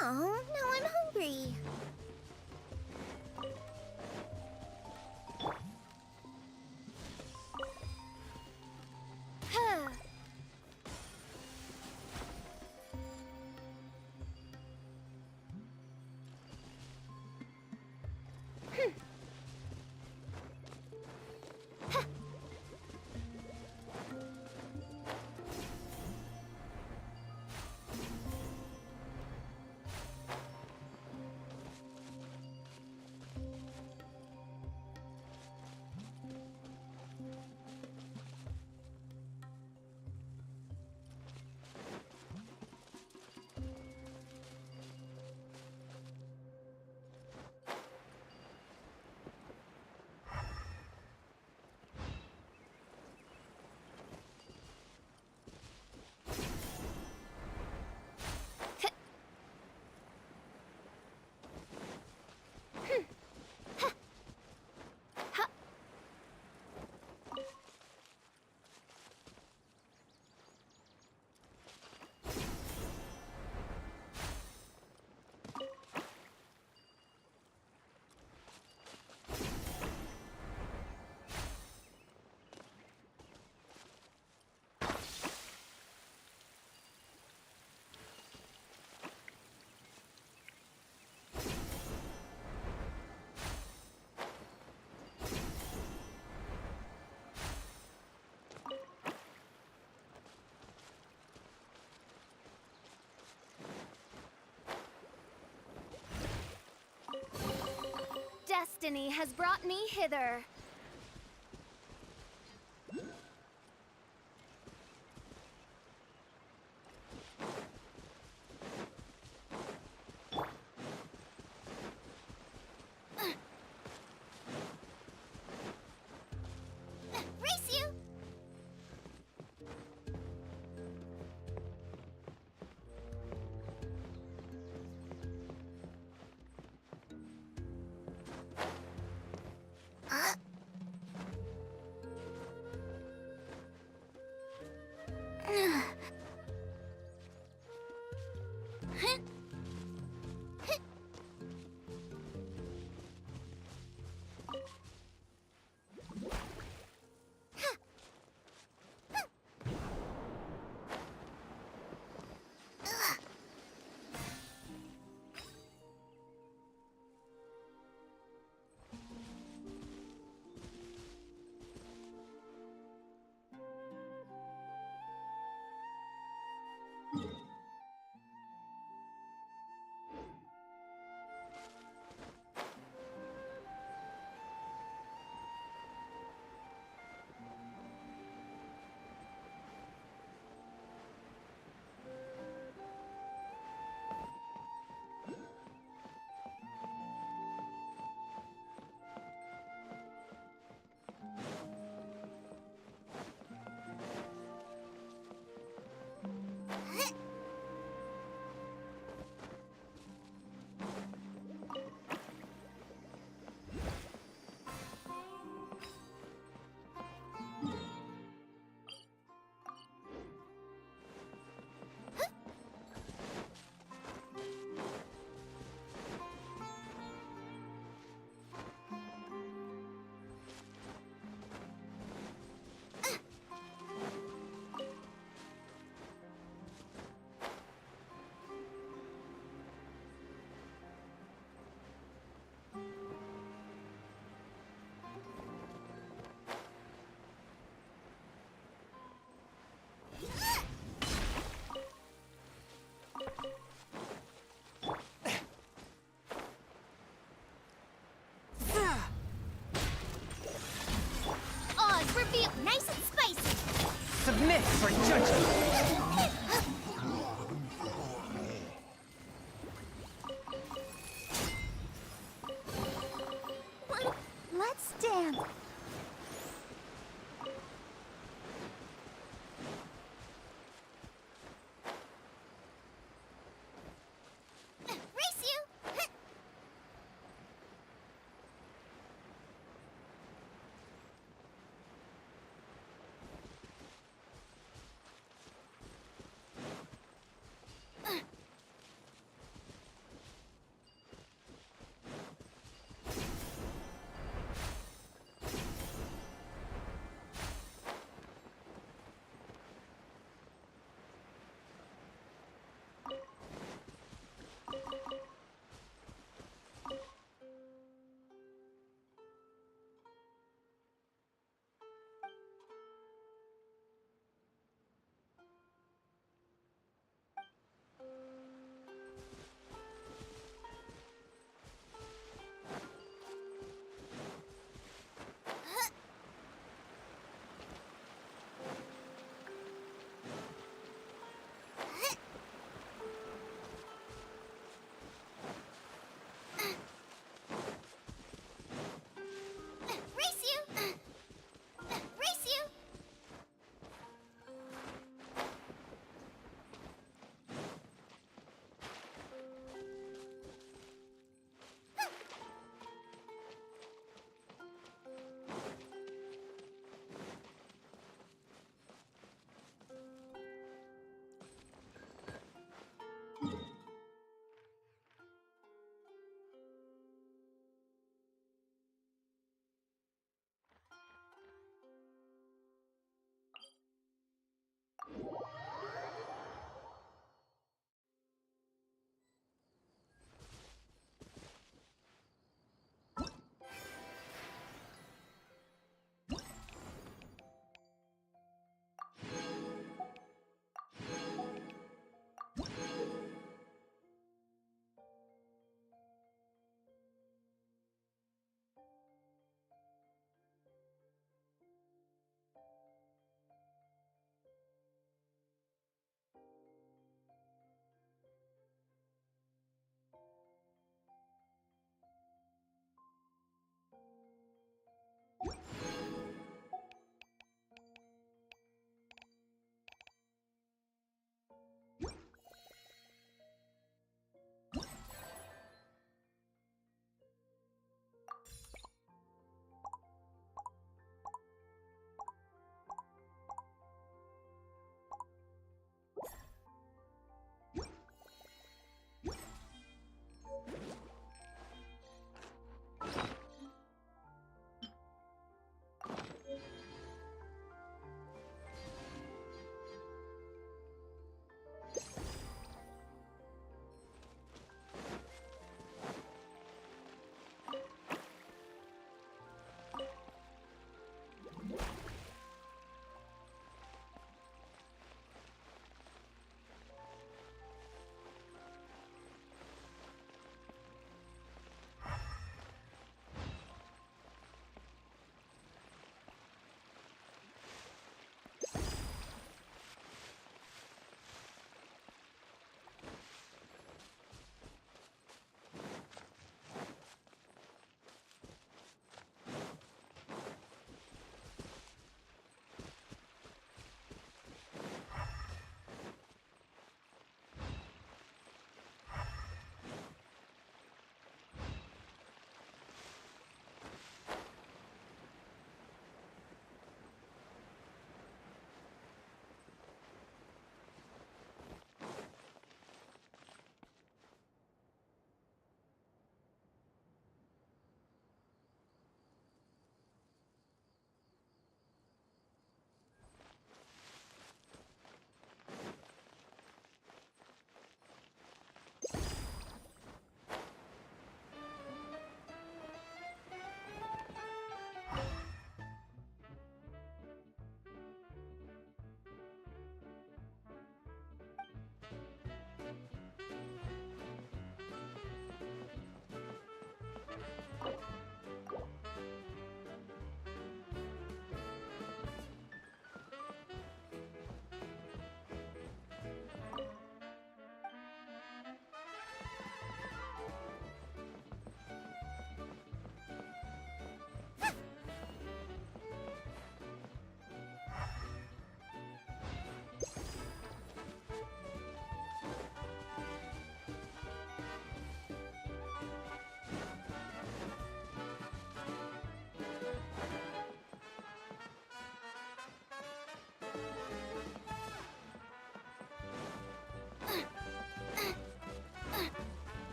Oh, now I'm hungry. Huh. destiny has brought me hither. Race you! Reveal nice and spicy. Submit for judgment. Let's dance. Race you.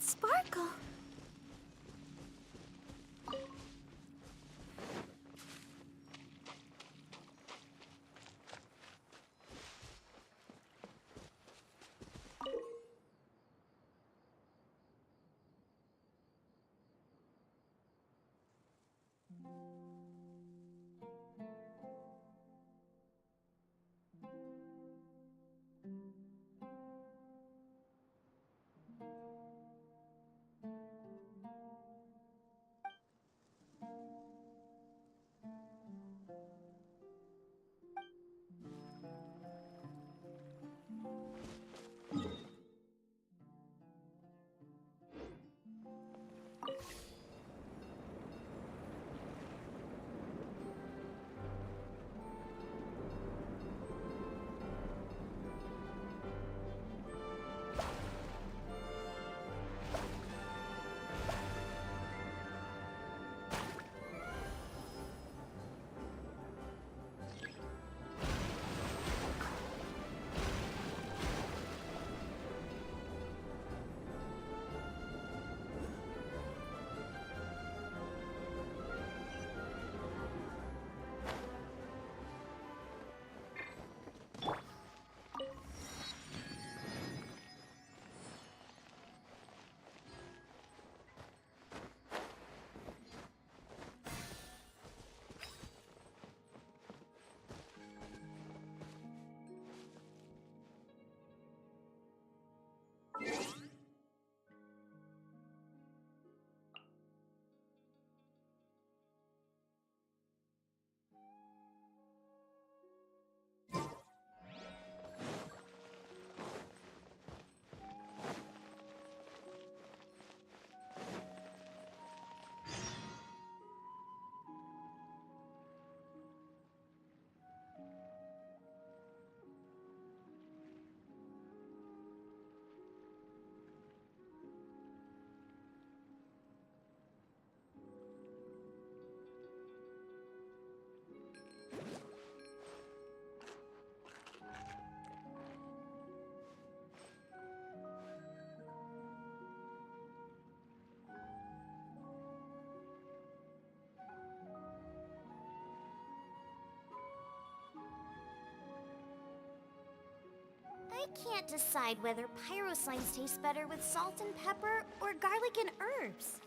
that sparkle. I can't decide whether pyro slimes taste better with salt and pepper or garlic and herbs.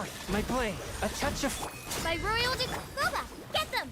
forth, my blade, a touch of... My royal Goba, get them!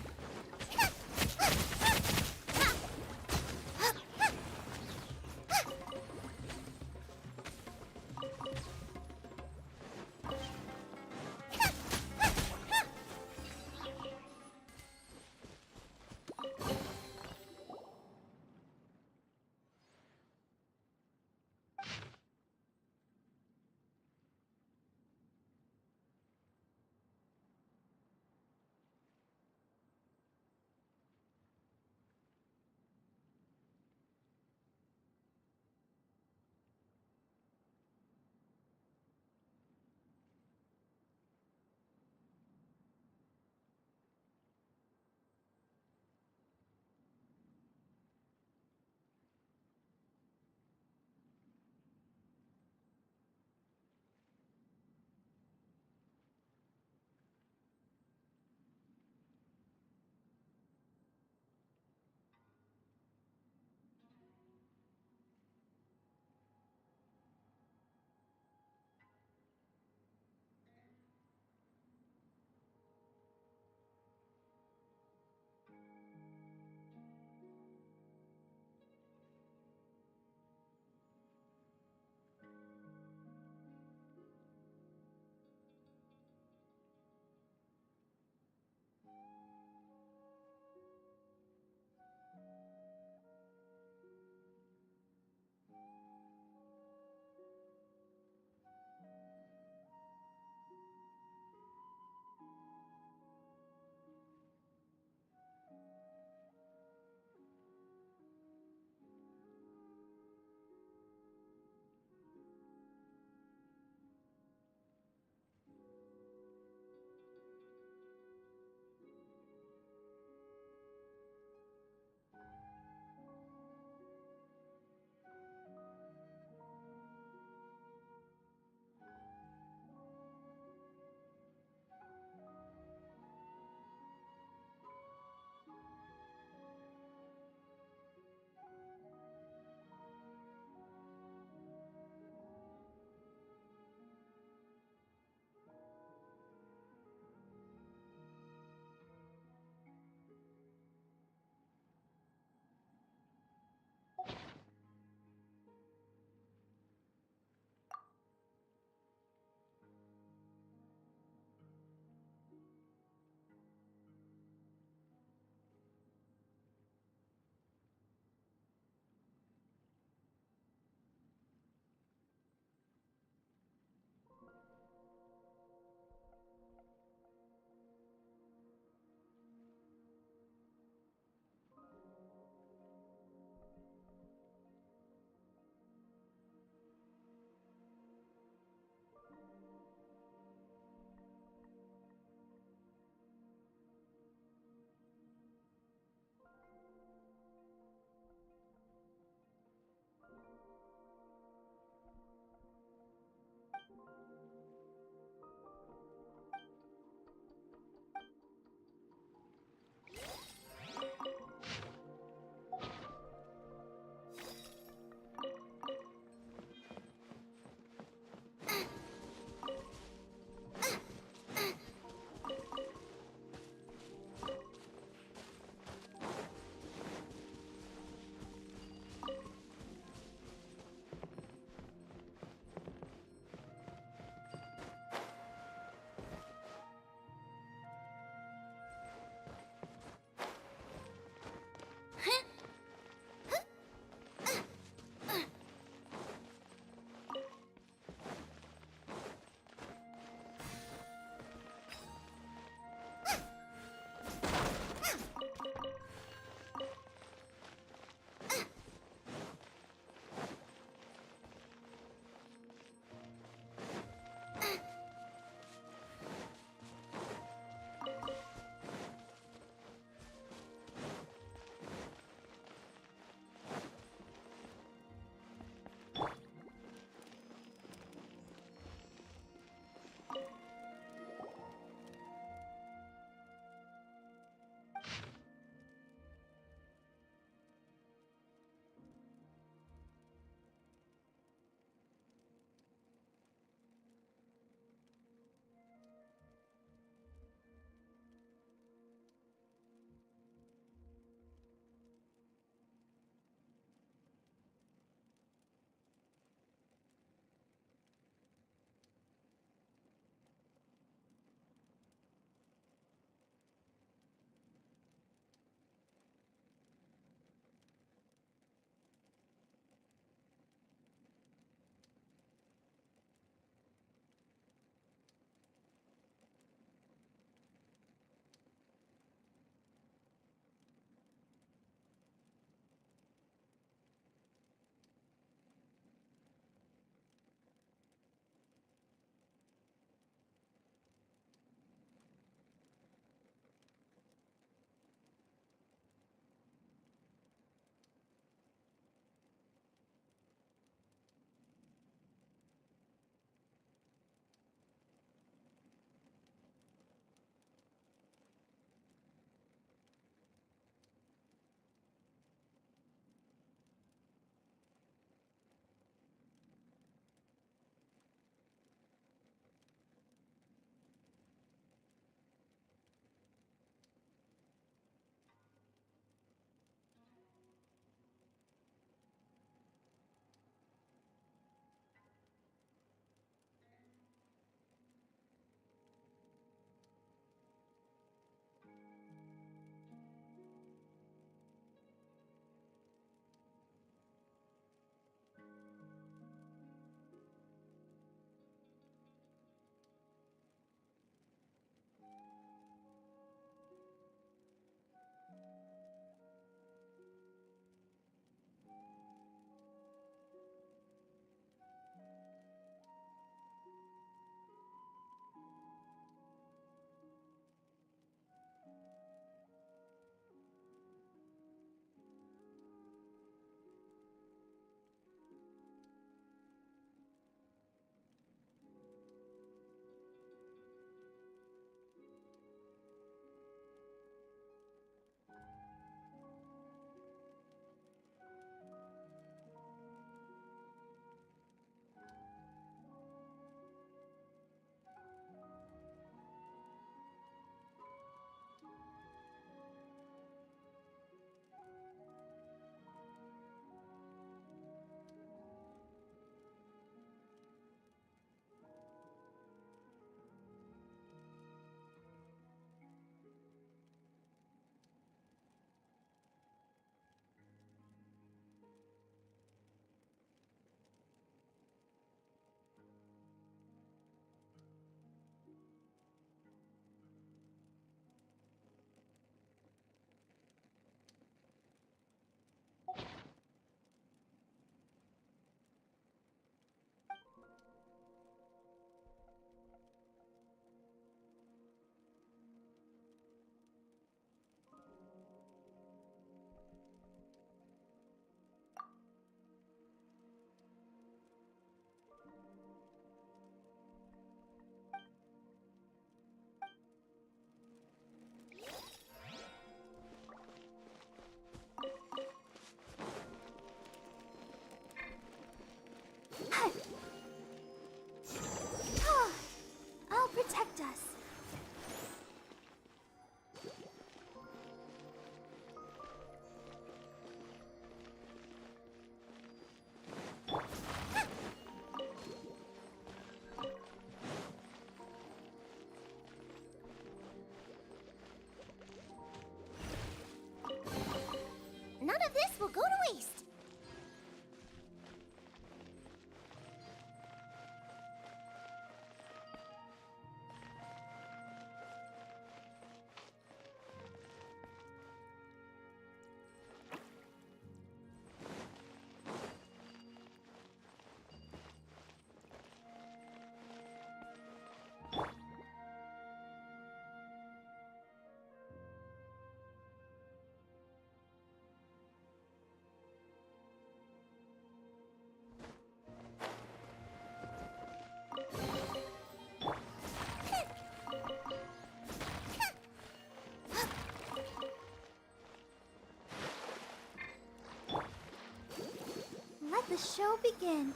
the show begin.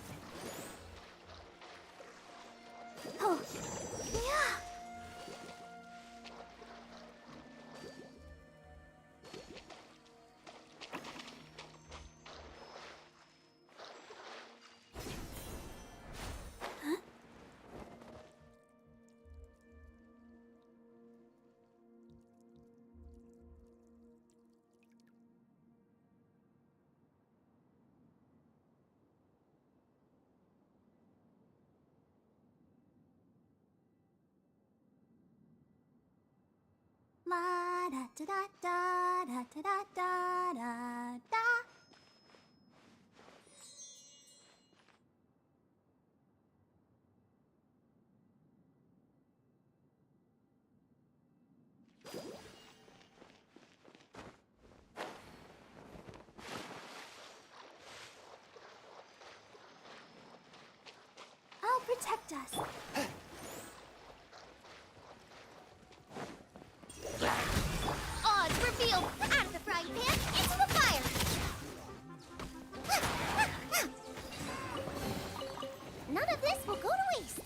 Oh, yeah. La da da da da da da da da da. I'll protect us. Odds revealed! Out of the frying pan, into the fire! None of this will go to waste!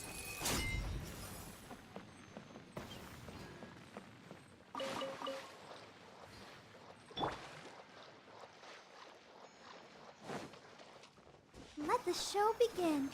Let the show begin.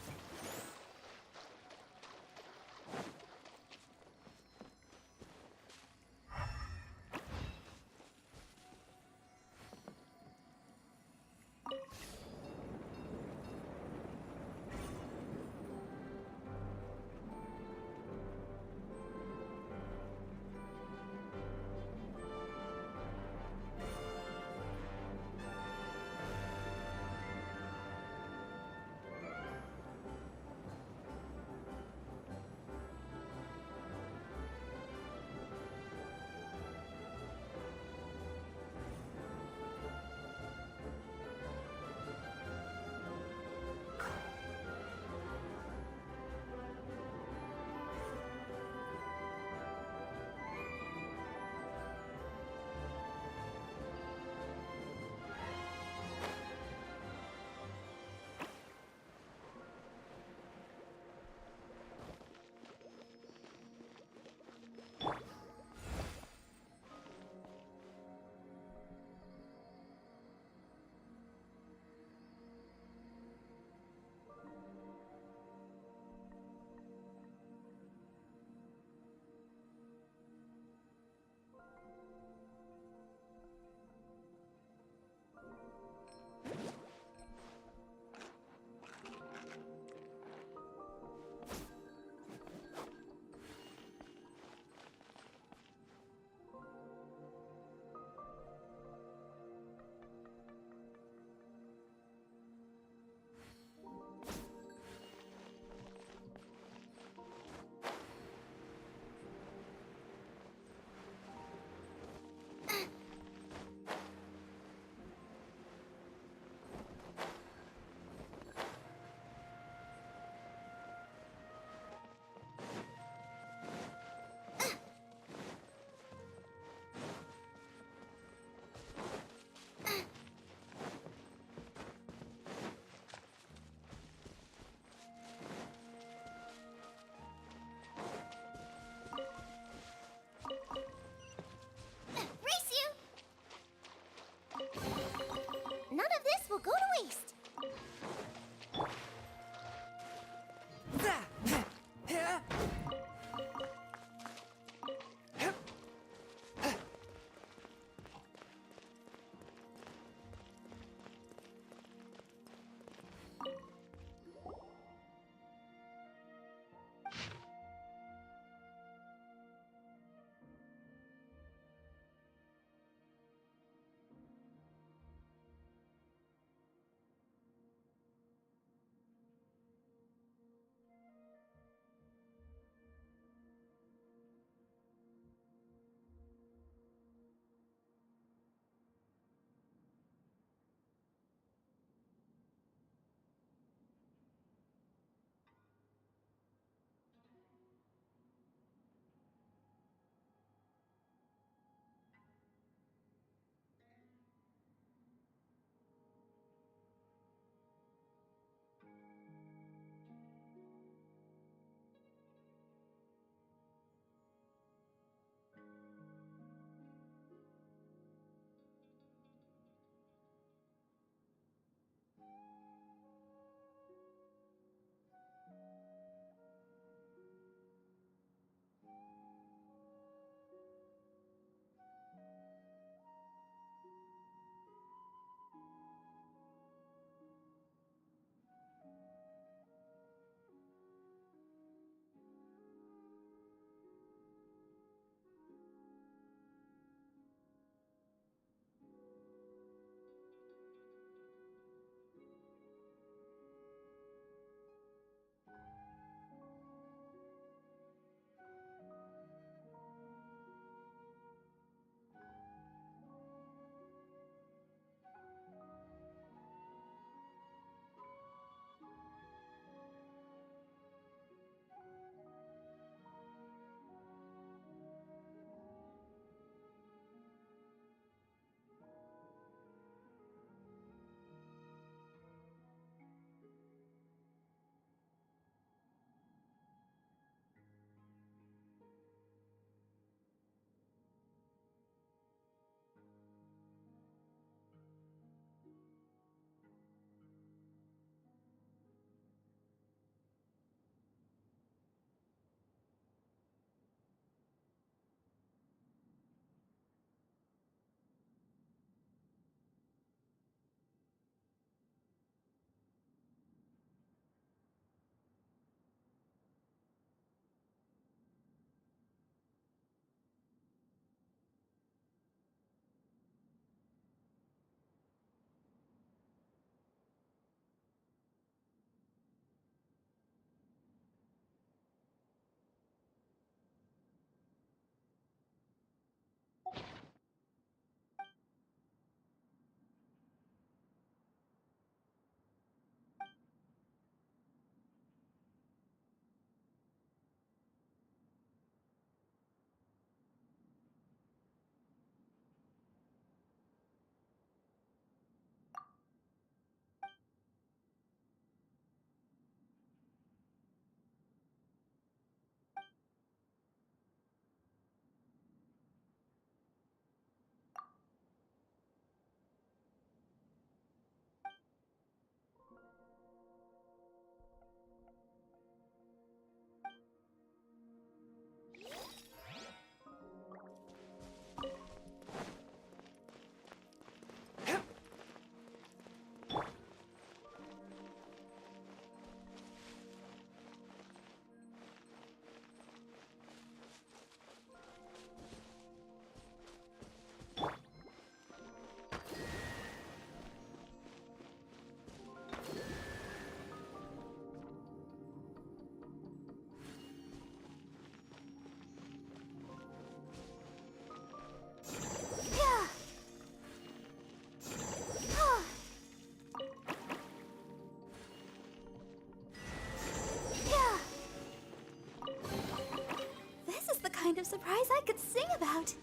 kind of surprise I could sing about.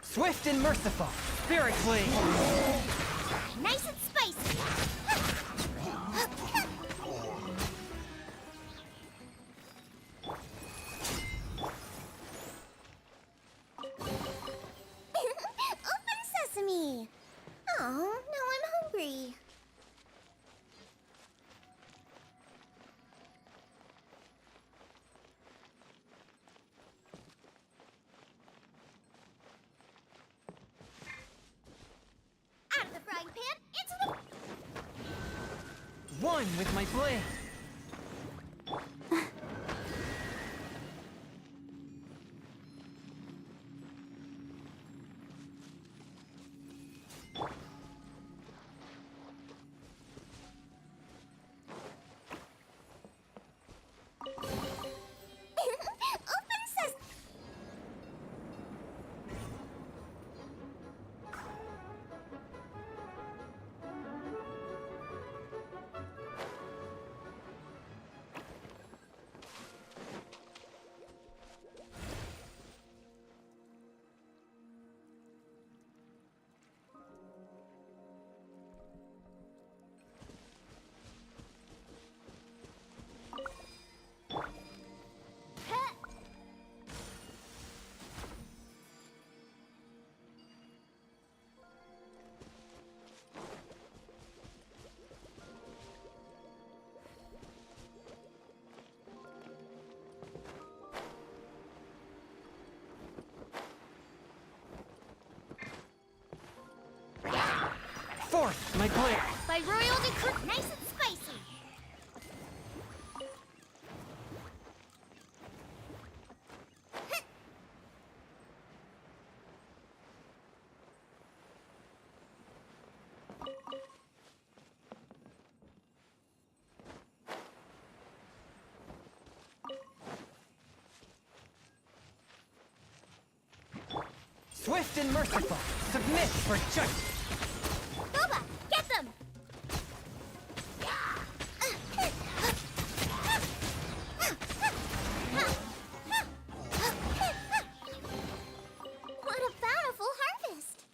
Swift and merciful, spirit flee. Nice and spicy. Open sesame. Oh, now I'm hungry. Out of the frying pan, into the... One with my blade. Open sesame. Forth, my blade. By royal decree. Nice and spicy. Swift and merciful, submit for justice. Boba, get them! What a bountiful harvest!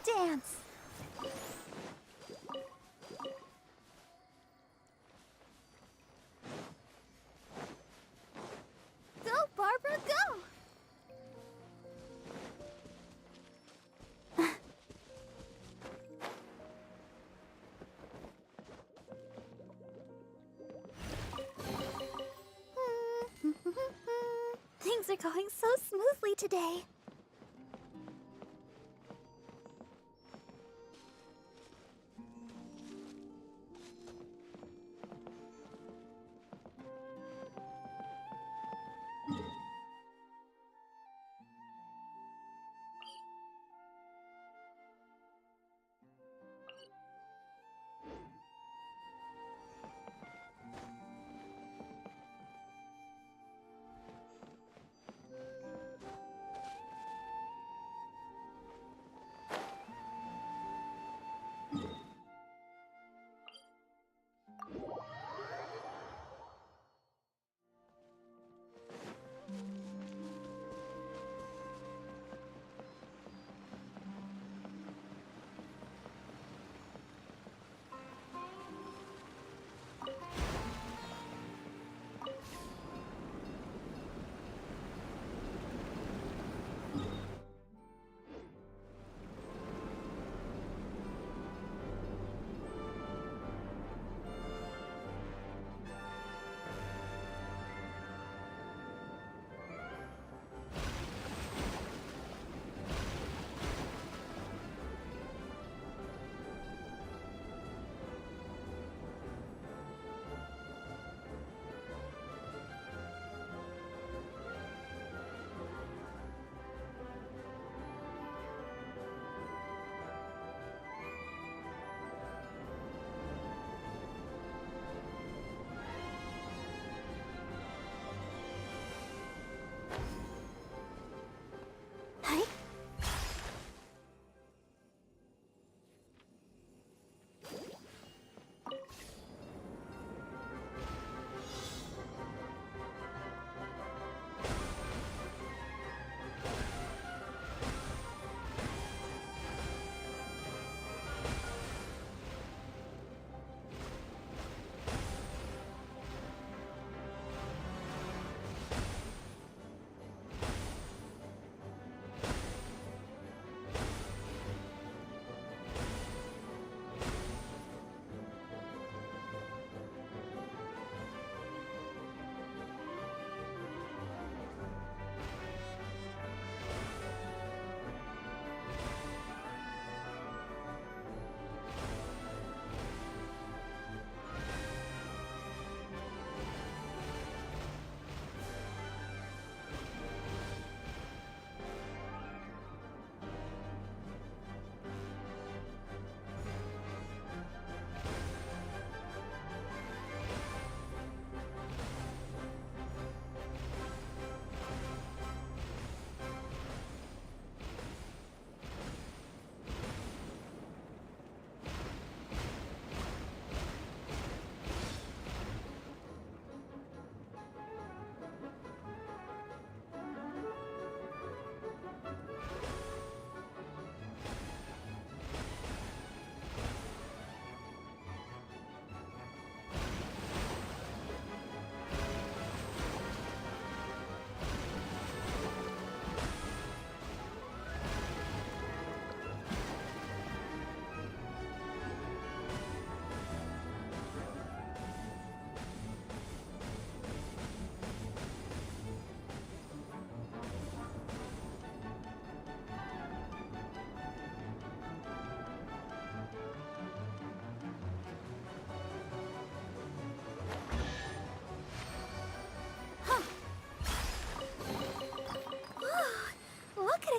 dance. Go, Barbara, go! Things are going so smoothly today.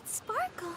Sparkle.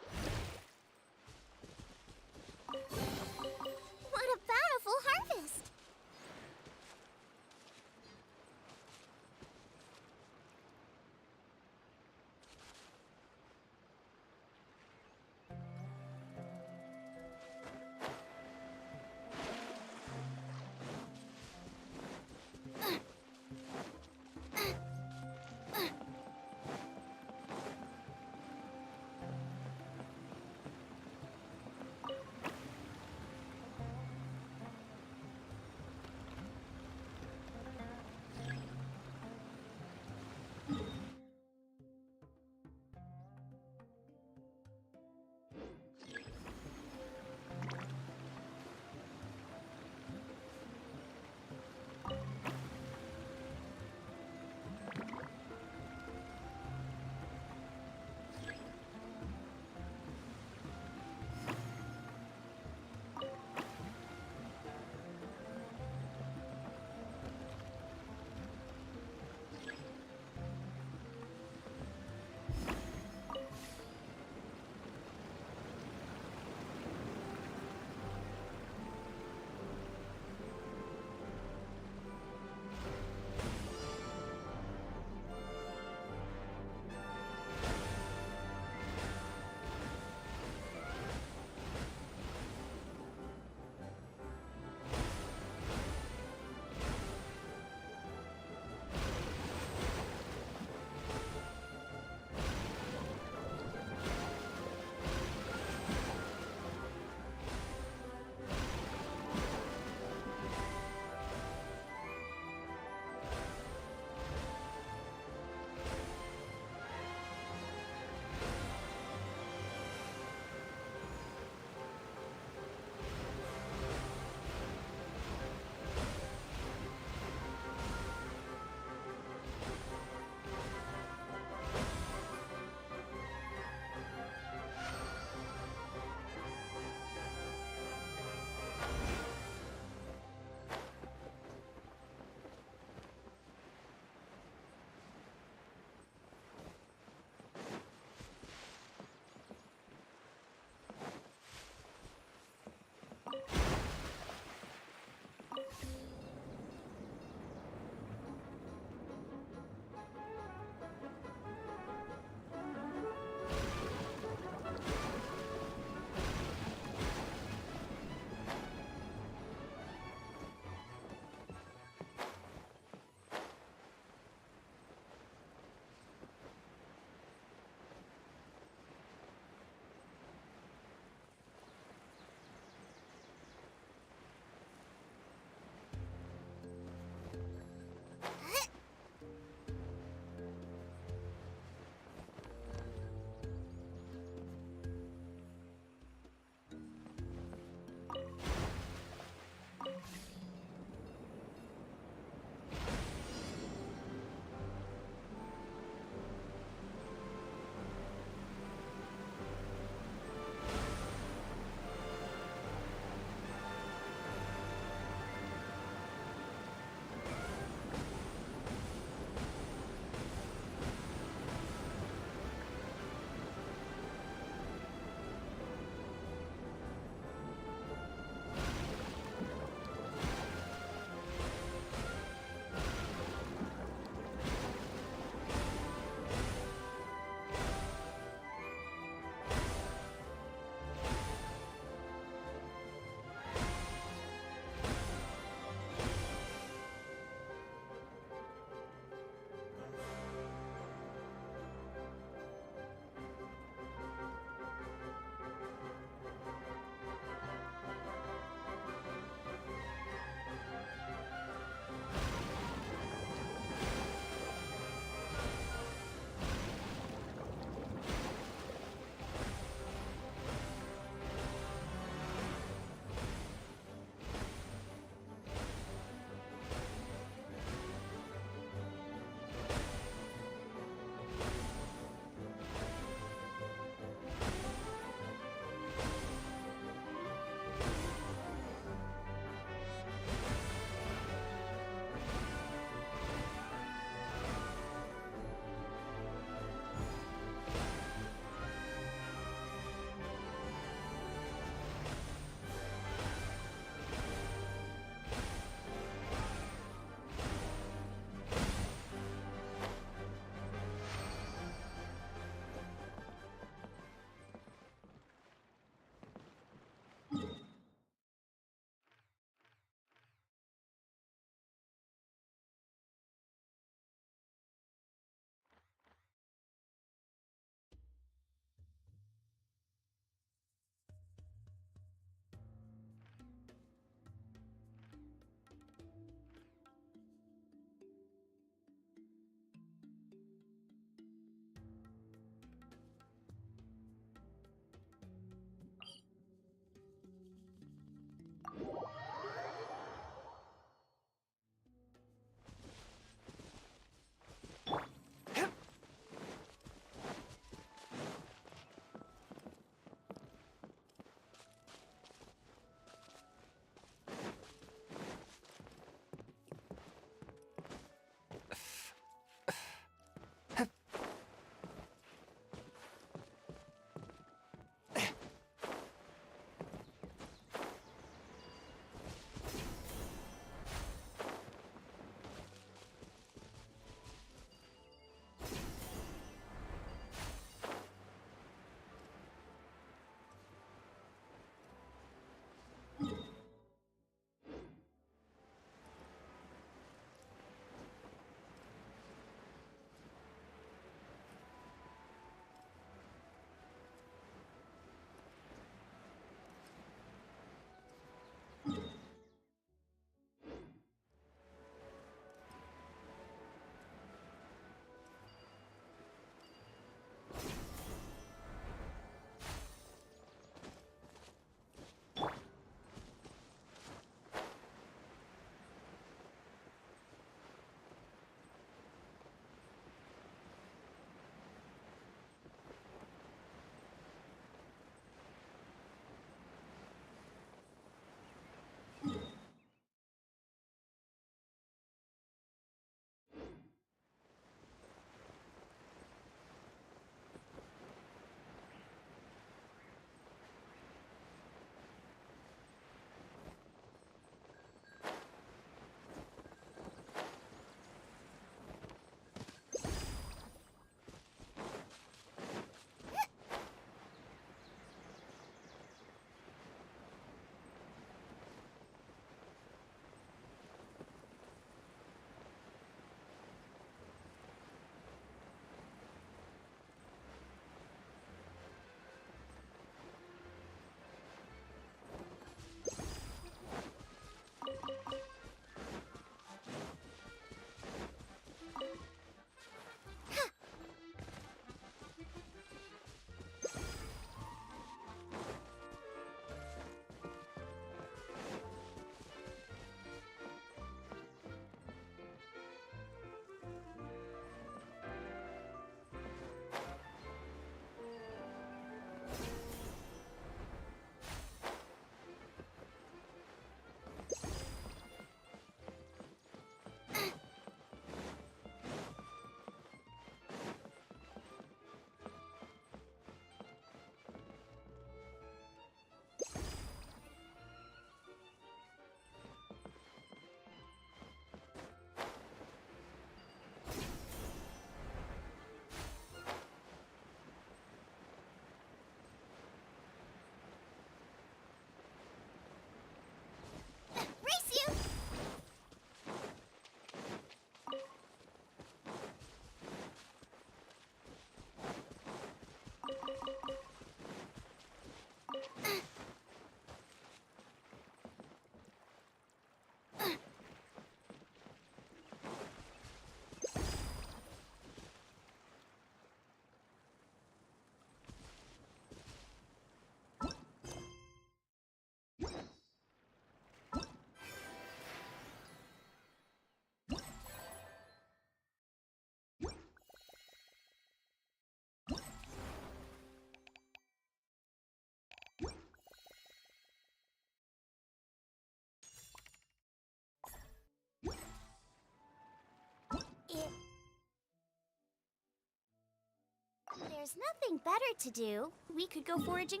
there's nothing better to do, we could go foraging.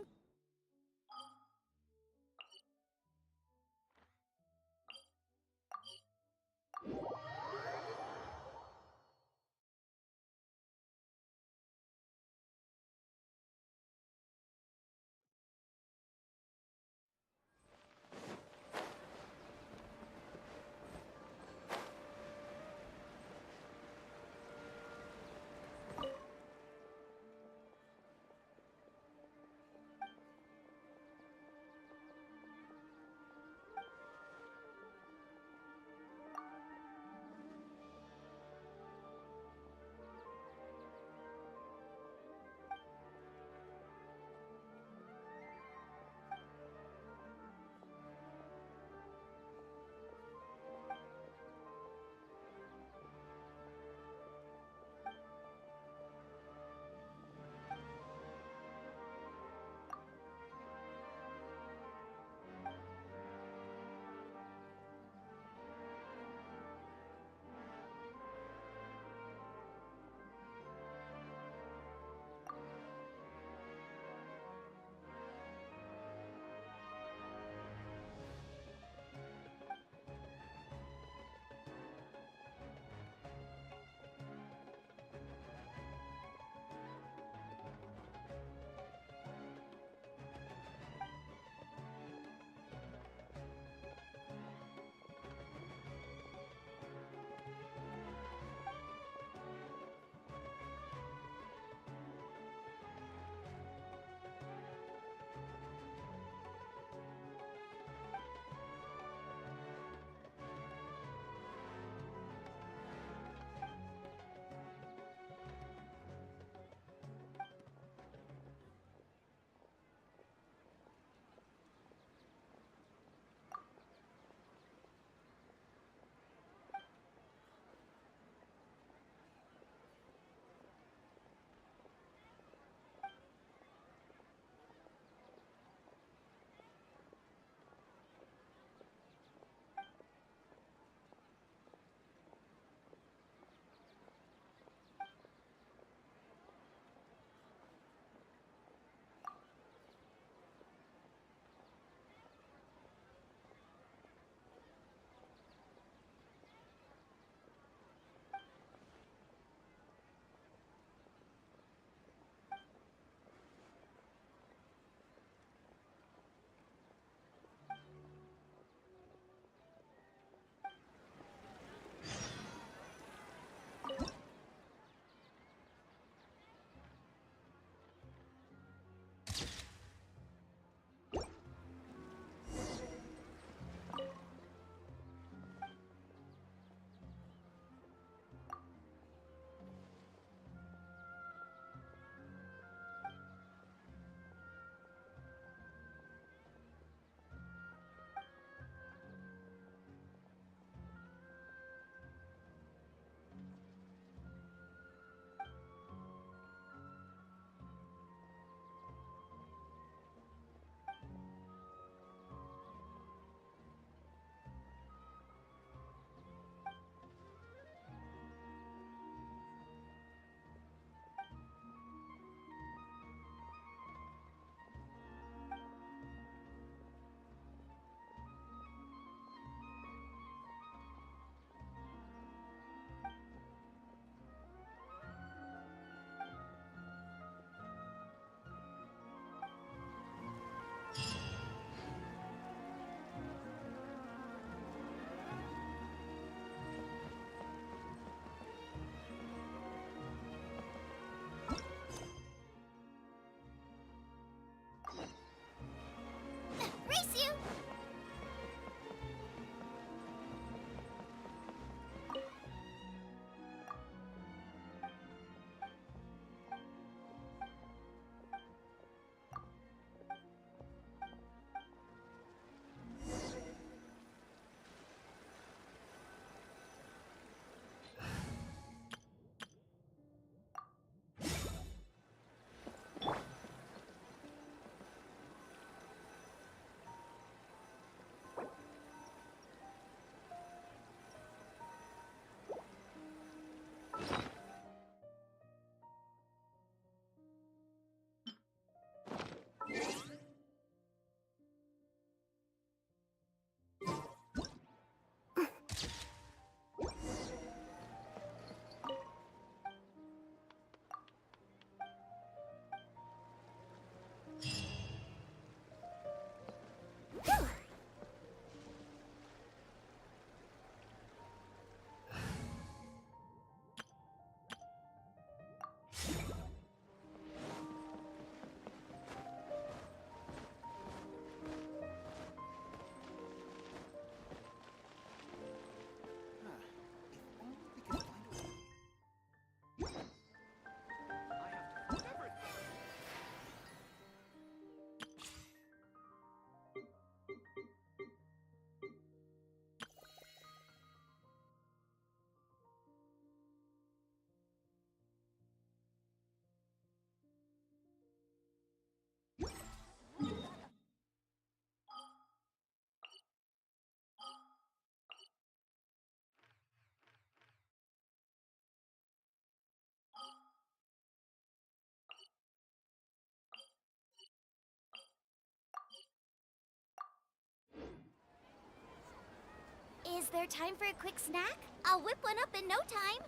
there time for a quick snack? I'll whip one up in no time.